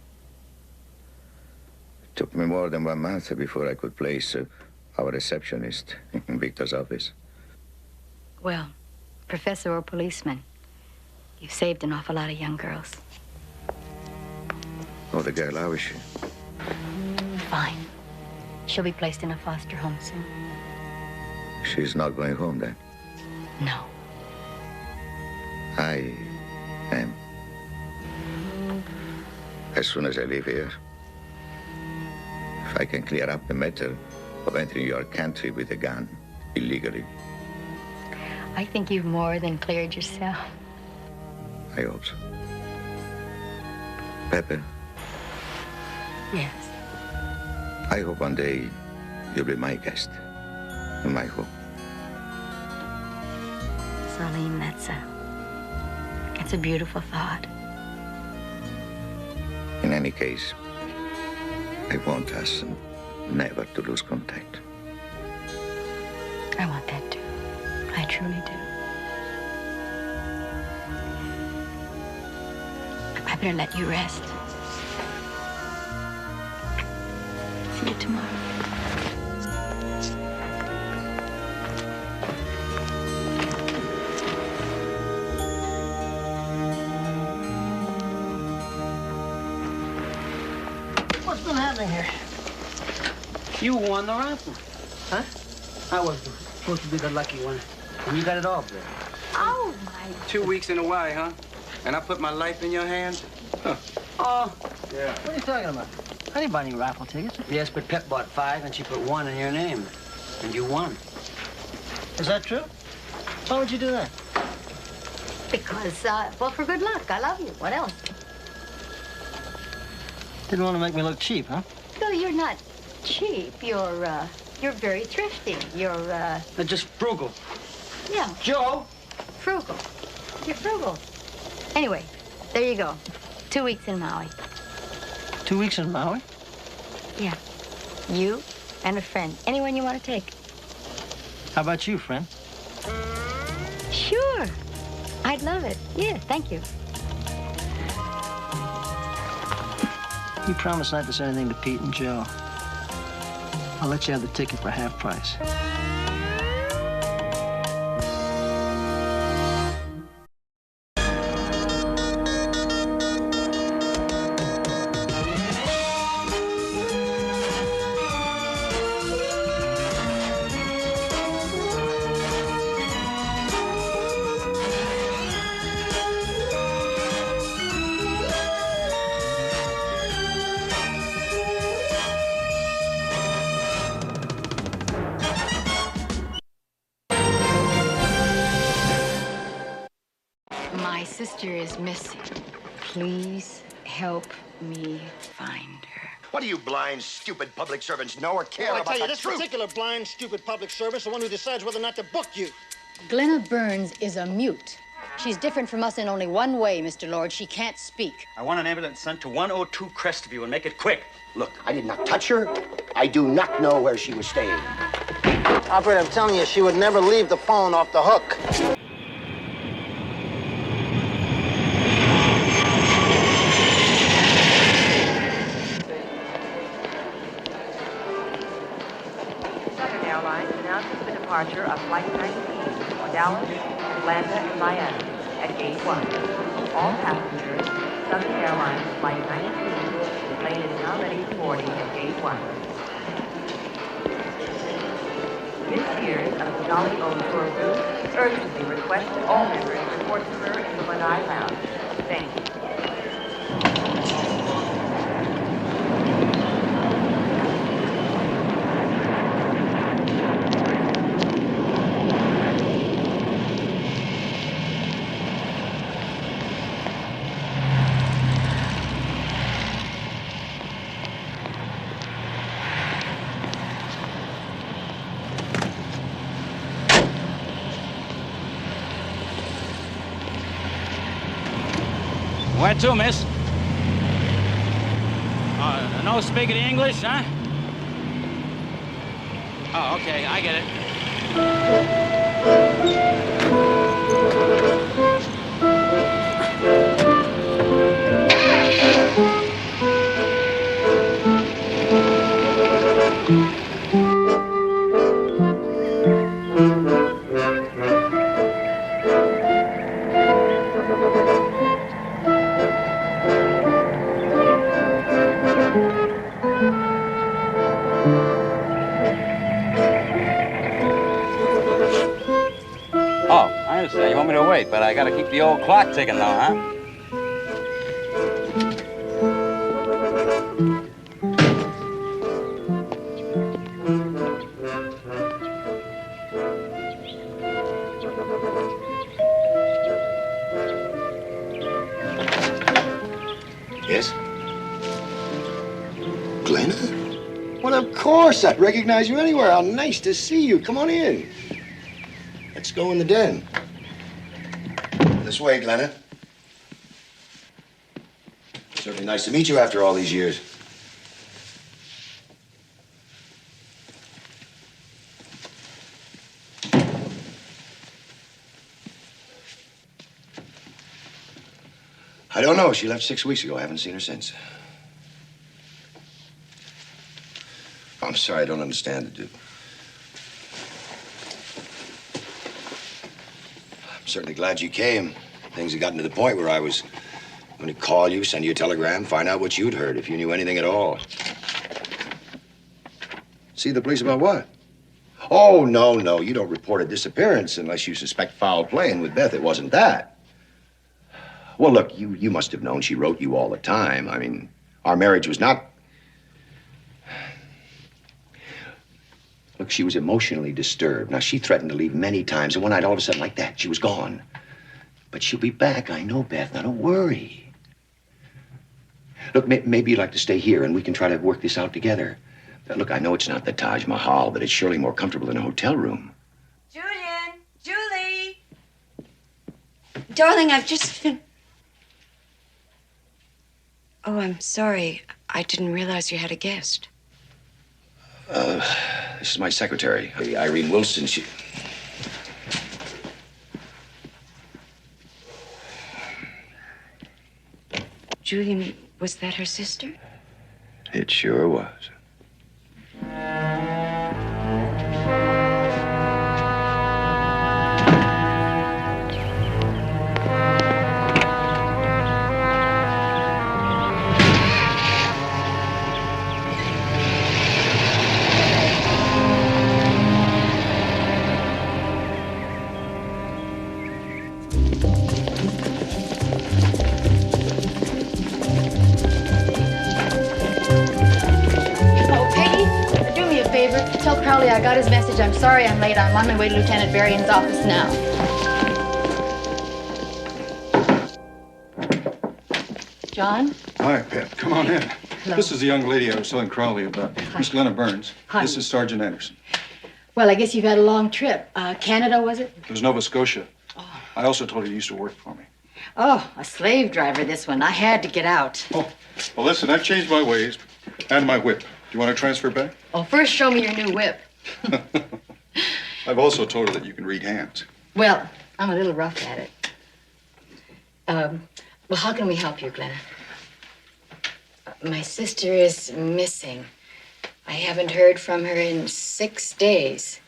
It took me more than 1 month before I could place our receptionist in Victor's office. Well, professor or policeman, you've saved an awful lot of young girls. Oh, the girl, how is she? Fine. She'll be placed in a foster home soon. She's not going home then? No. I am. As soon as I leave here, if I can clear up the matter of entering your country with a gun illegally. I think you've more than cleared yourself. I hope so. Pepe, Yes. I hope one day you'll be my guest in my home. Salim, that's a beautiful thought. In any case, I want us never to lose contact. I want that too. I truly do. I better let you rest. See you tomorrow. What's been happening here? You won the raffle. Huh? I was supposed to be the lucky one. And you got it all, Bill. Oh, my... 2 weeks in Hawaii, huh? And I put my life in your hands? Huh. Oh. Yeah. What are you talking about? I didn't buy any raffle tickets. Yes, but Pep bought 5 and she put 1 in your name. And you won. Is that true? Why would you do that? Because, well, for good luck. I love you. What else? Didn't want to make me look cheap, huh? No, you're not cheap. You're very thrifty. You're Just frugal. Yeah. Joe! Frugal. You're frugal. Anyway, there you go. 2 weeks in Maui. 2 weeks in Maui? Yeah. You and a friend. Anyone you want to take. How about you, friend? Sure. I'd love it. Yeah, thank you. You promise not to say anything to Pete and Joe. I'll let you have the ticket for half price. My sister is missing. Please help me find her. What do you blind, stupid public servants know or care Well, I about tell you, the this truth? particular blind, stupid public service, the one who decides whether or not to book you. Glenna Burns is a mute. She's different from us in only one way, Mr. Lord. She can't speak. I want an ambulance sent to 102 Crestview and make it quick. Look, I did not touch her. I do not know where she was staying. Operator, I'm telling you, she would never leave the phone off the hook. Southern Airlines announces the departure of Flight 19 for Dallas, Atlanta, and Miami at Gate 1. All passengers, Southern Airlines Flight 19, the plane is now ready for boarding at Gate 1. Miss Sears of the Jolly Old Tour Group urgently requests all members report to her in the Lanai Lounge. Thank you. Where to, miss? No speaking English, huh? Oh, okay, I get it. Oh, I understand. You want me to wait, but I gotta keep the old clock ticking now, huh? Yes? Glenna? Well, of course. I'd recognize you anywhere. How nice to see you. Come on in. Let's go in the den. This way, Glenna. Certainly nice to meet you after all these years. I don't know. She left 6 weeks ago. I haven't seen her since. I'm sorry. I don't understand it. I'm certainly glad you came. Things had gotten to the point where I was going to call you, send you a telegram, find out what you'd heard, if you knew anything at all. See the police about what? Oh, no. You don't report a disappearance unless you suspect foul play, and with Beth, it wasn't that. Well, look, you must have known she wrote you all the time. I mean, our marriage was not... Look, Look, she was emotionally disturbed. Now, she threatened to leave many times, and one night, all of a sudden, like that, she was gone. But she'll be back, I know, Beth. Now, don't worry. Look, maybe you'd like to stay here, and we can try to work this out together. Look, I know it's not the Taj Mahal, but it's surely more comfortable than a hotel room. Julian! Julie! Darling, I've just been... Oh, I'm sorry. I didn't realize you had a guest. This is my secretary, Irene Wilson. She... Julian, was that her sister? It sure was. Tell Crowley I got his message. I'm sorry I'm late. I'm on my way to Lieutenant Berrien's office now. John? Hi, Pat. Come on in. Hello. This is the young lady I was telling Crowley about. Miss Glenna Burns. Hi. This is Sergeant Anderson. Well, I guess you've had a long trip. Canada, was it? It was Nova Scotia. I also told her you used to work for me. Oh, a slave driver, this one. I had to get out. Oh, well, listen, I've changed my ways and my whip. Do you want to transfer back? Well, first show me your new whip. I've also told her that you can read hands. Well, I'm a little rough at it. Well, how can we help you, Glenna? My sister is missing. I haven't heard from her in 6 days.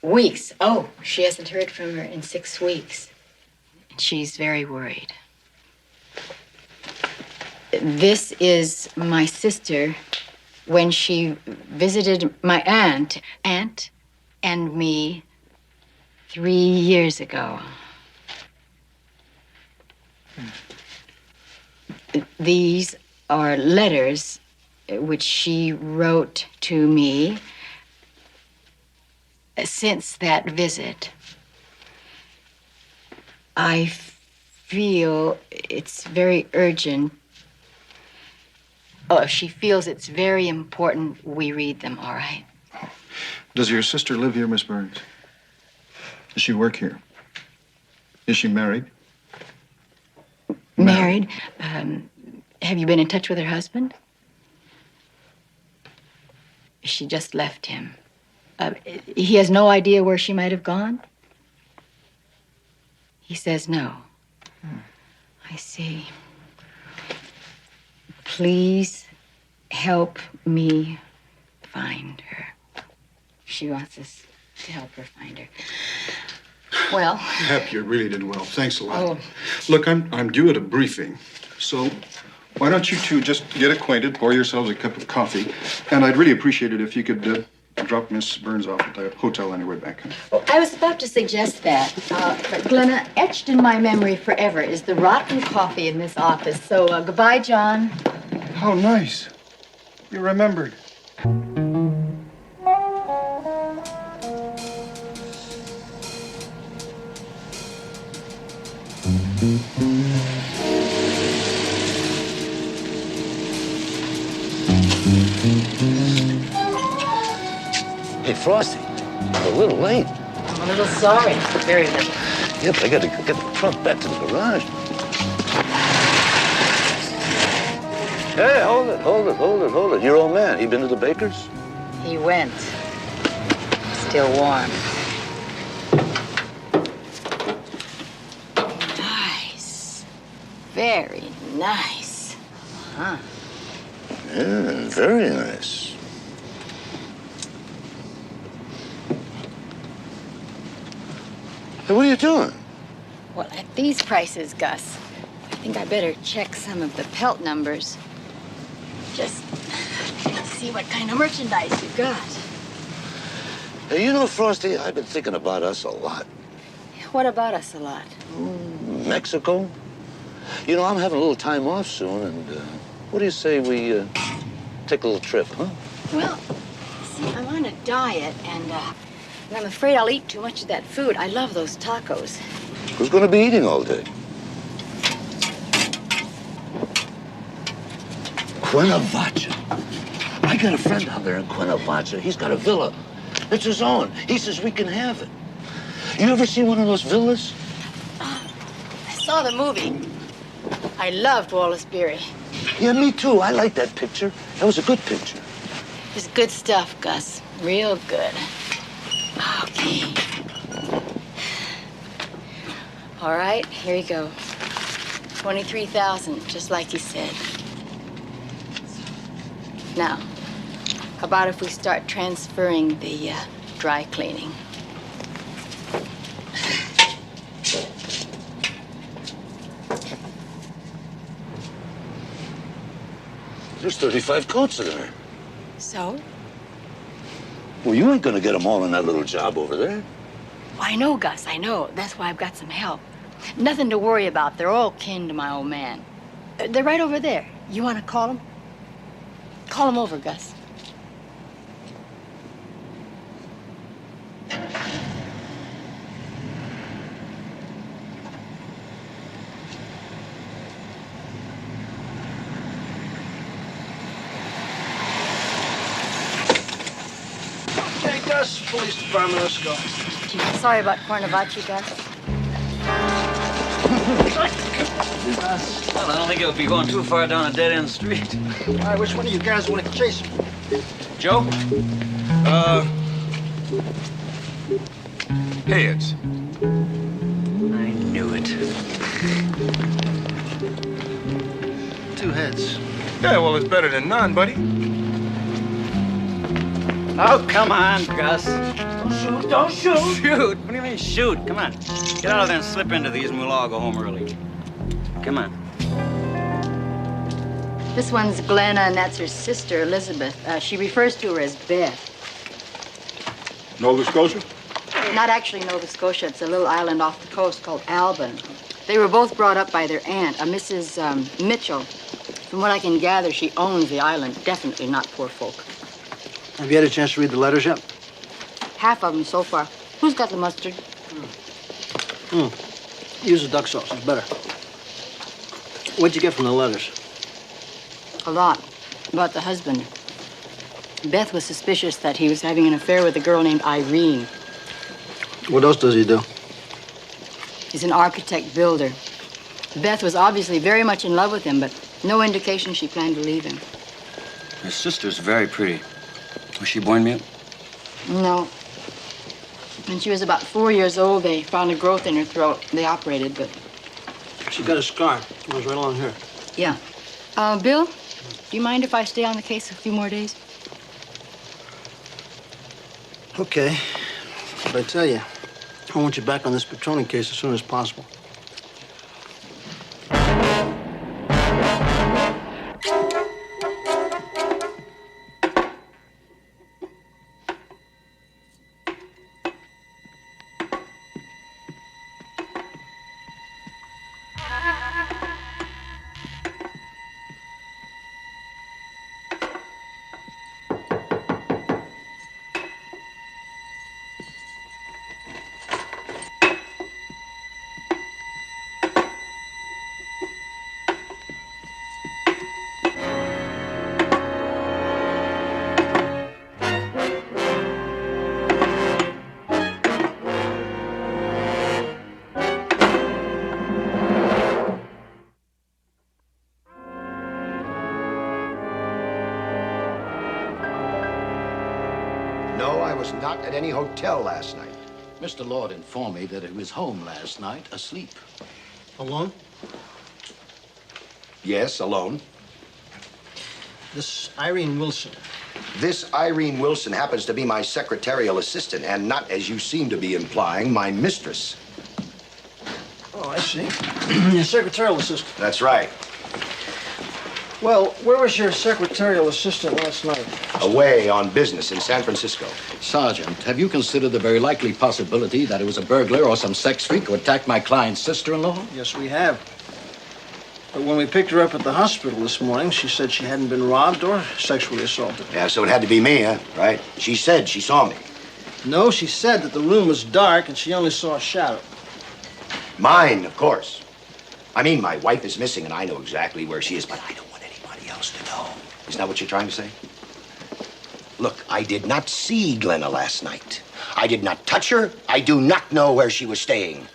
Weeks. Oh, she hasn't heard from her in 6 weeks. She's very worried. This is my sister when she visited my aunt and me 3 years ago. These are letters which she wrote to me since that visit. I feel it's very urgent. Oh, she feels it's very important we read them, all right? Does your sister live here, Miss Burns? Does she work here? Is she married? Married. Have you been in touch with her husband? She just left him. He has no idea where she might have gone? He says no. I see. Please help me find her. She wants us to help her find her. Well... Hep, you really did well. Thanks a lot. Oh. Look, I'm due at a briefing, so why don't you two just get acquainted, pour yourselves a cup of coffee, and I'd really appreciate it if you could drop Miss Burns off at the hotel on your way back. Well, I was about to suggest that, but Glenna, etched in my memory forever is the rotten coffee in this office. So goodbye, John. How nice. You remembered. Hey, Frosty, a little late. I'm a little sorry. Very little. Yeah, but I got to get the truck back to the garage. Hey, hold it. Your old man, he been to the baker's? He went. Still warm. Nice. Very nice. Huh. Yeah, very nice. Hey, what are you doing? Well, at these prices, Gus, I think I better check some of the pelt numbers. Just see what kind of merchandise you've got. Hey, you know, Frosty, I've been thinking about us a lot. What about us a lot? Mexico. You know, I'm having a little time off soon, and what do you say we take a little trip, huh? Well, see, I'm on a diet, and I'm afraid I'll eat too much of that food. I love those tacos. Who's going to be eating all day? Cuernavaca. I got a friend out there in Cuernavaca. He's got a villa. It's his own. He says we can have it. You ever seen one of those villas? I saw the movie. I loved Wallace Beery. Yeah, me too. I like that picture. That was a good picture. It's good stuff, Gus. Real good. Okay. All right, here you go. 23,000, just like you said. Now, how about if we start transferring the dry cleaning? There's 35 coats in there. So? Well, you ain't gonna get them all in that little job over there. I know, Gus, I know. That's why I've got some help. Nothing to worry about. They're all kin to my old man. They're right over there. You want to call them? Call them over, Gus. Okay, Gus, police department, let's go. Sorry about Cuernavaca, Gus. Well, I don't think it would be going too far down a dead-end street. All right, which one of you guys want to chase him? Joe? Heads. I knew it. 2 heads. Yeah, well, it's better than none, buddy. Oh, come on, Gus. Don't shoot, don't shoot. Shoot? What do you mean, shoot? Come on. Get out of there and slip into these, and we'll all go home early. Come on. This one's Glenna, and that's her sister, Elizabeth. She refers to her as Beth. Nova Scotia? Not actually Nova Scotia. It's a little island off the coast called Alban. They were both brought up by their aunt, a Mrs. Mitchell. From what I can gather, she owns the island. Definitely not poor folk. Have you had a chance to read the letters yet? Half of them so far. Who's got the mustard? Use the duck sauce. It's better. What'd you get from the letters? A lot. About the husband. Beth was suspicious that he was having an affair with a girl named Irene. What else does he do? He's an architect builder. Beth was obviously very much in love with him, but no indication she planned to leave him. Your sister's very pretty. Was she born mute? No. When she was about 4 years old, they found a growth in her throat. They operated, but... She got a scar. It goes right along here. Yeah. Bill, do you mind if I stay on the case a few more days? Okay. But I tell you, I want you back on this patrolling case as soon as possible. No, I was not at any hotel last night. Mr. Lord informed me that he was home last night, asleep. Alone? Yes, alone. This Irene Wilson. This Irene Wilson happens to be my secretarial assistant and not, as you seem to be implying, my mistress. Oh, I see. Your secretarial assistant. That's right. Well, where was your secretarial assistant last night? Away on business in San Francisco. Sergeant, have you considered the very likely possibility that it was a burglar or some sex freak who attacked my client's sister-in-law? Yes, we have. But when we picked her up at the hospital this morning, she said she hadn't been robbed or sexually assaulted. Yeah, so it had to be me, huh? Right? She said she saw me. No, she said that the room was dark and she only saw a shadow. Mine, of course. I mean, my wife is missing and I know exactly where she is, but I don't want anybody else to know. Isn't that what you're trying to say? Look, I did not see Glenna last night. I did not touch her. I do not know where she was staying.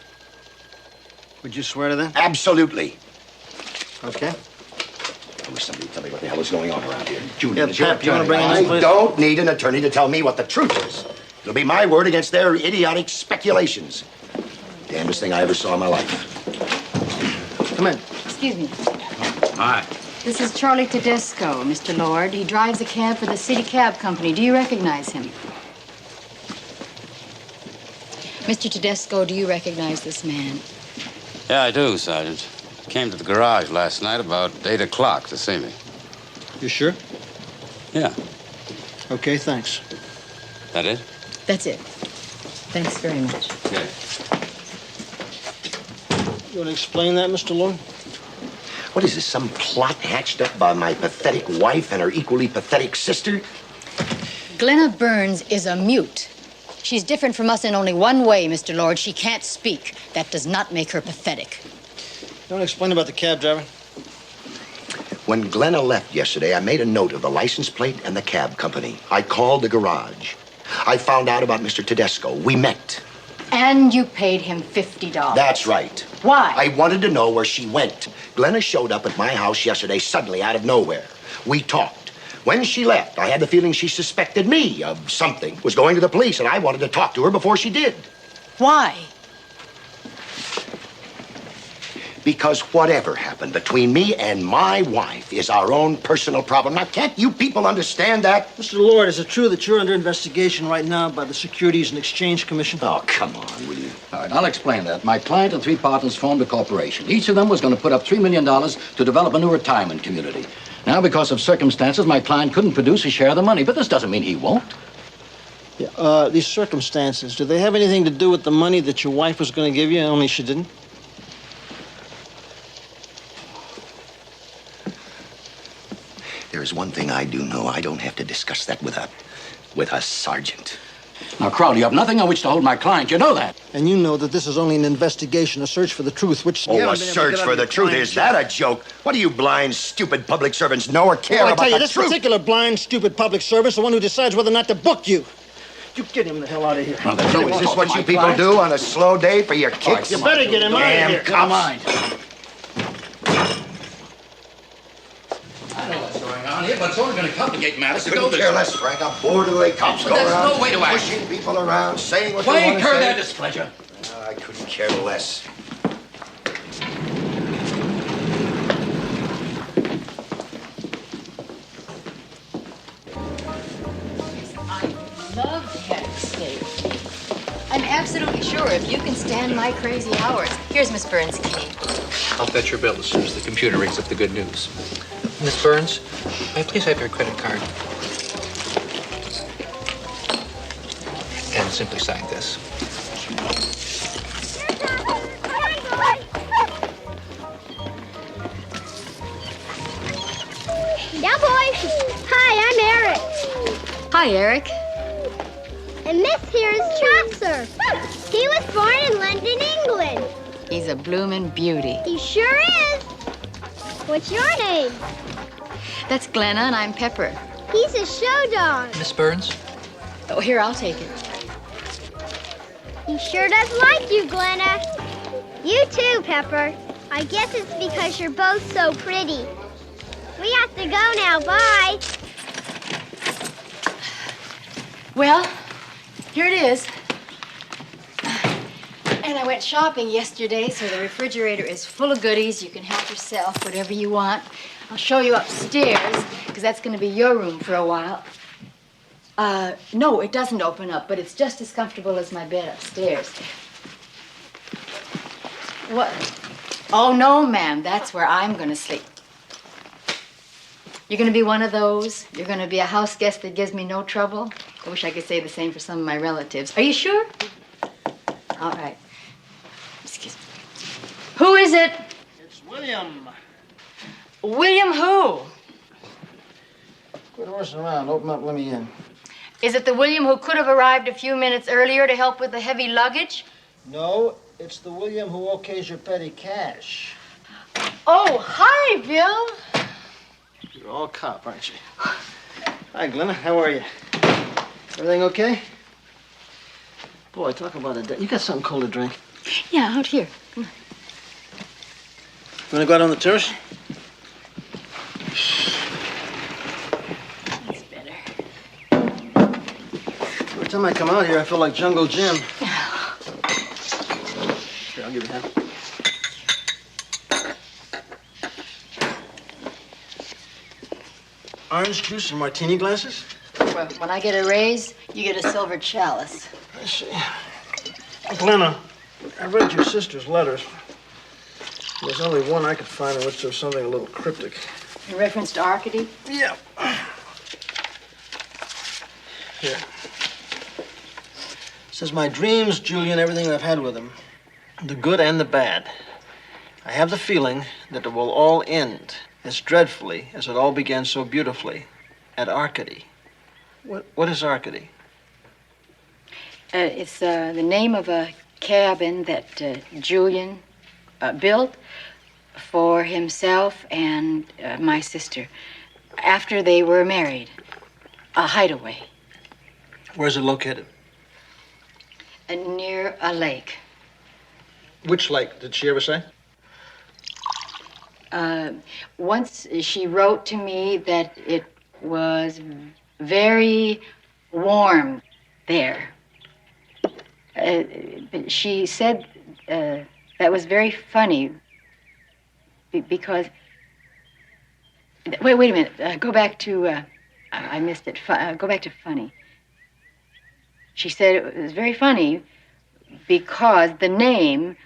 Would you swear to that? Absolutely. Okay. I wish somebody would tell me what the hell is going on around here. Julian, Yeah, is your Pep, you wanna attorney. bring him in, I please? don't need an attorney to tell me what the truth is. It'll be my word against their idiotic speculations. Damnedest thing I ever saw in my life. Come in. Excuse me. Hi. This is Charlie Tedesco, Mr. Lord. He drives a cab for the city cab company. Do you recognize him? Mr. Tedesco, do you recognize this man? Yeah, I do, Sergeant. Came to the garage last night about 8 o'clock to see me. You sure? Yeah. Okay, thanks. That it? That's it. Thanks very much. Okay. You want to explain that, Mr. Lord? What is this, some plot hatched up by my pathetic wife and her equally pathetic sister? Glenna Burns is a mute. She's different from us in only one way, Mr. Lord. She can't speak. That does not make her pathetic. You want to explain about the cab driver? When Glenna left yesterday, I made a note of the license plate and the cab company. I called the garage. I found out about Mr. Tedesco. We met. And you paid him $50. That's right. Why? I wanted to know where she went. Glenna showed up at my house yesterday suddenly out of nowhere. We talked. When she left, I had the feeling she suspected me of something, was going to the police, and I wanted to talk to her before she did. Why? Because whatever happened between me and my wife is our own personal problem. Now, can't you people understand that? Mr. Lord, is it true that you're under investigation right now by the Securities and Exchange Commission? Oh, come on, will you? All right, I'll explain that. My client and 3 partners formed a corporation. Each of them was going to put up $3 million to develop a new retirement community. Now, because of circumstances, my client couldn't produce a share of the money, but this doesn't mean he won't. Yeah, these circumstances, do they have anything to do with the money that your wife was going to give you, only she didn't? There is one thing I do know. I don't have to discuss that with a sergeant. Now, Crowley, you have nothing on which to hold my client. You know that. And you know that this is only an investigation, a search for the truth, which... Oh, a search for the truth. Is that a joke? What do you blind, stupid public servants know or care I about tell you, the this truth? particular blind, stupid public servant, the one who decides whether or not to book you. You get him the hell out of here. So is this what you people do on a slow day for your kicks? You better get him out of here. Damn cops. I know what's going on here, but it's only going to complicate matters. Couldn't care less, Frank. I'm bored of the way cops But go that's around no way to act. pushing people around, saying what Why they want to incur say. their displeasure? I couldn't care less. Love to have you stay. I'm absolutely sure if you can stand my crazy hours. Here's Miss Burns' key. I'll fetch your bill as soon as the computer rings up the good news. Miss Burns, may I please have your credit card? And simply sign this. Yeah, boys. Hi, I'm Eric. Hi, Eric. And this here is Chaucer. He was born in London, England. He's a bloomin' beauty. He sure is. What's your name? That's Glenna, and I'm Pepper. He's a show dog. Miss Burns? Oh, here, I'll take it. He sure does like you, Glenna. You too, Pepper. I guess it's because you're both so pretty. We have to go now. Bye. Well, here it is. And I went shopping yesterday, so the refrigerator is full of goodies. You can help yourself, whatever you want. I'll show you upstairs, because that's going to be your room for a while. No, it doesn't open up, but it's just as comfortable as my bed upstairs. What? Oh, no, ma'am. That's where I'm going to sleep. You're going to be one of those? You're going to be a house guest that gives me no trouble? I wish I could say the same for some of my relatives. Are you sure? All right. Excuse me. Who is it? It's William. William who? Quit horsing around. Open up, let me in. Is it the William who could have arrived a few minutes earlier to help with the heavy luggage? No, it's the William who okays your petty cash. Oh, hi, Bill. You're all cop, aren't you? Hi, Glenna. How are you? Everything okay? Boy, talk about a day. You got something cold to drink? Yeah, out here. Come on. You want to go out on the terrace? That's better. Every time I come out here, I feel like Jungle Jim. Here, I'll give you that. Orange juice and martini glasses? Well, when I get a raise, you get a silver chalice. I see. Glenna, I read your sister's letters. There's only one I could find in which there was something a little cryptic. In reference to Arcady? Yeah. Here. It says, my dreams, Julian, everything I've had with him, the good and the bad. I have the feeling that it will all end as dreadfully as it all began so beautifully at Arcady. What is Arcady? It's the name of a cabin that Julian built for himself and my sister after they were married. A hideaway. Where's it located? Near a lake. Which lake? Did she ever say? Once she wrote to me that it was very warm there. But she said that was very funny because... Wait a minute. Go back to... I missed it. Go back to funny. She said it was very funny because the name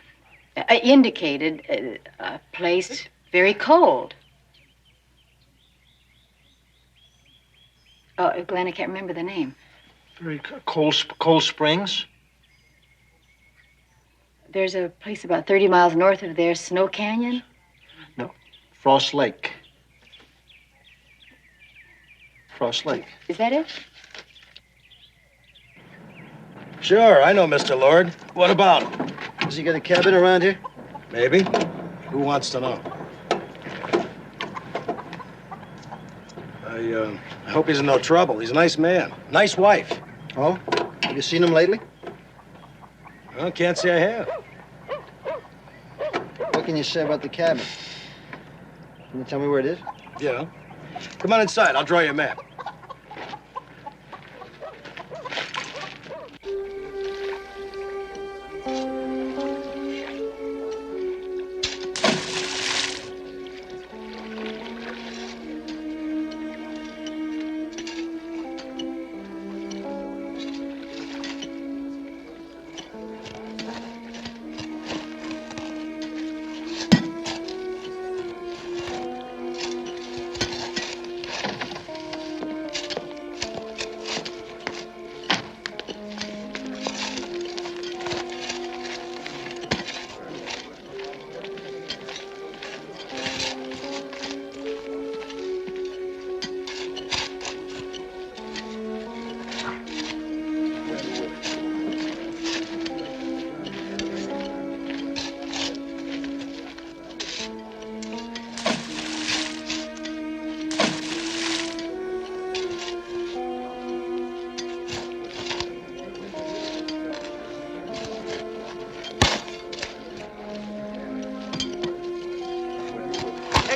indicated a place very cold. Oh, Glenn, I can't remember the name. Very cold Springs? There's a place about 30 miles north of there, Snow Canyon. No, Frost Lake. Frost Lake. Is that it? Sure, I know Mr. Lord. What about him? Does he get a cabin around here? Maybe. Who wants to know? I hope he's in no trouble. He's a nice man. Nice wife. Oh? Have you seen him lately? Well, can't say I have. What can you say about the cabin? Can you tell me where it is? Yeah. Come on inside. I'll draw you a map.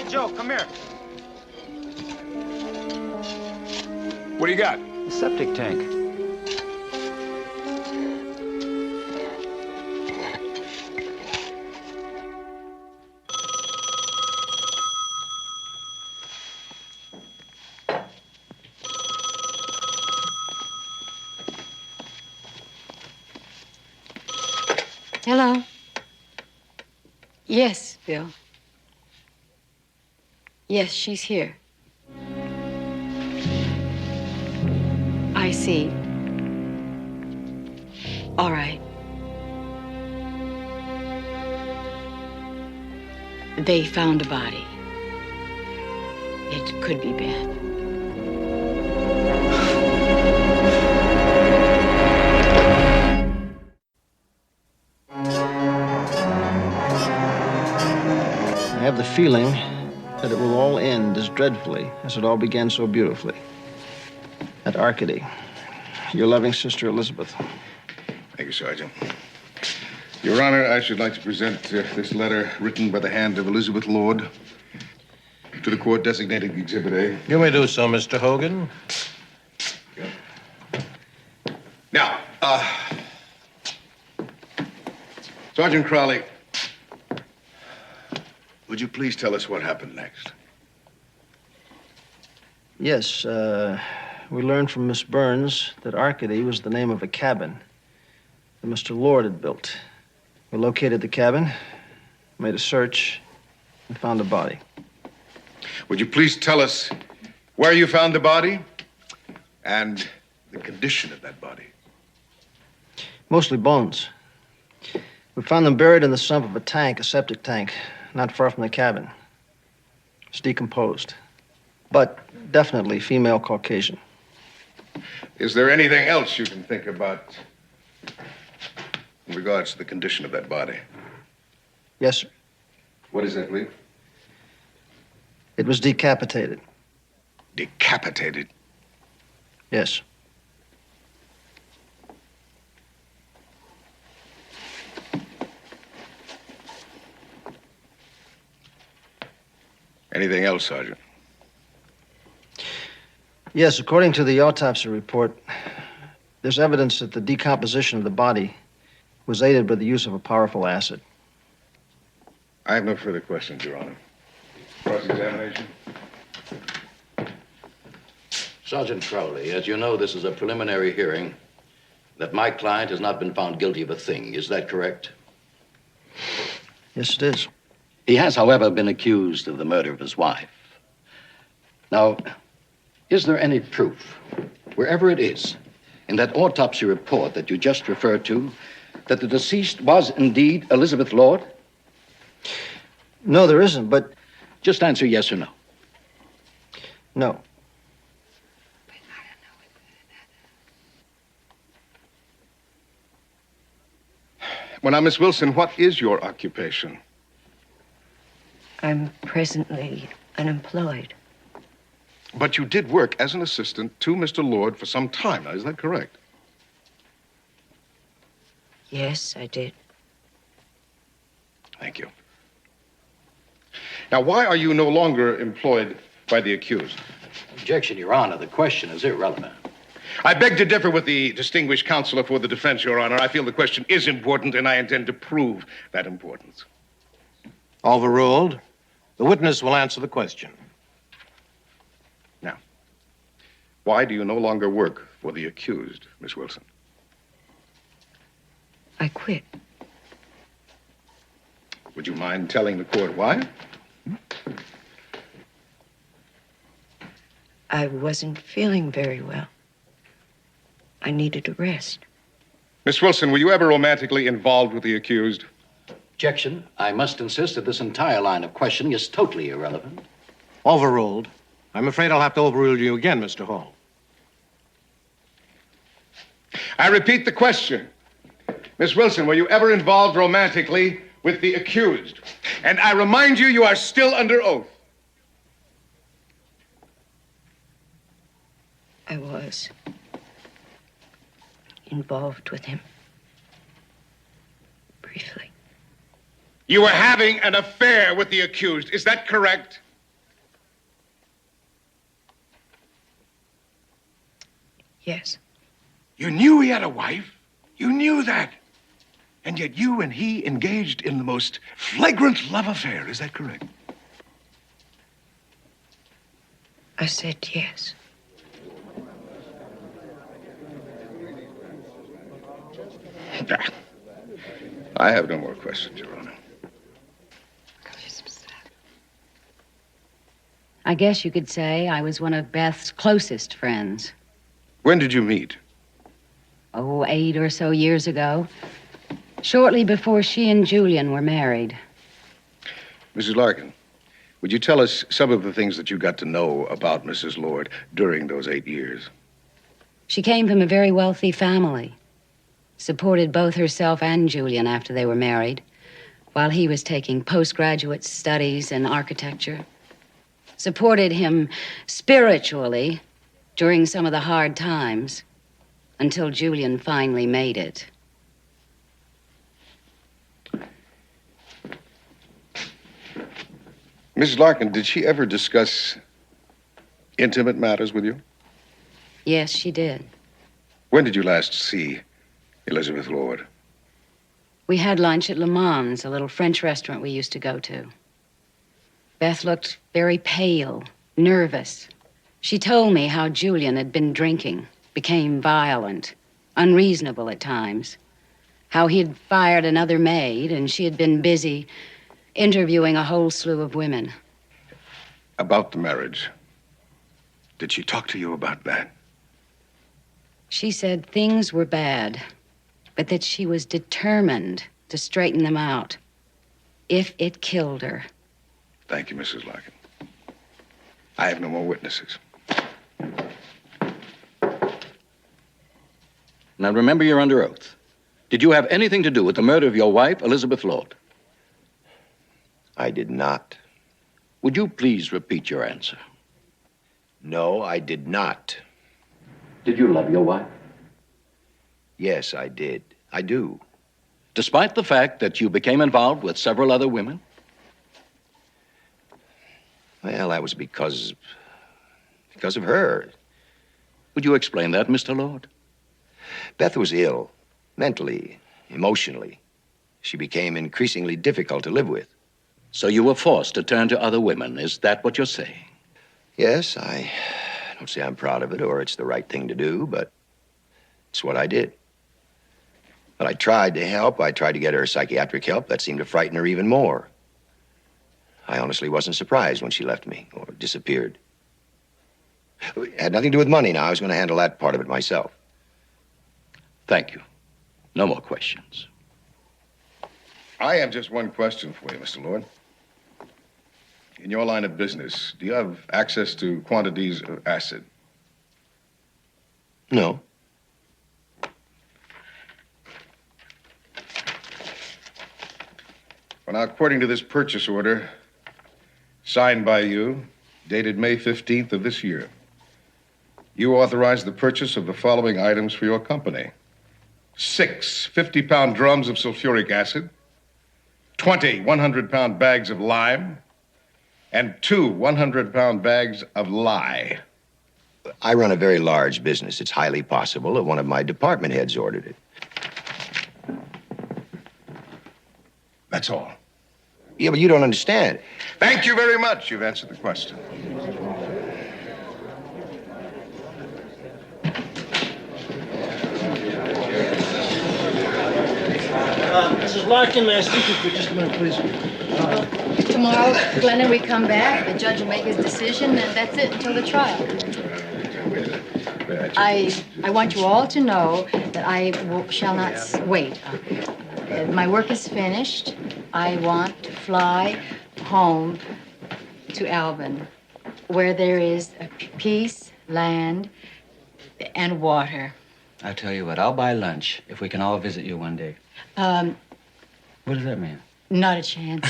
Joe, come here. What do you got? A septic tank. Hello. Yes, Bill. Yes, she's here. I see. All right. They found a body. It could be bad. I have the feeling that it will all end as dreadfully as it all began so beautifully. At Arcady, your loving sister Elizabeth. Thank you, Sergeant. Your Honor, I should like to present this letter written by the hand of Elizabeth Lord to the court designated Exhibit A. You may do so, Mr. Hogan. Now, Sergeant Crowley, would you please tell us what happened next? Yes, we learned from Miss Burns that Arcady was the name of a cabin that Mr. Lord had built. We located the cabin, made a search, and found a body. Would you please tell us where you found the body and the condition of that body? Mostly bones. We found them buried in the sump of a tank, a septic tank, not far from the cabin. It's decomposed, but definitely female Caucasian. Is there anything else you can think about in regards to the condition of that body? Yes, sir. What is that, please? It was decapitated. Decapitated? Yes. Anything else, Sergeant? Yes, according to the autopsy report, there's evidence that the decomposition of the body was aided by the use of a powerful acid. I have no further questions, Your Honor. Cross-examination? Sergeant Crowley, as you know, this is a preliminary hearing that my client has not been found guilty of a thing. Is that correct? Yes, it is. He has, however, been accused of the murder of his wife. Now, is there any proof, wherever it is, in that autopsy report that you just referred to, that the deceased was indeed Elizabeth Lord? No, there isn't, but... Just answer yes or no. No. Well, now, Miss Wilson, what is your occupation? I'm presently unemployed. But you did work as an assistant to Mr. Lord for some time now, is that correct? Yes, I did. Thank you. Now, why are you no longer employed by the accused? Objection, Your Honor. The question is irrelevant. I beg to differ with the distinguished counselor for the defense, Your Honor. I feel the question is important, and I intend to prove that importance. Overruled. The witness will answer the question. Now, why do you no longer work for the accused, Miss Wilson? I quit. Would you mind telling the court why? I wasn't feeling very well. I needed a rest. Miss Wilson, were you ever romantically involved with the accused? Objection. I must insist that this entire line of questioning is totally irrelevant. Overruled. I'm afraid I'll have to overrule you again, Mr. Hall. I repeat the question. Miss Wilson, were you ever involved romantically with the accused? And I remind you, you are still under oath. I was involved with him. Briefly. You were having an affair with the accused. Is that correct? Yes. You knew he had a wife. You knew that. And yet you and he engaged in the most flagrant love affair. Is that correct? I said yes. I have no more questions, Your Honor. I guess you could say I was one of Beth's closest friends. When did you meet? Oh, 8 or so years ago. Shortly before she and Julian were married. Mrs. Larkin, Would you tell us some of the things that you got to know about Mrs. Lord during those 8 years? She came from a very wealthy family, supported both herself and Julian after they were married, while he was taking postgraduate studies in architecture, supported him spiritually during some of the hard times until Julian finally made it. Mrs. Larkin, did she ever discuss intimate matters with you? Yes, she did. When did you last see Elizabeth Lord? We had lunch at Le Mans, a little French restaurant we used to go to. Beth looked very pale, nervous. She told me how Julian had been drinking, became violent, unreasonable at times, how he'd fired another maid and she had been busy interviewing a whole slew of women. About the marriage. Did she talk to you about that? She said things were bad, but that she was determined to straighten them out, if it killed her. Thank you, Mrs. Larkin. I have no more witnesses. Now remember, you're under oath. Did you have anything to do with the murder of your wife, Elizabeth Lord? I did not. Would you please repeat your answer? No, I did not. Did you love your wife? Yes, I did. I do. Despite the fact that you became involved with several other women? Well, that was because of her. Would you explain that, Mr. Lord? Beth was ill, mentally, emotionally. She became increasingly difficult to live with. So you were forced to turn to other women. Is that what you're saying? Yes, I don't say I'm proud of it or it's the right thing to do, but it's what I did. But I tried to help. I tried to get her psychiatric help. That seemed to frighten her even more. I honestly wasn't surprised when she left me or disappeared. It had nothing to do with money now. I was going to handle that part of it myself. Thank you. No more questions. I have just one question for you, Mr. Lord. In your line of business, do you have access to quantities of acid? No. Well, now, according to this purchase order, signed by you, dated May 15th of this year, you authorized the purchase of the following items for your company. 6 50-pound drums of sulfuric acid, 20 100-pound bags of lime, and 2 100-pound bags of lye. I run a very large business. It's highly possible that one of my department heads ordered it. That's all. Yeah, but you don't understand. Thank you very much. You've answered the question. Mrs. Larkin, may I speak to you for just a minute, please? Tomorrow, Glennon, we come back, the judge will make his decision, and that's it until the trial. I want you all to know that I shall not wait. My work is finished. I want to fly home to Alban, where there is peace, land, and water. I tell you what, I'll buy lunch if we can all visit you one day. What does that mean? Not a chance.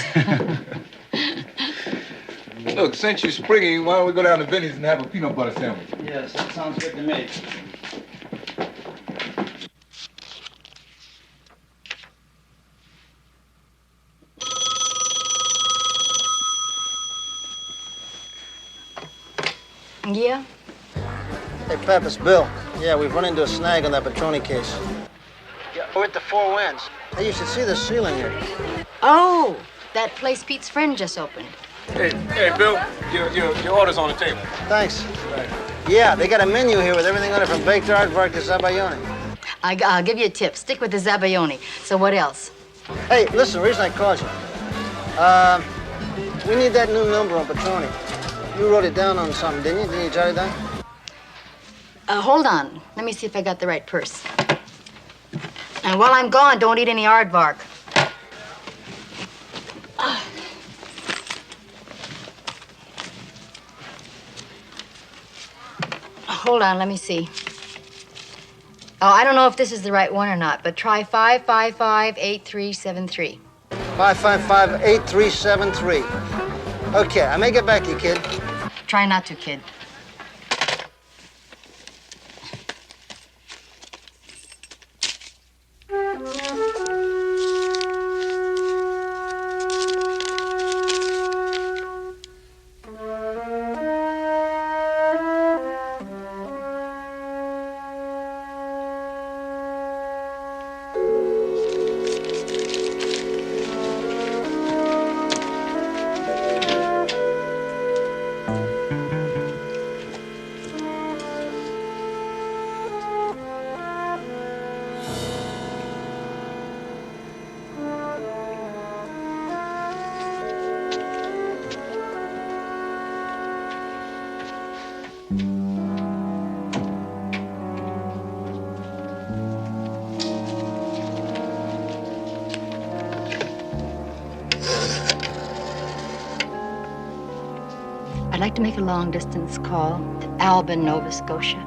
Look, since you're springy, why don't we go down to Vinny's and have a peanut butter sandwich? Yes, that sounds good to me. Yeah? Hey, Pep, it's Bill. Yeah, we've run into a snag on that Petroni case. Yeah, we're at the Four Winds. Hey, you should see the ceiling here. Oh, that place Pete's friend just opened. Hey, Bill, your order's on the table. Thanks. Yeah, they got a menu here with everything on it from baked aardvark to zabaione. I'll give you a tip. Stick with the zabaione. So what else? Hey, listen, the reason I called you. We need that new number on Petroni. You wrote it down on something, didn't you? Didn't you jot it down? Hold on. Let me see if I got the right purse. And while I'm gone, don't eat any aardvark. hold on, let me see. Oh, I don't know if this is the right one or not, but try 555-8373. 555-8373. Okay, I may get back to you, kid. Try not to, kid. I'd like to make a long-distance call to Albin, Nova Scotia.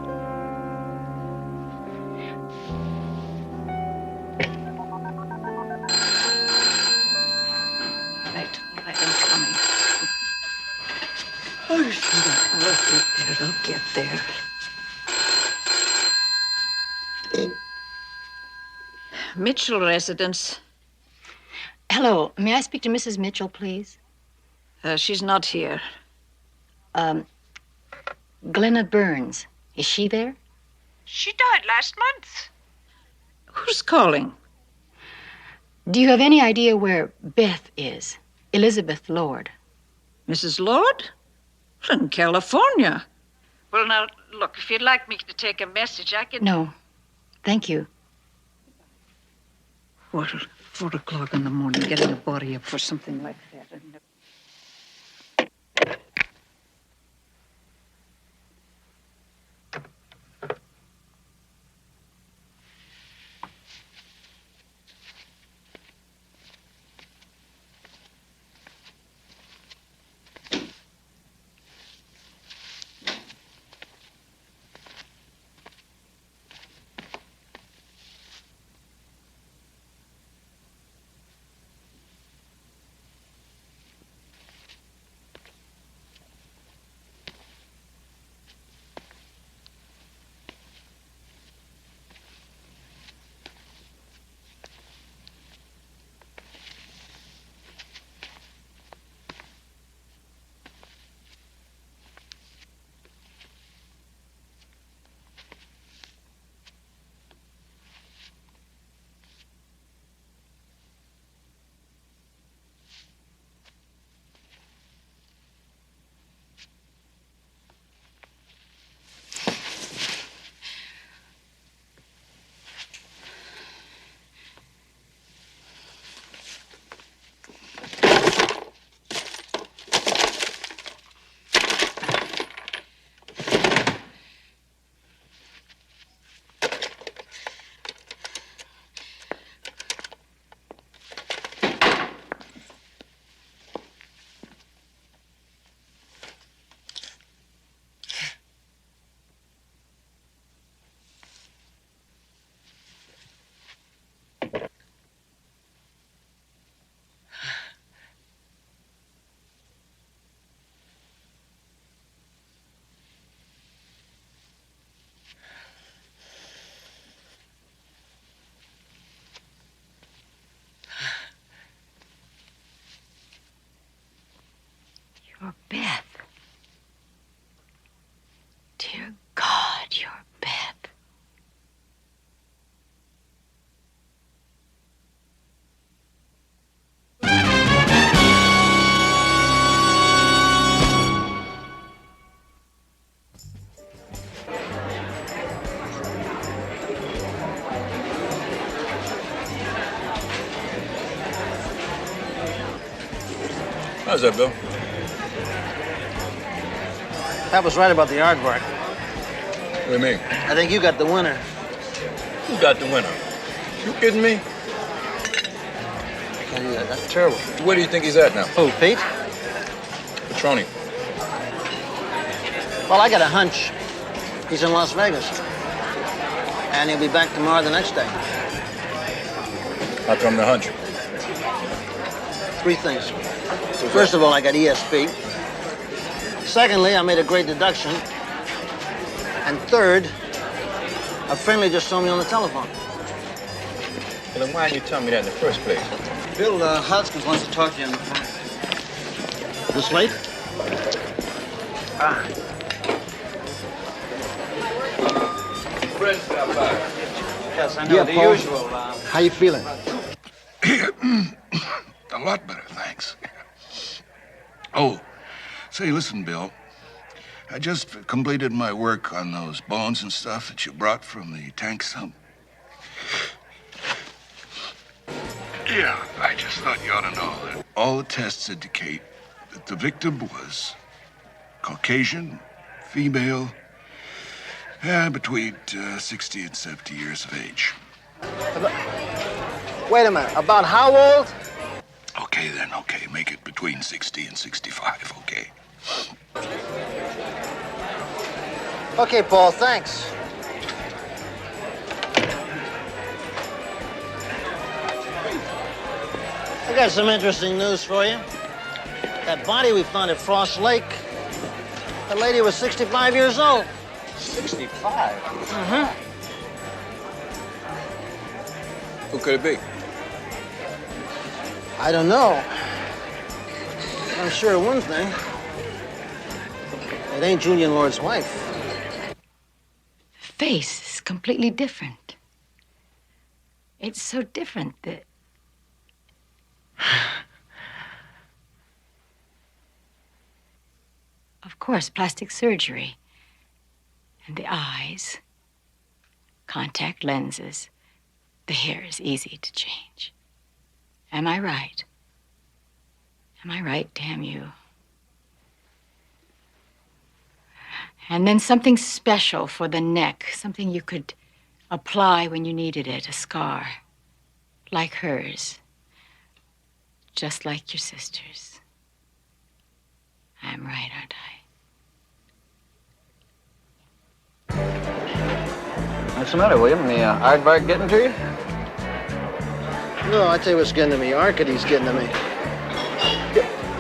Right, I'm coming. Oh, sweetheart, I'll get there. Mitchell residence. Hello, may I speak to Mrs. Mitchell, please? She's not here. Glenna Burns. Is she there? She died last month. Who's calling? Do you have any idea where Beth is? Elizabeth Lord. Mrs. Lord? In California. Well, now, look, if you'd like me to take a message, I can... No, thank you. Well, 4 o'clock in the morning, getting a body up for something like that. You're Beth. Dear God, you're Beth. How's that, Bill? That was right about the aardvark. What do you mean? I think you got the winner. Who got the winner? You kidding me? Yeah, that's terrible. Where do you think he's at now? Who, Pete? Petroni. Well, I got a hunch He's in Las Vegas. And he'll be back tomorrow the next day. How come the hunch? 3 things. First of all, I got ESP. Secondly, I made a great deduction. And third, a friendly just told me on the telephone. Well, then why didn't you tell me that in the first place? Bill Hoskins wants to talk to you on the phone. This late? Ah. Friends stop by. Yes, I know. The Paul. usual. How you feeling? A lot better, thanks. Oh, say, listen, Bill. I just completed my work on those bones and stuff that you brought from the tank sump. Yeah, I just thought you ought to know that all the tests indicate that the victim was Caucasian, female, between 60 and 70 years of age. Wait a minute. About how old? Okay, then, okay. Make it between 60 and 65, okay? Okay, Paul, thanks. I got some interesting news for you. That body we found at Frost Lake, that lady was 65 years old. 65? Uh-huh. Who could it be? I don't know. I'm sure of one thing. It ain't Julian Lord's wife. The face is completely different. It's so different that... Of course, plastic surgery. And the eyes, contact lenses, the hair is easy to change. Am I right? Am I right, damn you? And then something special for the neck, something you could apply when you needed it, a scar, like hers, just like your sister's. I'm right, aren't I? What's the matter, William? The aardvark getting to you? No, I tell you what's getting to me. Arcady's getting to me.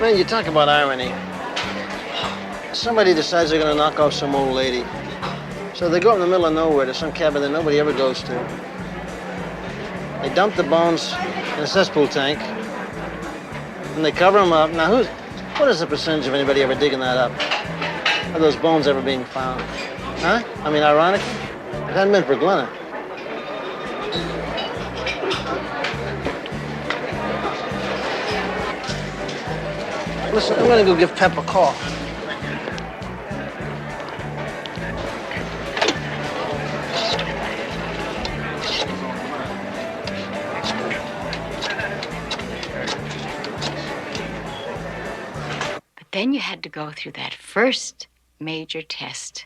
Man, you talk about irony. Somebody decides they're gonna knock off some old lady. So they go up in the middle of nowhere to some cabin that nobody ever goes to. They dump the bones in a cesspool tank. And they cover them up. Now, what is the percentage of anybody ever digging that up? Of those bones ever being found? Huh? I mean, ironic. It hadn't been for Glenna. Listen, I'm gonna go give Pep a call. But then you had to go through that first major test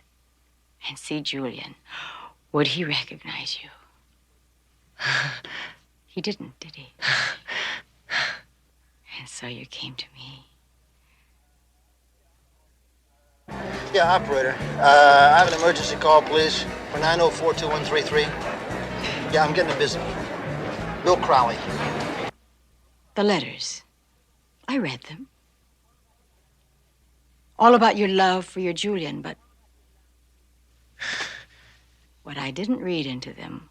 and see Julian. Would he recognize you? He didn't, did he? And so you came to me. Yeah, operator. I have an emergency call, please, for 904-2133. Yeah, I'm getting busy. Bill Crowley. The letters. I read them. All about your love for your Julian, but what I didn't read into them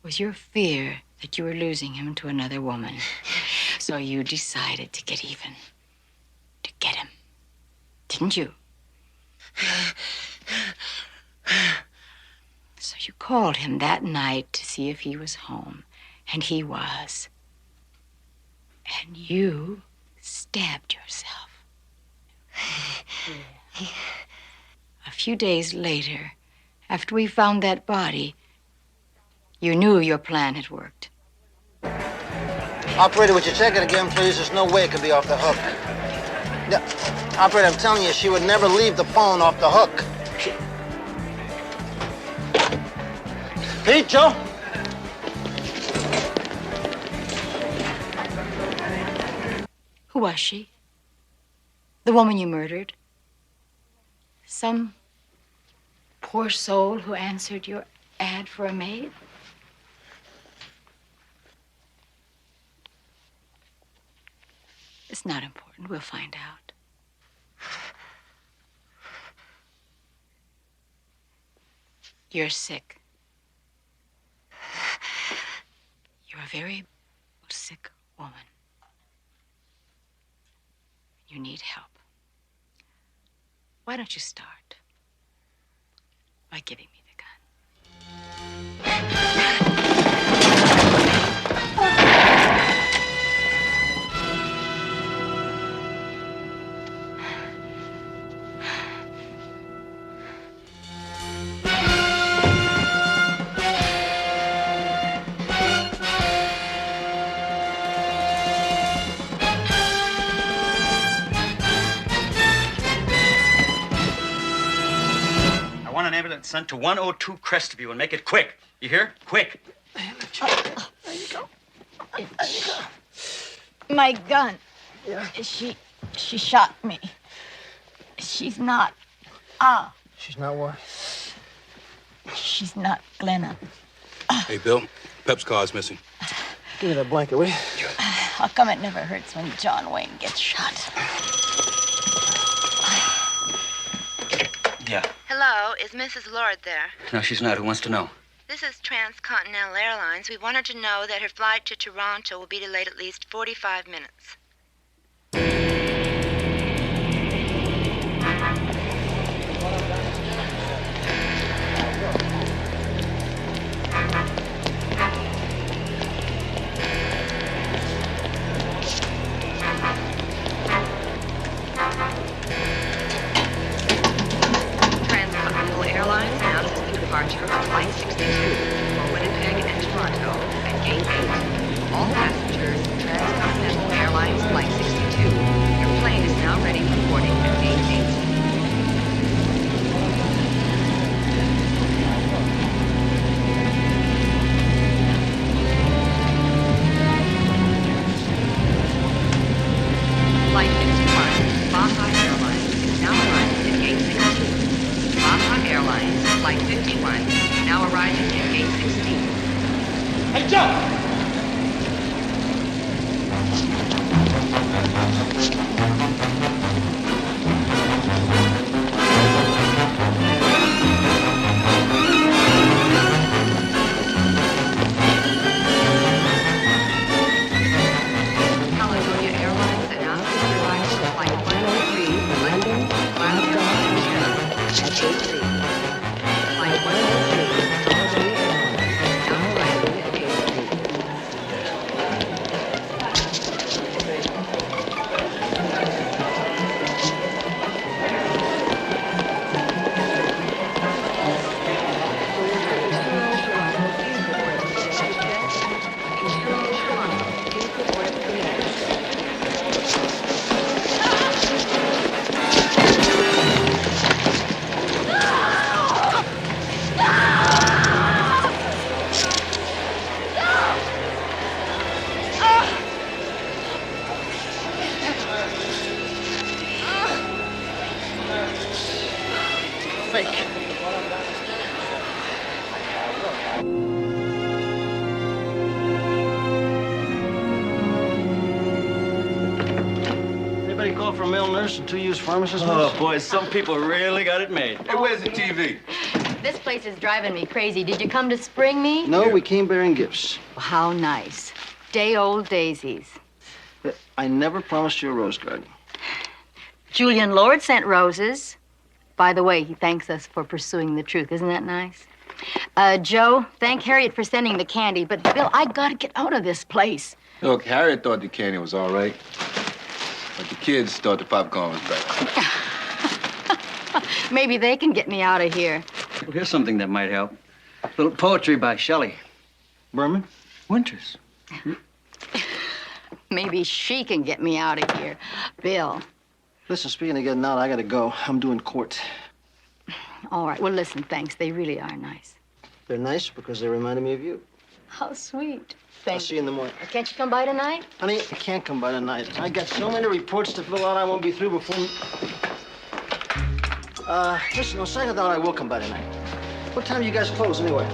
was your fear that you were losing him to another woman. So you decided to get even. To get him. Didn't you? So you called him that night to see if he was home. And he was. And you stabbed yourself. A few days later, after we found that body, you knew your plan had worked. Operator, would you check it again, please? There's no way it could be off the hook. Yeah. Operator, I'm telling you, she would never leave the phone off the hook. Pete, Joe? Who was she? The woman you murdered? Some poor soul who answered your ad for a maid? It's not important. We'll find out. You're sick. You're a very sick woman. You need help. Why don't you start by giving me the gun? I want an ambulance sent to 102 Crestview and make it quick. You hear? Quick. There you go. My gun. Yeah. She shot me. She's not. She's not what? She's not Glenna. Hey, Bill, Pep's car's missing. Give me that blanket, will you? How come it never hurts when John Wayne gets shot? Yeah. Hello, is Mrs. Lord there? No, she's not. Who wants to know? This is Transcontinental Airlines. We wanted to know that her flight to Toronto will be delayed at least 45 minutes. Transcontinental Airlines announces the departure of Flight 62 for Winnipeg and Toronto at Gate 8. All passengers, Transcontinental Airlines Flight 62. Your plane is now ready for boarding at Gate 8. Flight 51, Baja Airlines, is now arriving at Gate 16. Baja Airlines, Flight 51, now arriving at Gate 16. Hey, Joe! California Airlines announces the arrival of Flight 103 from London, Glasgow, and Shanghai at Gate 3. Flight 103, California Airlines, now arriving at Gate 3. Fake. Anybody call for a male nurse and 2 used pharmacists? Oh, boy, some people really got it made. Hey, where's the TV? This place is driving me crazy. Did you come to spring me? No, we came bearing gifts. How nice. Day-old daisies. I never promised you a rose garden. Julian Lord sent roses. By the way, he thanks us for pursuing the truth. Isn't that nice? Joe, thank Harriet for sending the candy. But, Bill, I gotta get out of this place. Look, Harriet thought the candy was all right. But the kids thought the popcorn was better. Maybe they can get me out of here. Well, here's something that might help. A little poetry by Shelley. Berman? Winters. Maybe she can get me out of here. Bill. Listen, speaking of getting out, I gotta go. I'm doing court. All right. Well, listen, thanks. They really are nice. They're nice because they reminded me of you. How sweet. I'll see you in the morning. Can't you come by tonight? Honey, I can't come by tonight. I got so many reports to fill out, I won't be through before... listen, on second thought, I will come by tonight. What time do you guys close, anyway?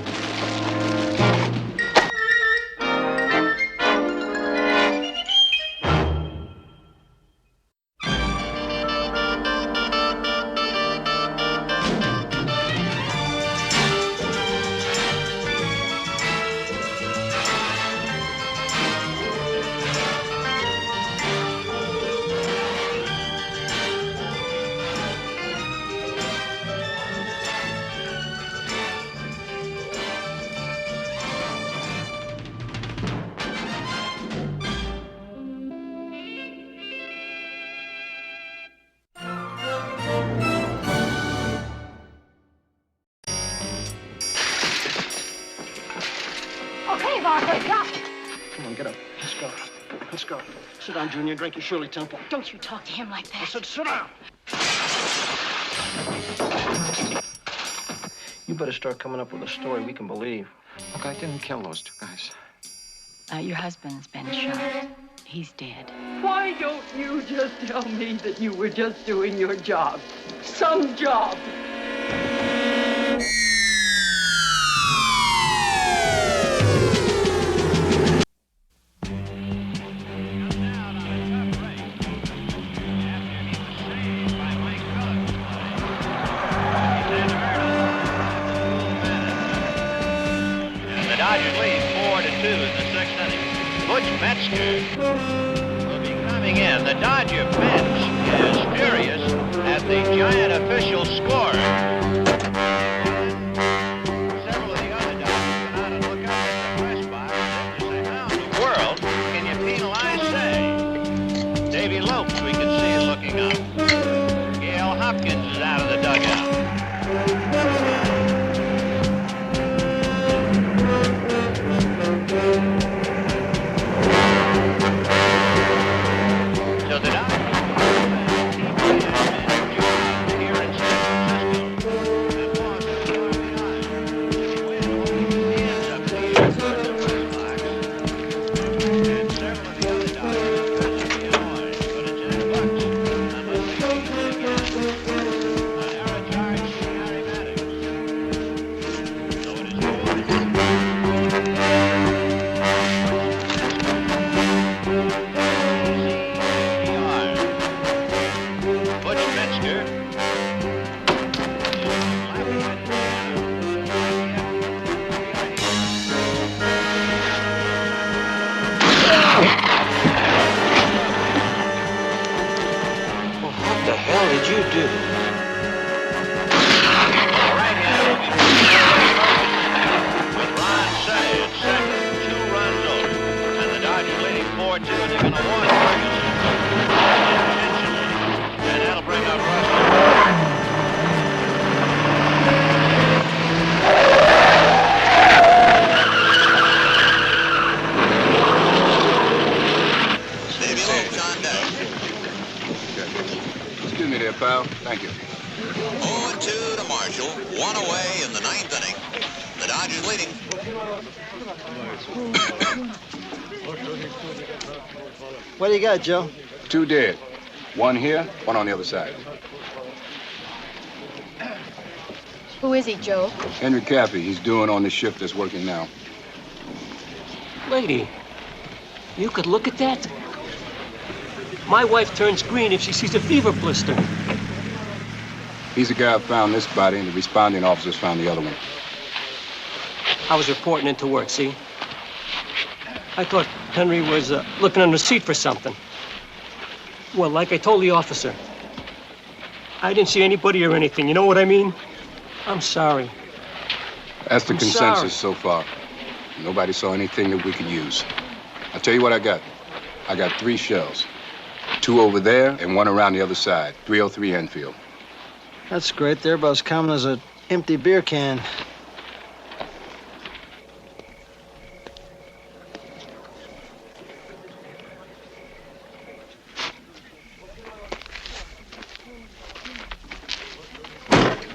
Okay, Barker, stop. Come on, get up. Let's go. Let's go. Sit down, Junior. Drink your Shirley Temple. Don't you talk to him like that. I said sit down. You better start coming up with a story we can believe. Look, I didn't kill those two guys. Your husband's been shot. He's dead. Why don't you just tell me that you were just doing your job? Some job. Metzger will be coming in. The Dodger bench is furious at the Giant official score. Several of the other Dodgers went out and looked up at the press box to say, how in the world can you penalize Say? Davy Lopes, we can see, looking up. Gail Hopkins is out of the dugout. Thank you. 0-2 to Marshall. One away in the ninth inning. The Dodgers leading. What do you got, Joe? 2 dead. 1 here, 1 on the other side. Who is he, Joe? Henry Caffey. He's doing on the shift that's working now. Lady, you could look at that. My wife turns green if she sees a fever blister. He's the guy who found this body, and the responding officers found the other one. I was reporting into work, see? I thought Henry was looking under the seat for something. Well, like I told the officer, I didn't see anybody or anything. You know what I mean? I'm sorry. That's the I'm consensus sorry. so far. Nobody saw anything that we could use. I'll tell you what I got. I got 3 shells. 2 over there and 1 around the other side. 303 Enfield. That's great. They're about as common as an empty beer can.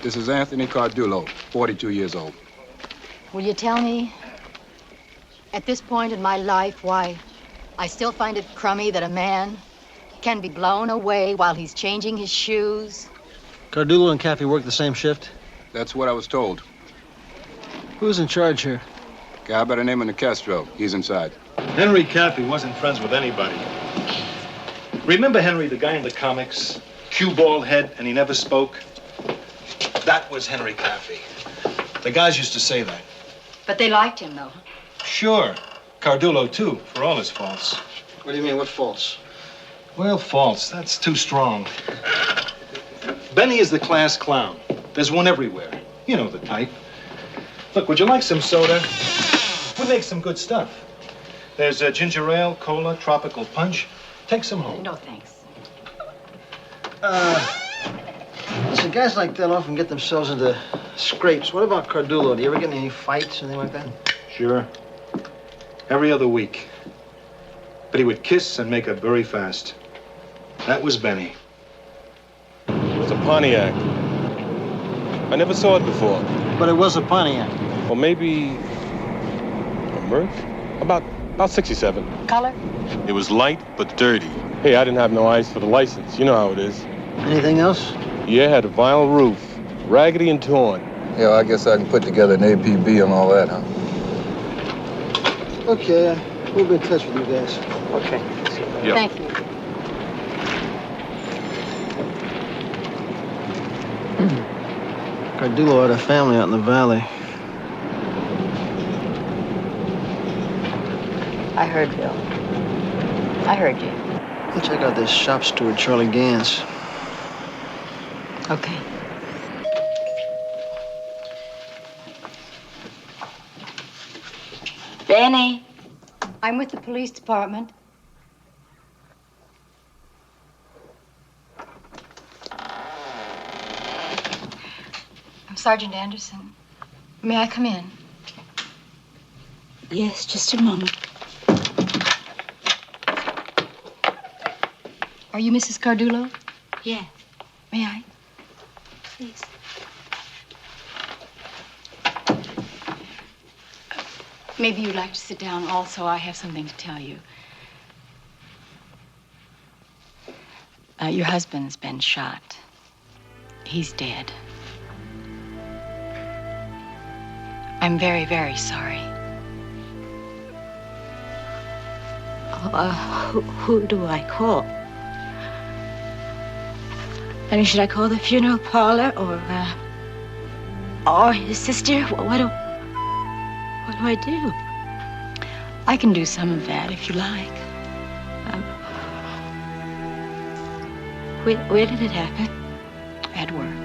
This is Anthony Cardullo, 42 years old. Will you tell me, at this point in my life, why I still find it crummy that a man can be blown away while he's changing his shoes? Cardullo and Caffey work the same shift? That's what I was told. Who's in charge here? Guy by the name of Nicastro. He's inside. Henry Cappy wasn't friends with anybody. Remember Henry, the guy in the comics? Cue ball head, and he never spoke? That was Henry Cappy. The guys used to say that. But they liked him, though. Sure. Cardulo, too, for all his faults. What do you mean, what faults? Well, faults, that's too strong. Benny is the class clown. There's one everywhere. You know the type. Look, would you like some soda? We make some good stuff. There's ginger ale, cola, tropical punch. Take some home. No, thanks. Listen, guys like that often get themselves into scrapes. What about Cardulo? Do you ever get in any fights, anything like that? Sure. Every other week. But he would kiss and make up very fast. That was Benny. It was a Pontiac. I never saw it before. But it was a Pontiac. Or maybe a Merc? About 67. Color? It was light but dirty. Hey, I didn't have no eyes for the license. You know how it is. Anything else? Yeah, it had a vinyl roof. Raggedy and torn. Yeah, well, I guess I can put together an APB on all that, huh? Okay, we'll be in touch with you guys. Okay. Yep. Thank you. Cardulo had a family out in the valley. I heard, Bill. I heard you. Check out this shop steward, Charlie Gans. Okay. Benny. I'm with the police department. I'm Sergeant Anderson. May I come in? Yes, just a moment. Are you Mrs. Cardulo? Yeah. May I? Please. Maybe you'd like to sit down also. I have something to tell you. Your husband's been shot. He's dead. I'm very, very sorry. Who do I call? I mean, should I call the funeral parlor or his sister? What do I do? I can do some of that if you like. Where did it happen? At work.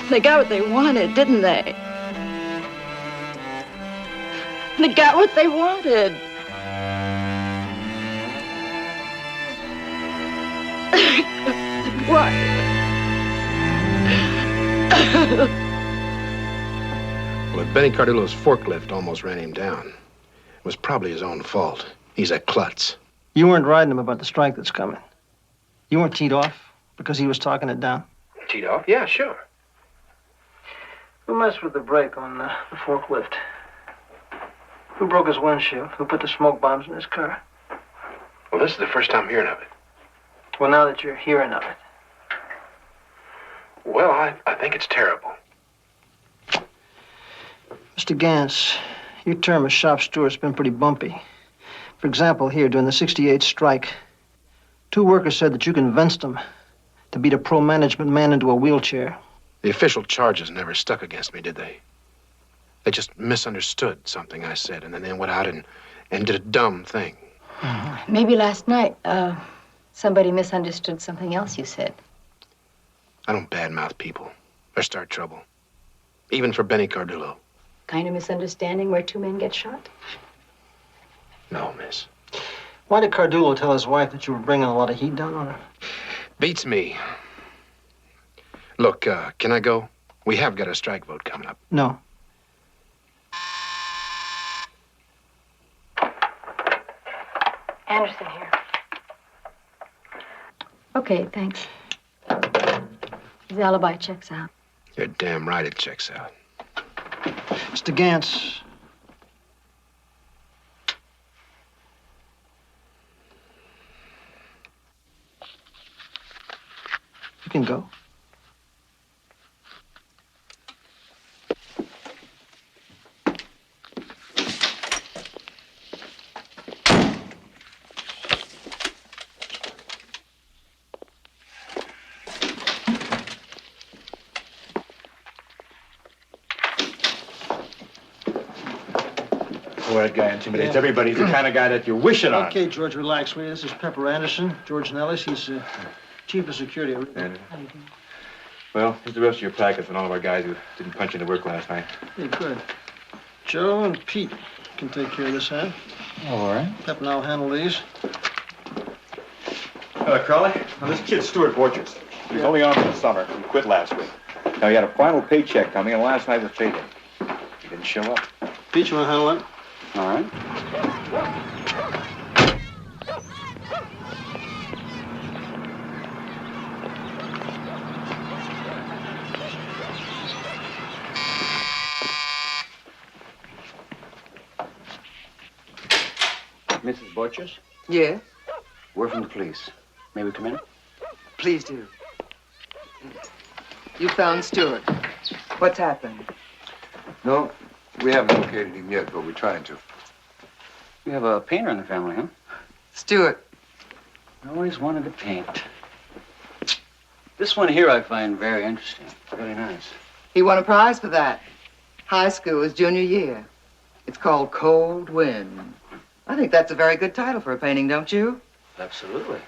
They got what they wanted, didn't they? They got what they wanted. What? Well, if Benny Cardulo's forklift almost ran him down, it was probably his own fault. He's a klutz. You weren't riding him about the strike that's coming. You weren't teed off because he was talking it down. Teed off? Yeah, sure. Who messed with the brake on the forklift? Who broke his windshield? Who put the smoke bombs in his car? Well, this is the first time hearing of it. Well, now that you're hearing of it. Well, I think it's terrible. Mr. Gans, your term as shop steward's been pretty bumpy. For example, here, during the 68 strike, 2 workers said that you convinced them to beat a pro-management man into a wheelchair. The official charges never stuck against me, did they? They just misunderstood something I said, and then they went out and did a dumb thing. Maybe last night, somebody misunderstood something else you said. I don't badmouth people or start trouble. Even for Benny Cardulo. Kind of misunderstanding where 2 men get shot? No, miss. Why did Cardulo tell his wife that you were bringing a lot of heat down on her? Beats me. Look, can I go? We have got a strike vote coming up. No. Anderson here. Okay, thanks. The alibi checks out. You're damn right it checks out. Mr. Gans. You can go. Oh, that guy intimidates everybody. He's the kind of guy that you're wishing on. Okay, George, relax, will you? This is Pepper Anderson, George Nellis. He's chief of security. Well, here's the rest of your packets and all of our guys who didn't punch into work last night. Hey, good. Joe and Pete can take care of this, huh? All right. Pep and I'll handle these. Hello, Crowley. Now, this kid's Stuart Borchers. He's only on for the summer. He quit last week. Now, he had a final paycheck coming, and last night was payday. He didn't show up. Pete, you want to handle it? All right. Mrs. Borchers? Yes? We're from the police. May we come in? Please do. You found Stuart. What's happened? No, we haven't located him yet, but we're trying to. You have a painter in the family, huh? Stuart. I always wanted to paint. This one here I find very interesting. Really nice. He won a prize for that. High school, his junior year. It's called Cold Wind. I think that's a very good title for a painting, don't you? Absolutely.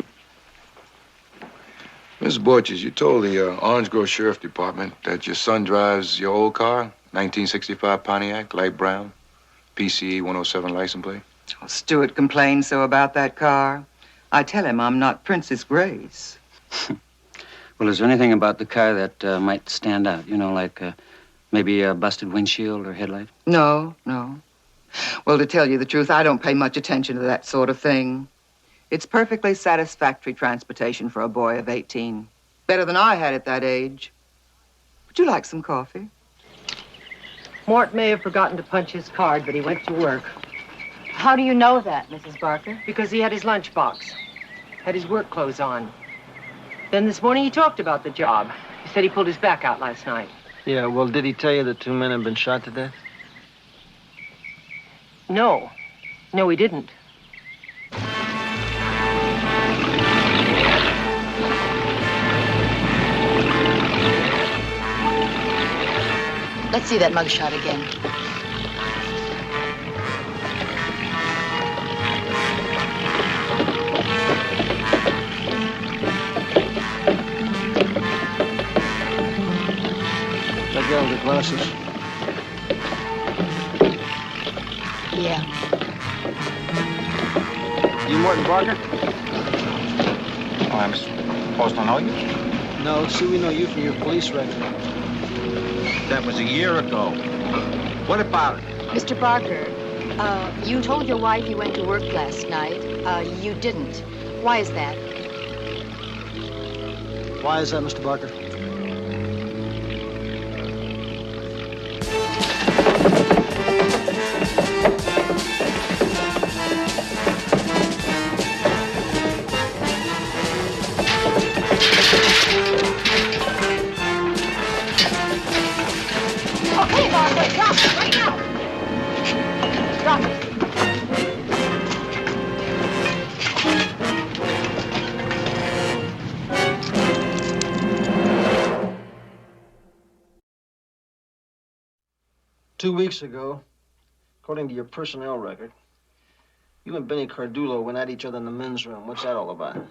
Miss Borchers, you told the Orange Grove Sheriff Department that your son drives your old car, 1965 Pontiac, light brown, PCE 107 license plate. Oh, Stuart complains so about that car. I tell him I'm not Princess Grace. Well, is there anything about the car that might stand out? You know, like maybe a busted windshield or headlight? No, no. Well, to tell you the truth, I don't pay much attention to that sort of thing. It's perfectly satisfactory transportation for a boy of 18. Better than I had at that age. Would you like some coffee? Mort may have forgotten to punch his card, but he went to work. How do you know that, Mrs. Barker? Because he had his lunchbox. Had his work clothes on. Then this morning he talked about the job. He said he pulled his back out last night. Yeah, well, did he tell you that 2 men have been shot to death? No. No, he didn't. Let's see that mugshot again. That girl with the glasses. Yeah. You Morton Barker? Oh, I'm supposed to know you? No, see, we know you from your police record. That was a year ago. What about it? Mr. Barker, you told your wife you went to work last night. You didn't. Why is that? Why is that, Mr. Barker? Okay, Barker, drop it right now. Drop it. 2 weeks ago, according to your personnel record, you and Benny Cardulo went at each other in the men's room. What's that all about?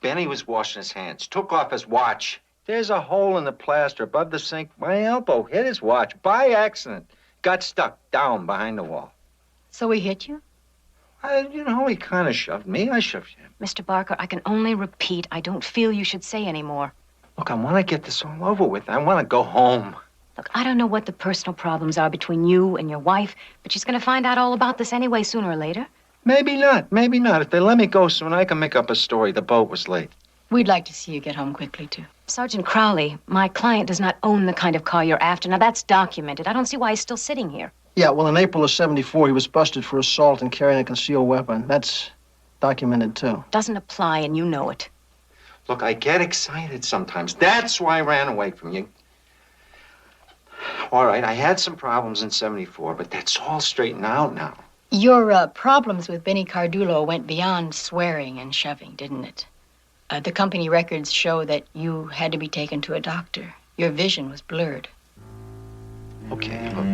Benny was washing his hands, took off his watch. There's a hole in the plaster above the sink. My elbow hit his watch by accident. Got stuck down behind the wall. So he hit you? He kind of shoved me. I shoved him. Mr. Barker, I can only repeat, I don't feel you should say any more. Look, I want to get this all over with. I want to go home. Look, I don't know what the personal problems are between you and your wife, but she's going to find out all about this anyway sooner or later. Maybe not. Maybe not. If they let me go soon, I can make up a story. The boat was late. We'd like to see you get home quickly, too. Sergeant Crowley, my client does not own the kind of car you're after. Now, that's documented. I don't see why he's still sitting here. Yeah, well, in April of '74, he was busted for assault and carrying a concealed weapon. That's documented, too. Doesn't apply, and you know it. Look, I get excited sometimes. That's why I ran away from you. All right, I had some problems in '74, but that's all straightened out now. Your problems with Benny Cardulo went beyond swearing and shoving, didn't it? The company records show that you had to be taken to a doctor. Your vision was blurred. Okay, look.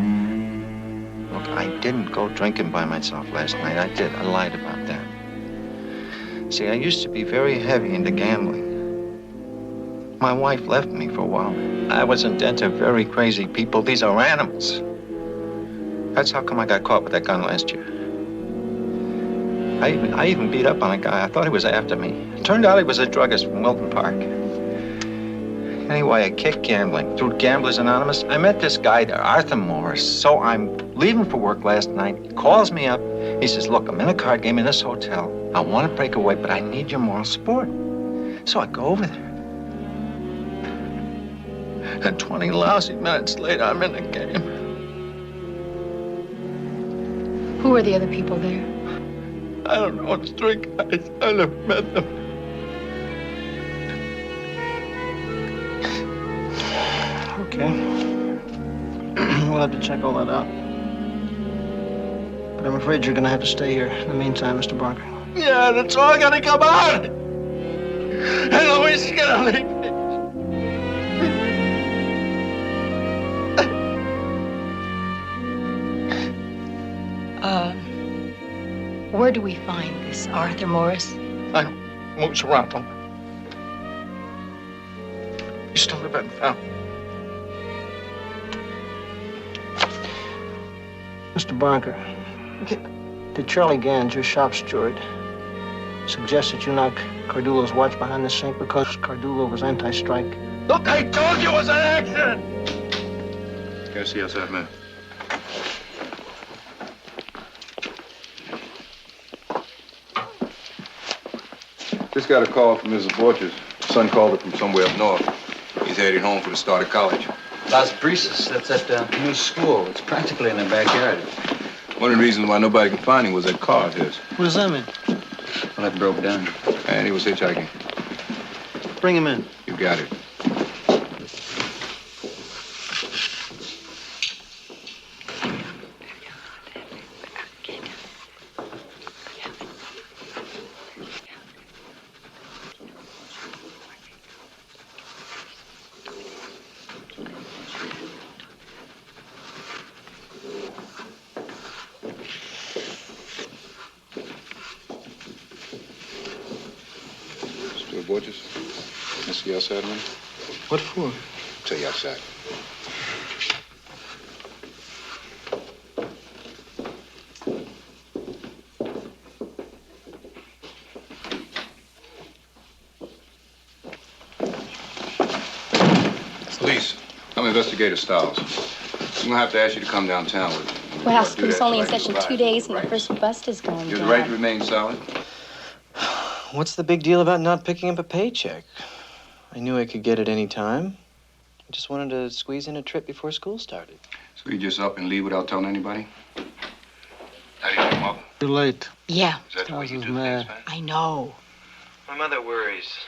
Look, I didn't go drinking by myself last night. I did. I lied about that. See, I used to be very heavy into gambling. My wife left me for a while. I was in debt to very crazy people. These are animals. That's how come I got caught with that gun last year. I even beat up on a guy. I thought he was after me. It turned out he was a druggist from Wilton Park. Anyway, I kicked gambling. Through Gamblers Anonymous, I met this guy there, Arthur Morris. So I'm leaving for work last night. He calls me up. He says, look, I'm in a card game in this hotel. I want to break away, but I need your moral support. So I go over there. And 20 lousy minutes later, I'm in the game. Who are the other people there? I don't know. It's 3 guys. I never met them. Okay. We'll have to check all that out. But I'm afraid you're gonna have to stay here in the meantime, Mr. Barker. Yeah, that's all gonna come out. And Louise is gonna leave me. Where do we find this Arthur Morris? I moves around him. You still live in town. Mr. Barker, did Charlie Gans, your shop steward, suggest that you knock Cardulo's watch behind the sink because Cardulo was anti-strike? Look, I told you it was an accident! Can I see outside, man? Just got a call from Mrs. Borchers. Son called her from somewhere up north. He's heading home for the start of college. Las Brisas, that's that new school. It's practically in their backyard. One of the reasons why nobody could find him was that car of his. What does that mean? Well, it broke down. And he was hitchhiking. Bring him in. You got it. Borges, can I see you outside, man? What for? I'll tell you outside. Police, I'm Investigator Stiles. I'm gonna have to ask you to come downtown with me. Well, school's only in session 2 days and the first bust is going You have down. the right to remain silent. What's the big deal about not picking up a paycheck? I knew I could get it any time. I just wanted to squeeze in a trip before school started. So you just up and leave without telling anybody? How do you doing, Mom? Too late. Yeah. Is that the way you do mad. things, man? I know. My mother worries.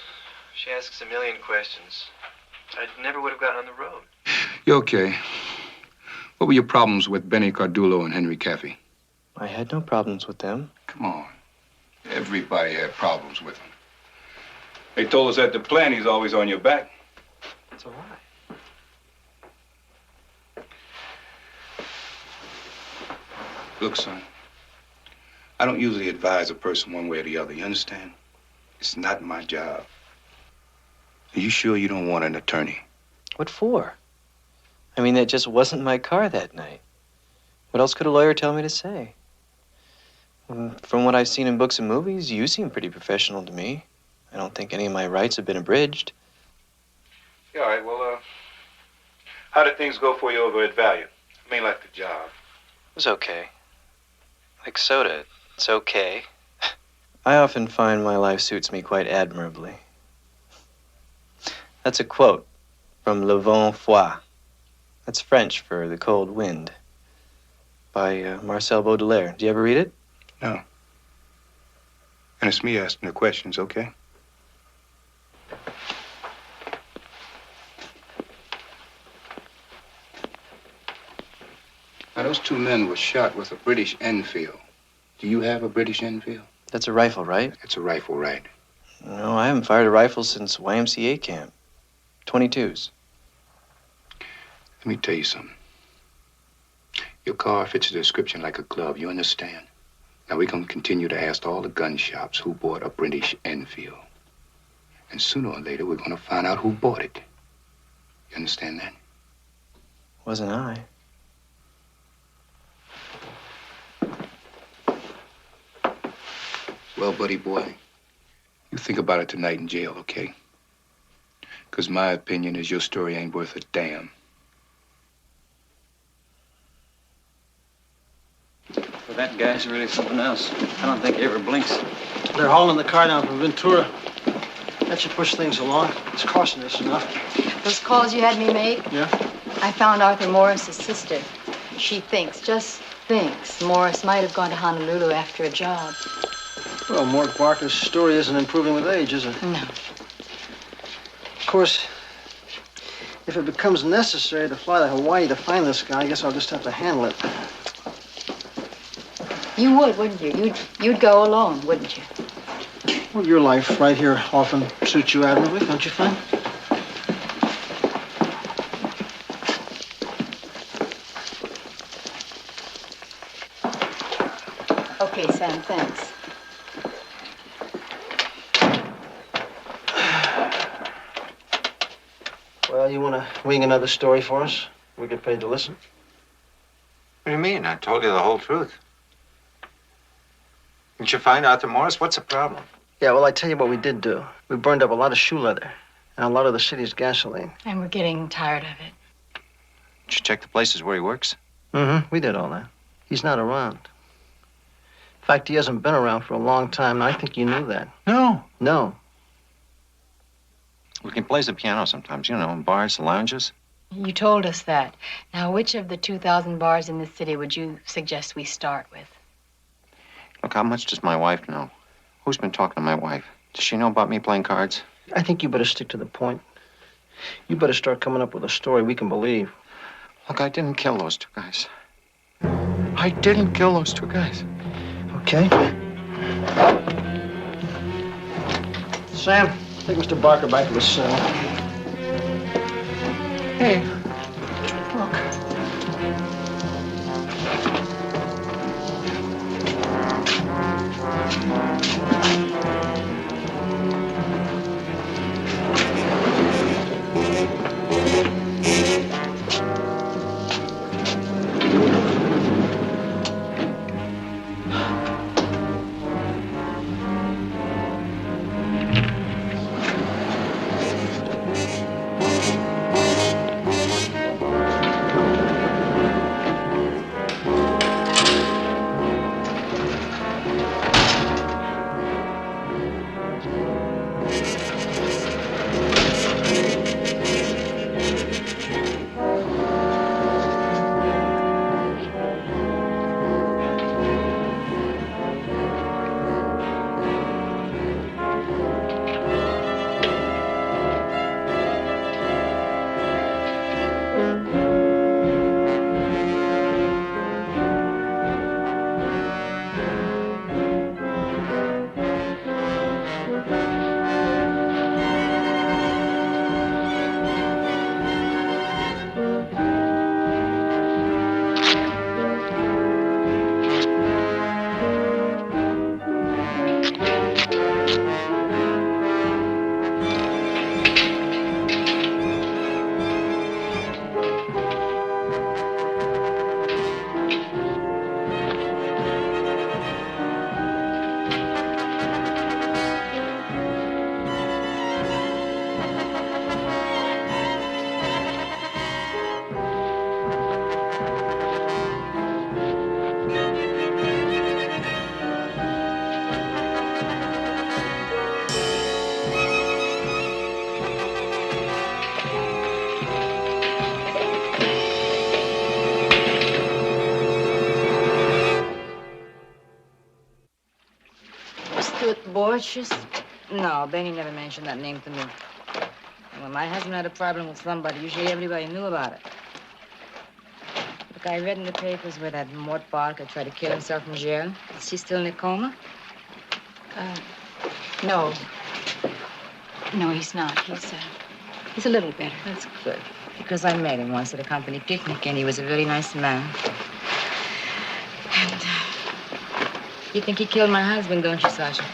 She asks a million questions. I never would have gotten on the road. You okay? What were your problems with Benny Cardulo and Henry Caffey? I had no problems with them. Come on. Everybody had problems with him. They told us at the plant he's always on your back. That's a lie. Look, son, I don't usually advise a person one way or the other, you understand? It's not my job. Are you sure you don't want an attorney? What for? I mean, that just wasn't my car that night. What else could a lawyer tell me to say? From what I've seen in books and movies, you seem pretty professional to me. I don't think any of my rights have been abridged. Yeah, all right, well, how did things go for you over at Value? I mean, like the job. It was okay. Like soda, it's okay. I often find my life suits me quite admirably. That's a quote from Le Vent Froid. That's French for the cold wind, by Marcel Baudelaire. Did you ever read it? No. And it's me asking the questions, okay? Now, those 2 men were shot with a British Enfield. Do you have a British Enfield? That's a rifle, right? It's a rifle, right? No, I haven't fired a rifle since YMCA camp. 22s. Let me tell you something. Your car fits the description like a glove, you understand? Now, we're going to continue to ask all the gun shops who bought a British Enfield. And sooner or later, we're going to find out who bought it. You understand that? Wasn't I? Well, buddy boy, you think about it tonight in jail, okay? Because my opinion is your story ain't worth a damn. Well, that guy's really something else. I don't think he ever blinks. They're hauling the car down from Ventura. That should push things along. It's costing us enough. Those calls you had me make? Yeah? I found Arthur Morris's sister. She thinks, just thinks, Morris might have gone to Honolulu after a job. Well, Mort Barker's story isn't improving with age, is it? No. Of course, if it becomes necessary to fly to Hawaii to find this guy, I guess I'll just have to handle it. You would, wouldn't you? You'd go alone, wouldn't you? Well, your life right here often suits you admirably, don't you find? Okay, Sam, thanks. Well, you want to wing another story for us? We get paid to listen. What do you mean? I told you the whole truth. Didn't you find Arthur Morris? What's the problem? Yeah, well, I tell you what we did do. We burned up a lot of shoe leather and a lot of the city's gasoline. And we're getting tired of it. Did you check the places where he works? Mm-hmm. We did all that. He's not around. In fact, he hasn't been around for a long time, and I think you knew that. No. No. We can play the piano sometimes, you know, in bars, lounges. You told us that. Now, which of the 2,000 bars in the city would you suggest we start with? Look, how much does my wife know? Who's been talking to my wife? Does she know about me playing cards? I think you better stick to the point. You better start coming up with a story we can believe. Look, I didn't kill those two guys. I didn't kill those two guys. Okay. Sam, take Mr. Barker back to his cell. Hey, look. Borges? No, Benny never mentioned that name to me. And when my husband had a problem with somebody, usually everybody knew about it. Look, I read in the papers where that Mort Barker tried to kill himself in jail. Is he still in a coma? No. No, he's not. He's a little better. That's good. Because I met him once at a company picnic, and he was a very nice man. You think he killed my husband, don't you, Sergeant?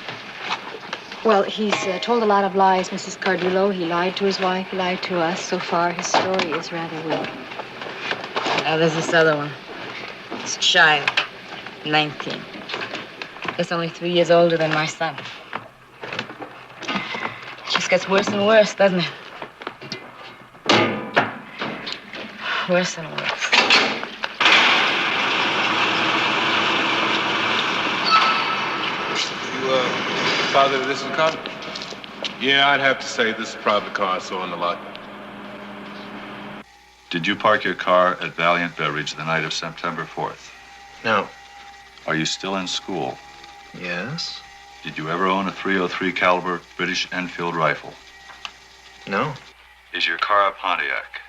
Well, he's told a lot of lies, Mrs. Cardullo. He lied to his wife, he lied to us. So far, his story is rather weak. Now, there's this other one. It's a child, 19. It's only 3 years older than my son. It just gets worse and worse, doesn't it? Worse and worse. Father, this is the car? Yeah, I'd have to say this is probably the car I saw in the lot. Did you park your car at Valiant Beverage the night of September 4th? No. Are you still in school? Yes? Did you ever own a .303 caliber British Enfield rifle? No. Is your car a Pontiac?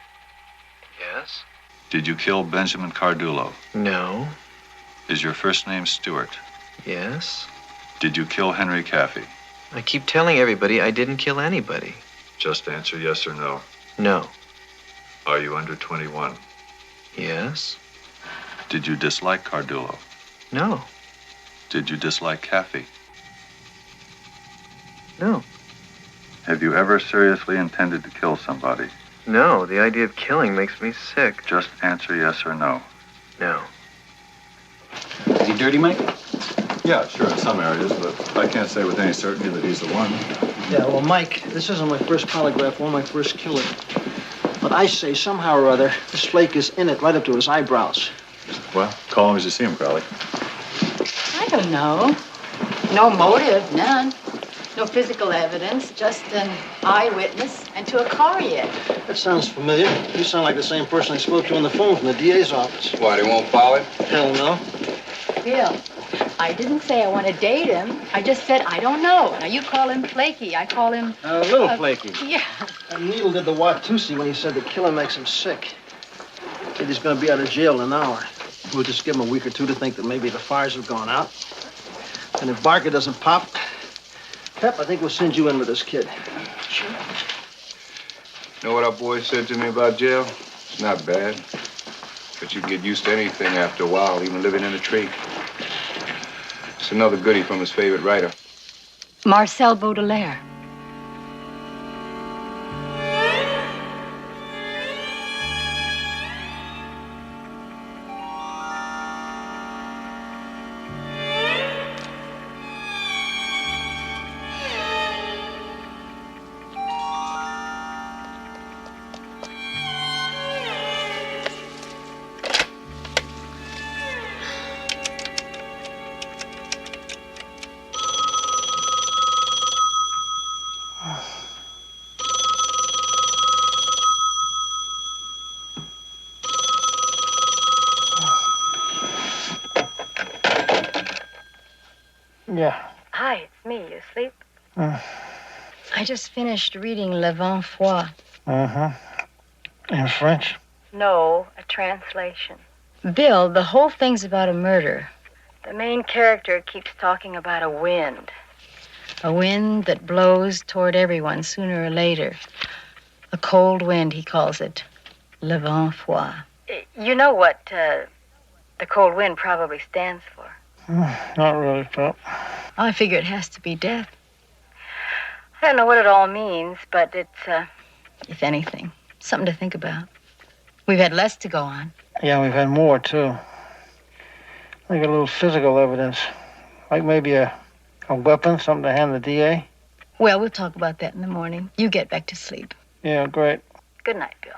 Yes? Did you kill Benjamin Cardullo? No. Is your first name Stewart? Yes? Did you kill Henry Caffey? I keep telling everybody I didn't kill anybody. Just answer yes or no. No. Are you under 21? Yes? Did you dislike Cardullo? No. Did you dislike Caffey? No. Have you ever seriously intended to kill somebody? No, the idea of killing makes me sick. Just answer yes or no. No. Is he dirty, Mike? Yeah, sure, in some areas, but I can't say with any certainty that he's the one. Yeah, well, Mike, this isn't my first polygraph or my first killer. But I say, somehow or other, this flake is in it right up to his eyebrows. Well, call him as you see him, Crowley. I don't know. No motive, none. No physical evidence, just an eyewitness and to a car yet. That sounds familiar. You sound like the same person I spoke to on the phone from the DA's office. Why, they won't follow it? Hell no. Bill, I didn't say I want to date him. I just said I don't know. Now, you call him flaky. I call him... A little flaky. Yeah. And Needle did the Watusi when he said the killer makes him sick. Said he's going to be out of jail in an hour. We'll just give him a week or two to think that maybe the fires have gone out. And if Barker doesn't pop, Pep, I think we'll send you in with this kid. Sure. Know what our boy said to me about jail? It's not bad. But you get used to anything after a while, even living in a tree. It's another goodie from his favorite writer. Marcel Baudelaire. Yeah. Hi, it's me. You asleep? I just finished reading Le Vent Froid. Uh-huh. In French? No, a translation. Bill, the whole thing's about a murder. The main character keeps talking about a wind. A wind that blows toward everyone sooner or later. A cold wind, he calls it. Le Vent Froid. You know what the cold wind probably stands for. Not really, Pep. I figure it has to be death, I don't know what it all means, but it's, if anything. Something to think about. We've had less to go on. Yeah, we've had more, too. Like a little physical evidence. Like maybe a weapon, something to hand the DA. Well, we'll talk about that in the morning. You get back to sleep. Yeah, great. Good night, Bill.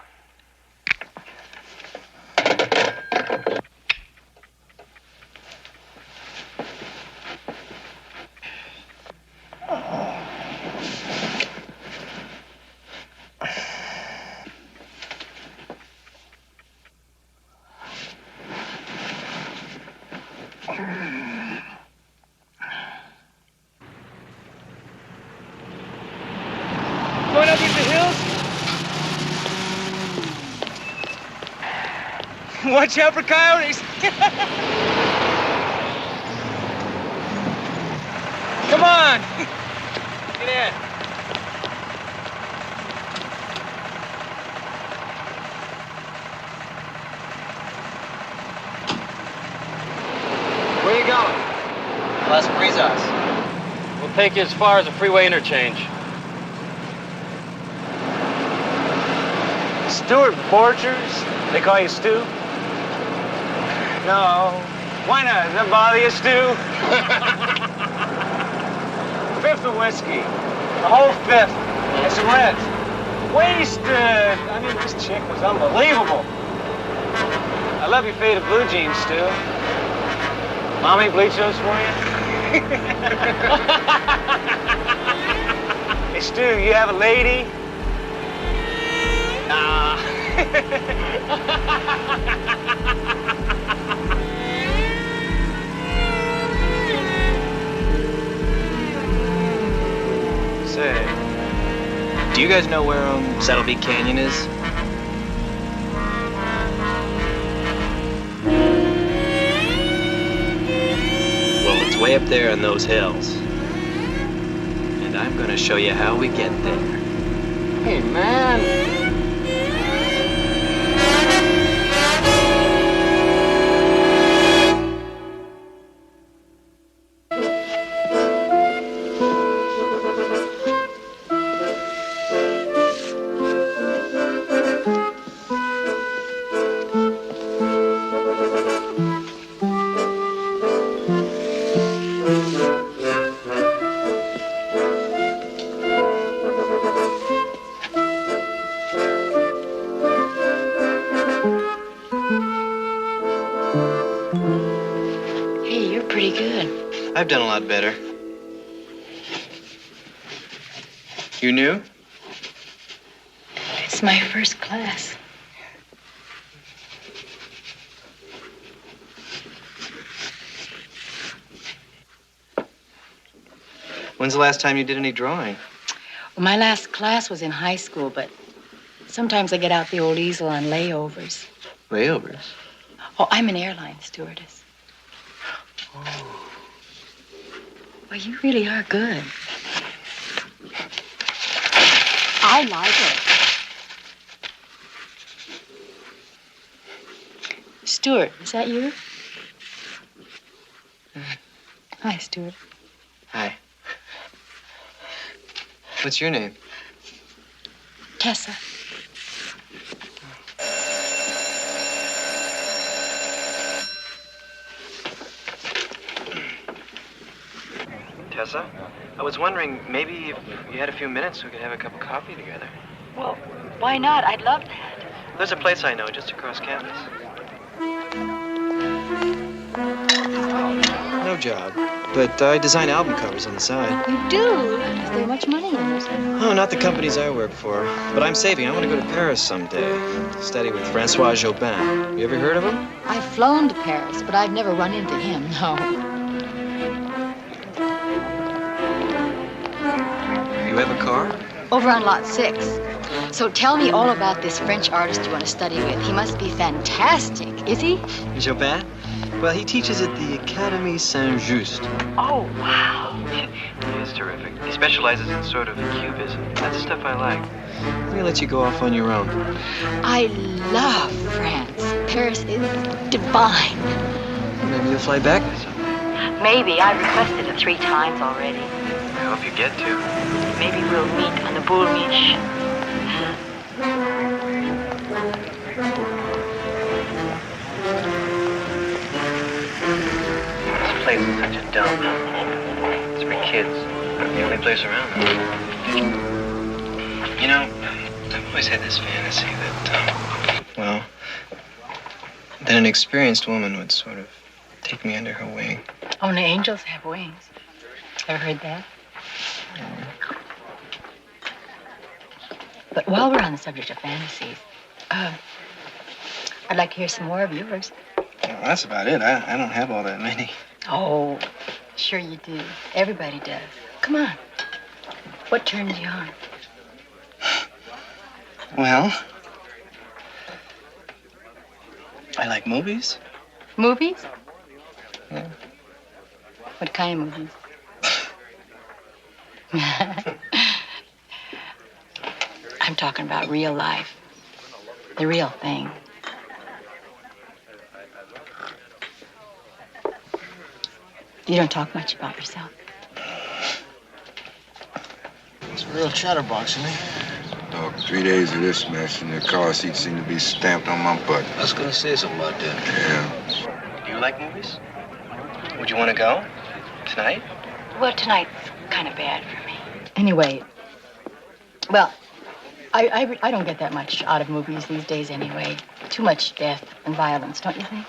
Going up into the hills? Watch out for coyotes. Come on. Get in. Where you going? Las Brisas. We'll take you as far as the freeway interchange. Stuart Borchers? They call you Stu? No. Why not? Does that bother you, Stu? Fifth of whiskey. A whole fifth. And some rent. Wasted. I mean, this chick was unbelievable. I love your faded blue jeans, Stu. Mommy bleach those for you? Hey, Stu, you have a lady? Nah. Say, do you guys know where Saddlebeak Canyon is? Well, it's way up there in those hills. And I'm gonna show you how we get there. Hey, man. I've done a lot better. You knew? It's my first class. When's the last time you did any drawing? Well, my last class was in high school, but sometimes I get out the old easel on layovers. Layovers? Oh, I'm an airline stewardess. Oh. Well, you really are good. I like it. Stuart, is that you? Hi, Stuart. Hi. What's your name? Tessa. Tessa, I was wondering, maybe if you had a few minutes, we could have a cup of coffee together. Well, why not? I'd love that. There's a place I know just across campus. No job, but I design album covers on the side. You do? Is there much money in this? Oh, not the companies I work for, but I'm saving. I want to go to Paris someday, study with Francois Jobin. You ever heard of him? I've flown to Paris, but I've never run into him, no. You have a car? Over on lot 6. So tell me all about this French artist you want to study with. He must be fantastic, is he? Jobin? Well, he teaches at the Académie Saint-Just. Oh, wow. He is terrific. He specializes in sort of cubism. That's the stuff I like. Let me let you go off on your own. I love France. Paris is divine. Maybe you'll fly back? Maybe. I've requested it 3 times already. I hope you get to. Maybe we'll meet on the Boul' Mich'. This place is such a dump. It's for kids. The only place around them. You know, I've always had this fantasy that, that an experienced woman would sort of take me under her wing. Only angels have wings. Ever heard that? But while we're on the subject of fantasies, I'd like to hear some more of yours. Well, that's about it. I don't have all that many. Oh, sure you do. Everybody does. Come on. What turns you on? Well, I like movies. Movies? Yeah. What kind of movies? I'm talking about real life. The real thing. You don't talk much about yourself. It's a real chatterbox, isn't he? Dog, 3 days of this mess and the car seat seem to be stamped on my butt. I was gonna say something about that. Yeah. Do you like movies? Would you want to go? Tonight? Well, tonight's kind of bad for me. Anyway, well, I don't get that much out of movies these days anyway. Too much death and violence, don't you think?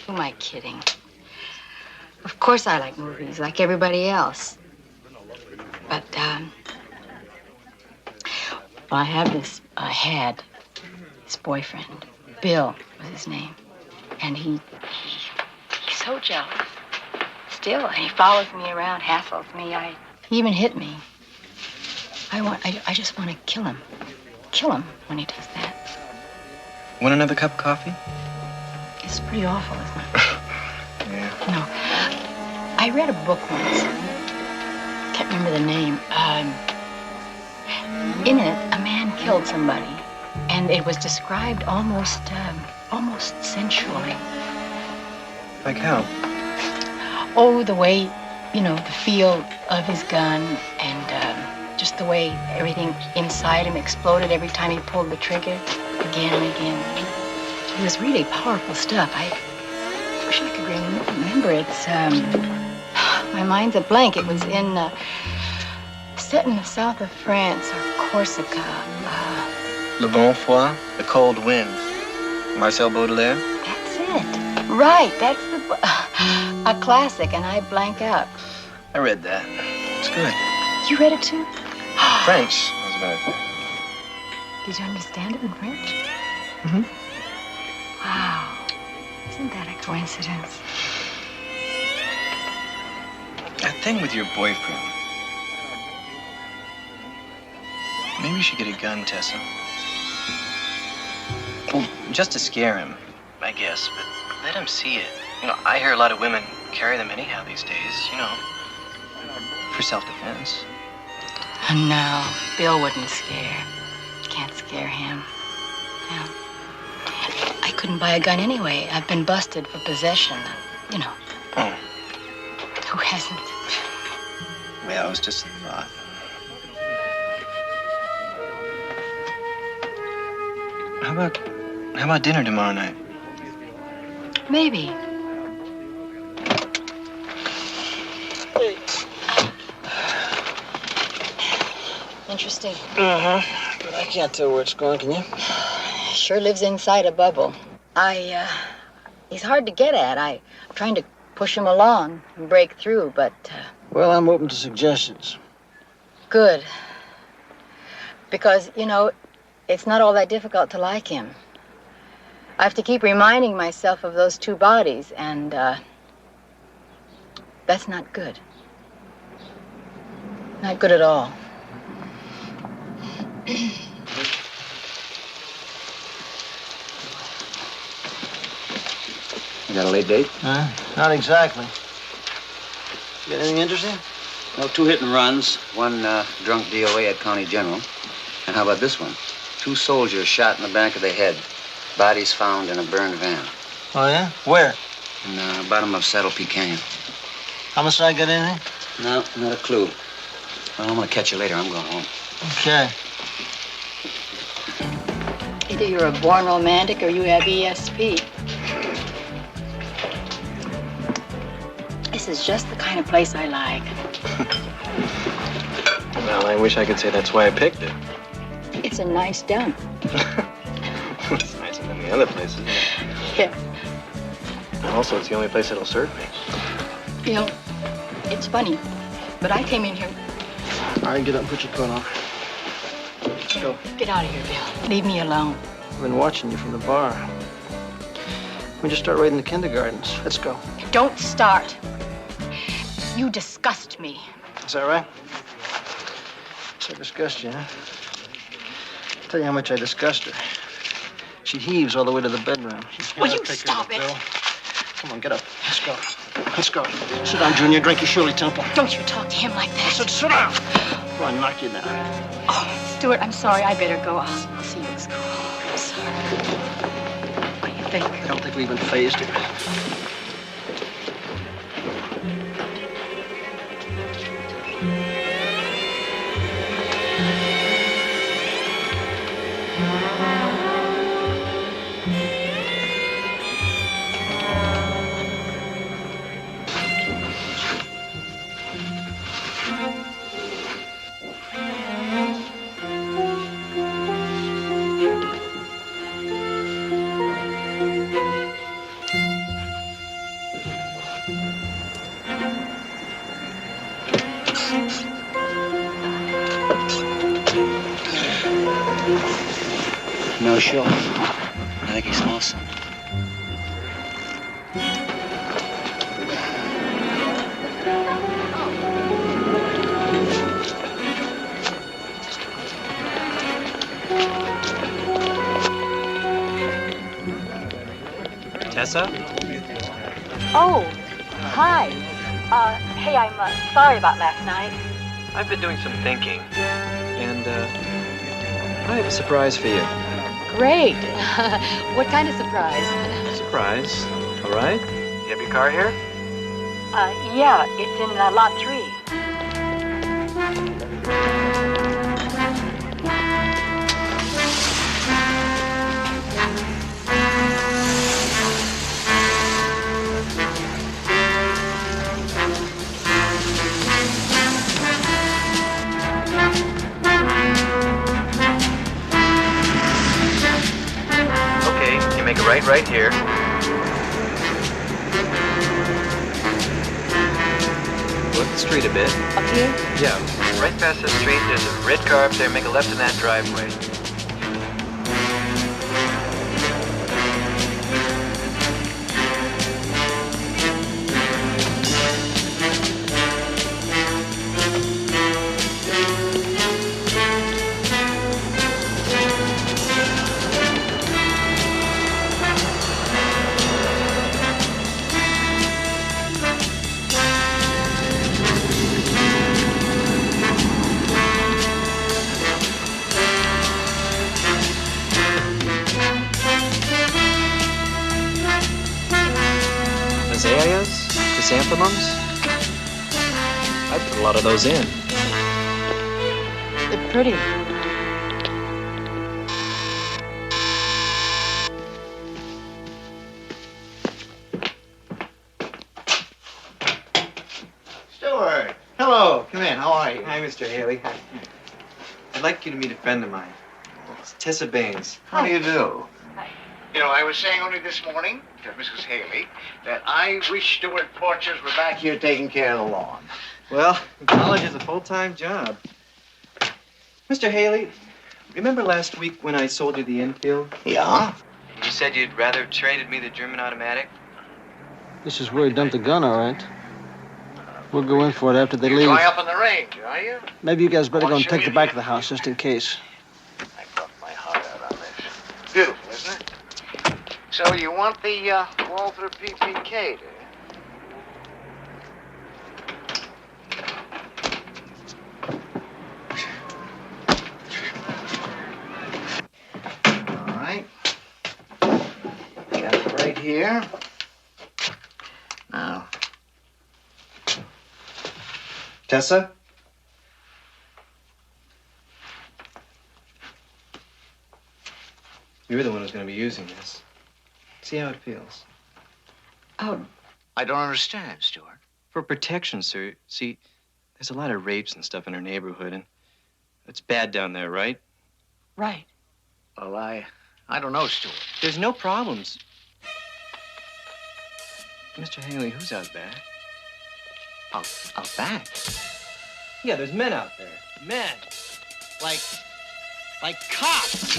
Who am I kidding? Of course I like movies, like everybody else. But, well, I had this boyfriend. Bill was his name. And he's so jealous. Still, he follows me around, hassles me. He even hit me. I just want to kill him. Kill him when he does that. Want another cup of coffee? It's pretty awful, isn't it? Yeah. No. I read a book once. Can't remember the name. In it, a man killed somebody. And it was described almost sensually. Like how? Oh, the way, the feel of his gun and just the way everything inside him exploded every time he pulled the trigger again and again. It was really powerful stuff. I wish I could remember it. My mind's a blank. It was set in the south of France or Corsica. Le Bon Froid, The Cold Wind. Marcel Baudelaire? That's it. Right, that's a classic, and I blank out. I read that. It's good. You read it too? French, as a matter of fact. Did you understand it in French? Mm-hmm. Wow. Isn't that a coincidence? That thing with your boyfriend. Maybe you should get a gun, Tessa. Well, just to scare him, I guess, but let him see it. I hear a lot of women carry them anyhow these days, for self-defense. No, Bill wouldn't scare. Can't scare him. No. I couldn't buy a gun anyway. I've been busted for possession. Oh. Who hasn't? Well, it was just a thought. How about dinner tomorrow night? Maybe. Interesting. Uh-huh. But I can't tell where it's going, can you? Sure lives inside a bubble. He's hard to get at. I'm trying to push him along and break through, but... Well, I'm open to suggestions. Good. Because, it's not all that difficult to like him. I have to keep reminding myself of those two bodies, and, that's not good. Not good at all. You got a late date? Not exactly. You got anything interesting? Well, 2 hit and runs, 1 drunk DOA at County General. And how about this one? 2 soldiers shot in the back of the head. Bodies found in a burned van. Oh, yeah? Where? In the bottom of Saddle Peak Canyon. Homicide got anything? No, not a clue. Well, I'm gonna catch you later. I'm going home. Okay. Either you're a born romantic or you have ESP. This is just the kind of place I like. Well, I wish I could say that's why I picked it. It's a nice dump. It's nicer than the other places. Yeah. And also, it's the only place that'll serve me. It's funny, but I came in here. All right, get up and put your coat on. Let's go. Get out of here, Bill. Leave me alone. I've been watching you from the bar. We just start raiding the kindergartens. Let's go. Don't start. You disgust me. Is that right? So I disgust you, huh? I'll tell you how much I disgust her. She heaves all the way to the bedroom. Will you stop it? Bill. Come on, get up. Let's go. Let's go. Sit down, Junior. Drink your Shirley Temple. Don't you talk to him like that. I said sit down. Come on, knock you down. Oh, Stuart, I'm sorry. I better go. I'll see you at school. I'm sorry. What are you think? I don't think we even phased her. No show. I think he smells something. Tessa? Oh, hi. Hey, I'm sorry about last night. I've been doing some thinking, and I have a surprise for you. Great. What kind of surprise? Surprise, all right? You have your car here? Yeah, it's in lot 3. Okay, you make a right here. Go up the street a bit. Up here? Yeah, right past the street, there's a red car up there. Make a left in that driveway. Azaleas, chrysanthemums. I put a lot of those in. They're pretty. Stuart, hello. Come in. How are you? Hi, Mr. Haley. I'd like you to meet a friend of mine. It's Tessa Baines. How do you do? You know, I was saying only this morning to Mrs. Haley that I wish Stuart Porches were back here taking care of the lawn. Well, college is a full-time job. Mr. Haley, remember last week when I sold you the infield? Yeah? You said you'd rather have traded me the German automatic? This is where he dumped the gun, all right. We'll go in for it after they You're leave. going up on the range, are you? Maybe you guys better go and Show take you the back of the house, just in case. I crossed my heart out on this. Beautiful, isn't it? So you want the Walther PPK, do you? All right. Got it right here. Now, Tessa? You're the one who's going to be using this. See how it feels. Oh, I don't understand, Stuart. For protection, sir. See, there's a lot of rapes and stuff in our neighborhood, and it's bad down there, right? right. Well, I don't know, Stuart. There's no problems. Mr. Haley, who's out back? Out back? Yeah, there's men out there. Men. Like cops.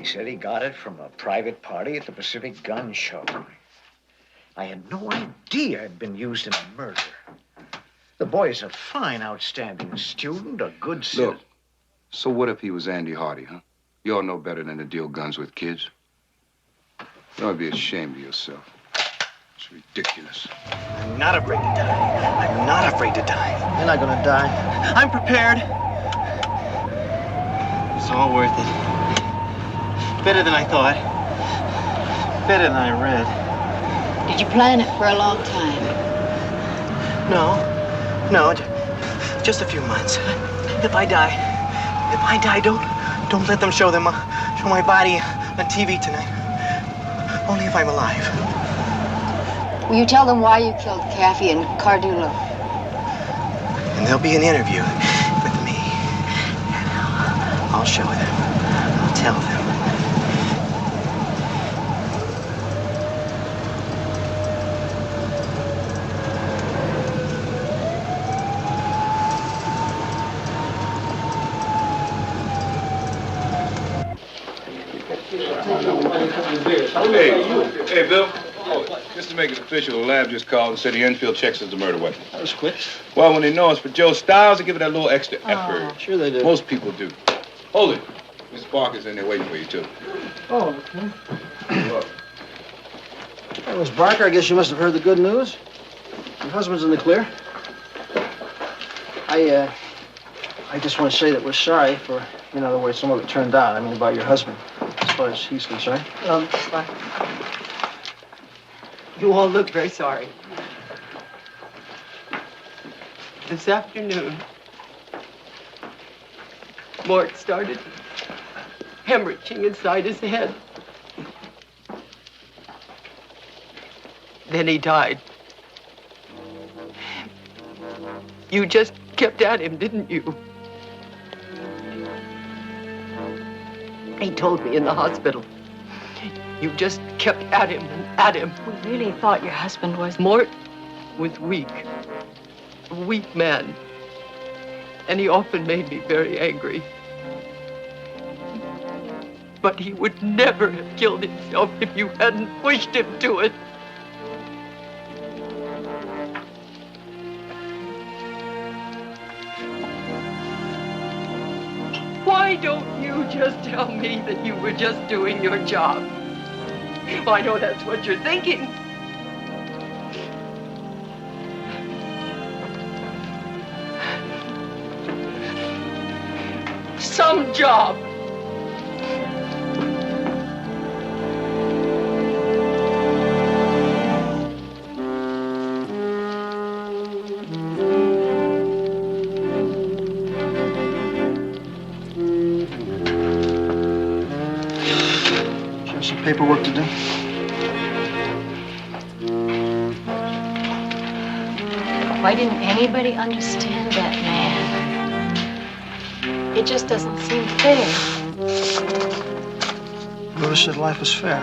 said he got it from a private party at the Pacific Gun Show. I had no idea it'd been used in a murder. The boy's a fine, outstanding student, a good citizen. Look, so what if he was Andy Hardy, huh? You all know better than to deal guns with kids. You ought to be ashamed of yourself. It's ridiculous. I'm not afraid to die. I'm not afraid to die. You're not gonna die. I'm prepared. It's all worth it. Better than I thought. Better than I read. Did you plan it for a long time? No, just a few months. If I die, don't let them show my body on TV tonight. Only if I'm alive. Will you tell them why you killed Caffey and Cardullo? And there'll be an interview with me. And I'll show them. I'll tell them. Hey, Bill. Oh, just to make it official, the lab just called and said the Enfield checks as the murder weapon. That was quick. Well, when they know it's for Joe Stiles, they give it that little extra effort. Sure they do. Most people do. Hold it. Miss Parker's in there waiting for you, too. Oh, okay. Hey, Miss Barker, I guess you must have heard the good news. Your husband's in the clear. I just want to say that we're sorry for, the way some of it turned out. I mean, about your husband, as far as he's concerned. Fine. You all look very sorry. This afternoon, Mort started hemorrhaging inside his head. Then he died. You just kept at him, didn't you? He told me in the hospital. You just kept at him and at him. We really thought your husband was... Mort was weak. A weak man. And he often made me very angry. But he would never have killed himself if you hadn't pushed him to it. Why don't you just tell me that you were just doing your job? Well, I know that's what you're thinking. Some job. Paperwork to do. Why didn't anybody understand that man? It just doesn't seem fair. Whoever said life was fair?